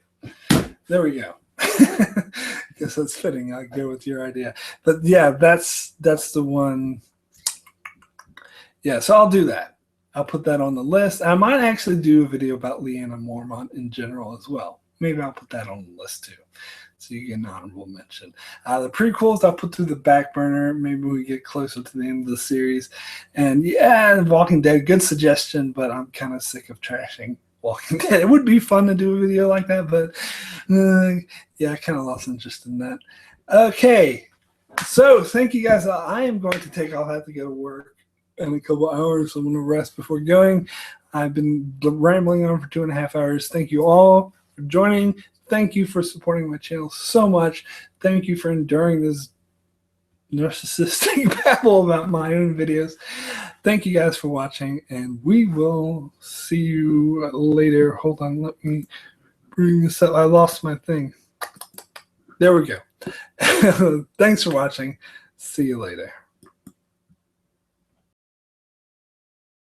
there we go. I guess that's fitting. I'll go with your idea. But yeah, that's the one. Yeah, so I'll do that. I'll put that on the list. I might actually do a video about Lyanna Mormont in general as well. Maybe I'll put that on the list too, so you get an honorable mention. The prequels I'll put to the back burner. Maybe we get closer to the end of the series. And yeah, Walking Dead, good suggestion, but I'm kind of sick of trashing Walking Dead. It would be fun to do a video like that, but yeah, I kind of lost interest in that. Okay, so thank you guys. I am going to take off. I have to go to work in a couple hours. I'm going to rest before going. I've been rambling on for 2.5 hours. Thank you all for joining. Thank you for supporting my channel so much. Thank you for enduring this narcissistic babble about my own videos. Thank you guys for watching, and we will see you later. Hold on, let me bring this up. I lost my thing. There we go. Thanks for watching. See you later.